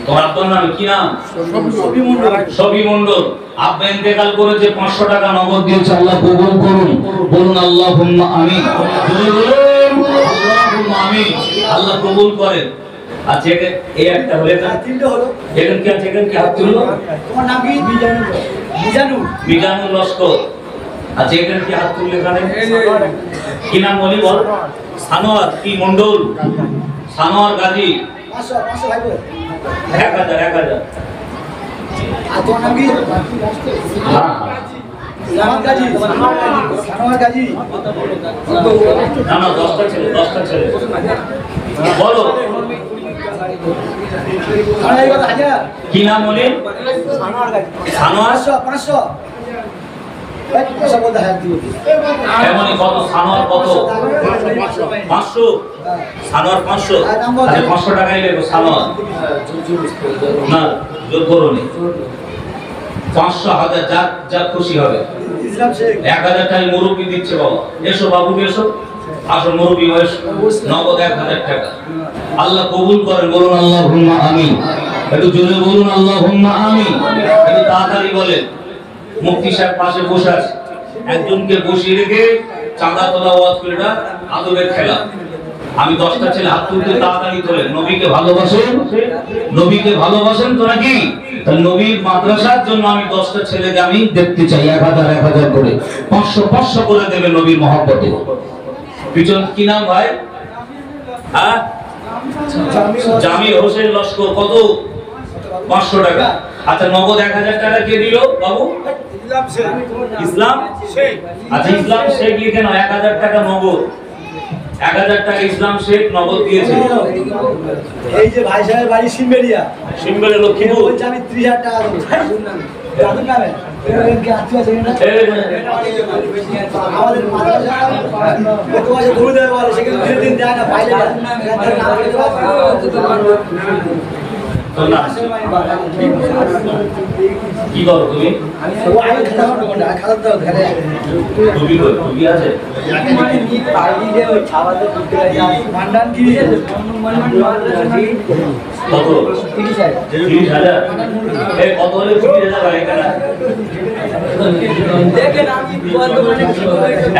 তোমার আপনার নাম কি নাম? সবি মন্ডল। আব্বা ইন্তেকাল করেছে, 500 টাকা নগদ দিয়েছে। আল্লাহ কবুল করুন, বলুন আল্লাহুম্মা আমিন। আল্লাহুম্মা আমিন। আল্লাহ কবুল করেন। আচ্ছা এই একটা হলো, এটা তিনটা হলো। এখান কি আছে? এখান কি হাত তুললো? তোমার নাম কি? মিজানুর লস্কর। আচ্ছা এখান কি হাত তুললে? এখানে কি নাম বলি বল? সানোয়ার কি মন্ডল? সানোয়ার গাজী। 1000 আর তোমার নাম কি? সানোয়ার গাজী। সানোয়ার গাজী। না না 10টা ছেলে বলো। কি নাম বলে? সানোয়ার। 500 এমনই কত? সানোয়ার কত? 500। সানোয়ার 500। আচ্ছা 500 টাকাই নেবো সানোয়ার। না জোর করুনি। 500 1000 যা খুশি হবে। 1000 টাকা মুরব্বি দিচ্ছে বাবা। এসো বাবু এসো, আসো মুরব্বি এসো। নগদ 1000 টাকা। আল্লাহ কবুল করেন, বলুন আল্লাহুম্মা আমিন। একটু জোরে বলুন আল্লাহুম্মা আমিন। একটু তাড়াতাড়ি বলেন। মুফতি সাহেব পাশে বসে আছে, একজনকে বসিয়ে রেখে চাঁদা তোলা ওয়াজ করে না আদবের খেলা। আমি 10টা ছেলে হাত তুলতে তাড়াতাড়ি তোলেন। নবীকে ভালোবাসেন? নবীকে ভালোবাসেন তো নাকি? তাহলে নবীর মাদ্রাসার জন্য আমি 10টা ছেলেকে আমি দেখতে চাই, 1000 করে 500 করে দেবে নবীর মহব্বতে। পিছন কি নাম ভাই? হ্যাঁ জামি হোসেন লস্কর। কত? 500 টাকা। আচ্ছা নগদ 1000 টাকা কে দিল বাবু? ইসলাম শেখ। আচ্ছা ইসলাম শেখ লিখে নাও, 1000 টাকা নগদ। 1000 টাকা ইসলাম শেখ নগদ দিয়েছে। এই যে ভাই সাহেব বাড়ি সিমবেরিয়া, সিমবেরিয়া লক্ষ্মীপুর। আমি 30000 টাকা দেব। দাদু নামে কি আত্মীয় আছে না? আমাদের মাদ্রাসা কত মাসে ঘুরে দেবে বলে, সেখানে 2 দিন যায় না বাইরে যায়। কি করো তুমি?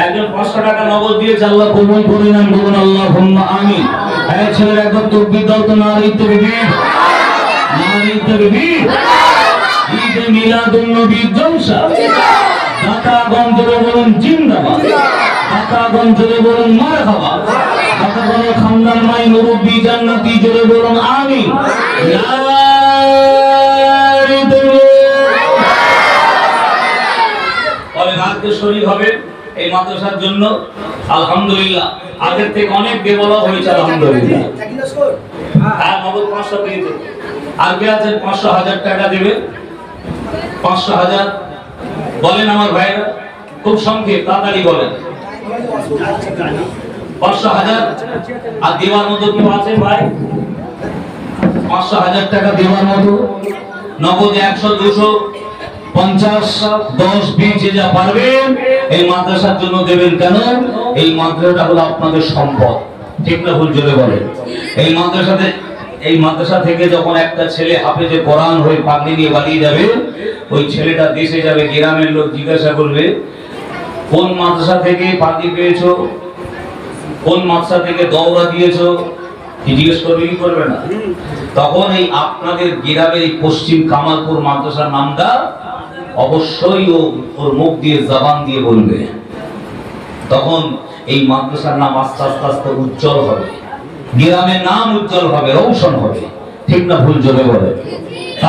একজন 500 টাকা নগদ দিয়েছে। আল্লাহ কবুল করে নেন, বলুন আল্লাহুম্মা আমিন। এক ছেলের একবার তাকবীর দাও তো, নারী তাকবীর। ঈদে মিলাদুন নবীর জলসা। দাতাগঞ্জ বলুন জিন্দাবাদ, দাতাগঞ্জ বলুন মারহাবা, দাতাগঞ্জ খানদান মাই মুরব্বি জান্নাতি জোরে বলুন আমিন। তবে রাতে শরীর হবে এই মাদ্রাসার জন্য আলহামদুলিল্লাহ। আগের থেকে অনেক ডেভেলপ হয়েছে আলহামদুলিল্লাহ। হ্যাঁ নগদ 500 পেয়েছে। আর কে আছেন 500 1000 টাকা দেবে? 500 1000 বলেন আমার ভাইরা, খুব সংক্ষেপ তাড়াতাড়ি বলেন। 500 1000 আর দেওয়ার মতো কি আছে ভাই? 500 1000 টাকা দেওয়ার মতো নগদ 100 200 50 10 20 যা পারবেন এই মাদ্রাসার জন্য দেবেন। কেন? এই মাদ্রাসাটা হলো আপনাদের সম্পদ, ঠিক না ভুল জোরে বলেন। এই মাদ্রাসা থেকে যখন একটা ছেলে হাফেজে কোরআন হয়ে পাগড়ি নিয়ে পালিয়ে যাবে, ওই ছেলেটা দেশে যাবে, গ্রামের লোক জিজ্ঞাসা করবে কোন মাদ্রাসা থেকে পাগড়ি পেয়েছো, কোন মাদ্রাসা থেকে দৌড়া দিয়েছো, কি জিজ্ঞেস করবে কি করবে না? তখন এই আপনাদের গ্রামের এই পশ্চিম কামালপুর মাদ্রাসার নামটা অবশ্যই ওর মুখ দিয়ে জবান দিয়ে বলবে। তখন এই মাদ্রাসার নাম আস্তে আস্তে আস্তে উজ্জ্বল হবে, গ্রামের নাম উজ্জ্বল হবে, রৌশন হবে, ঠিক না ভুল জোরে বলে।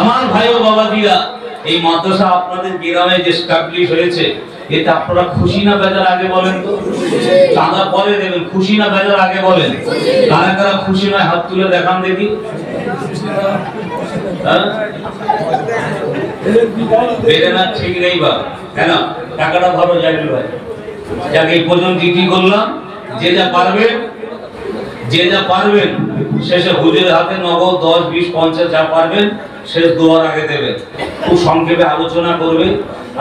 আমার ভাই ও বাবা দিরা এই মাদ্রাসা আপনাদের গ্রামে যে এস্টাবলিশ হয়েছে, এতে আপনারা খুশি না বেজার আগে বলেন তো? চাঁদা পরে দেবেন, খুশি না বেজার আগে বলেন। কারা কারা খুশি নয় হাত তুলে দেখান দেখি। বেড়ে না ঠিক নেই বা কেন টাকাটা ভালো যাইবে ভাই। যাকে এই পর্যন্ত কি করলাম, যে যা পারবেন শেষে হুজুরের হাতে নগদ 10, 20, 50 যা পারবেন শেষ দোয়ার আগে দেবেন। খুব সংক্ষেপে আলোচনা করবে।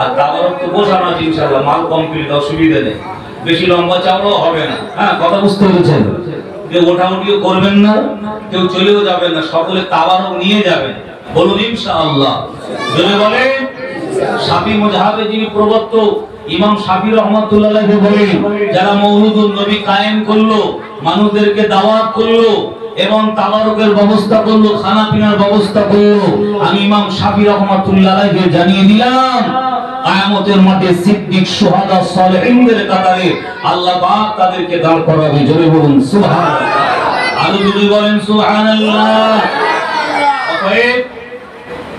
আর তাবারক তো বসানো আছে ইনশাআল্লাহ, মাল কমপ্লিট, অসুবিধা নেই। বেশি লম্বা চাওয়াও হবে না। হ্যাঁ, কথা বুঝতে পেরেছেন? কেউ ওঠাউঠিও করবেন না, কেউ চলেও যাবেন না, সকলে তাবারক নিয়ে যাবেন। বলুন ইনশাআল্লাহ। যদি বলেন শাফি মাযহাবে যিনি প্রবর্তক ইমাম শাফি রাহমাতুল্লাহ আলাইহি বলেন, যারা মওলুদুন নবী কায়েম করলো, মানুষদেরকে দাওয়াত করলো এবং তাবারকের ব্যবস্থা করলো, খানা পিনার ব্যবস্থা করলো, আমি ইমাম শাফি রাহমাতুল্লাহ আলাইহি জানিয়ে দিলাম কিয়ামতের মাঠে সিদ্দিক, শুহাদা, সালেহিনদের কাতারে আল্লাহ পাক তাদেরকে দাঁড় করাবে। জোরে বলুন সুবহানাল্লাহ। আর যদি বলেন সুবহানাল্লাহ। অতএব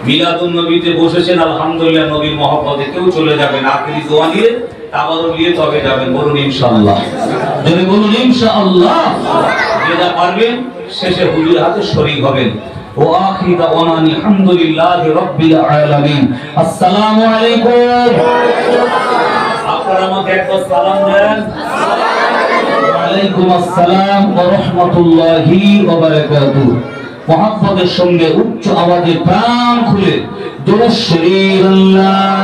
মিলাদুন নবীতে বসেছেন, আলহামদুলিল্লাহ, নবীর মহব্বতে কেউ চলে যাবেন, আখেরি দোয়া নিয়ে তাবারক নিয়ে তবে যাবেন। বলুন ইনশাআল্লাহ। যদি বলুন ইনশাআল্লাহ। যেটা পারবেন শেষে হুজুর হাতে শরীক হবেন। ওয়া আখিরু দাওয়ানা আলহামদুলিল্লাহি রাব্বিল আলামিন। আসসালামু আলাইকুম। আপনারা আমাকে একবার সালাম দেন। ওয়া আলাইকুম আসসালাম ওয়া রাহমাতুল্লাহি ওয়া বারাকাতুহু। মহব্বতের সঙ্গে উচ্চ আওয়াজে প্রাণ খুলে দুরূদ শরীফ আল্লাহ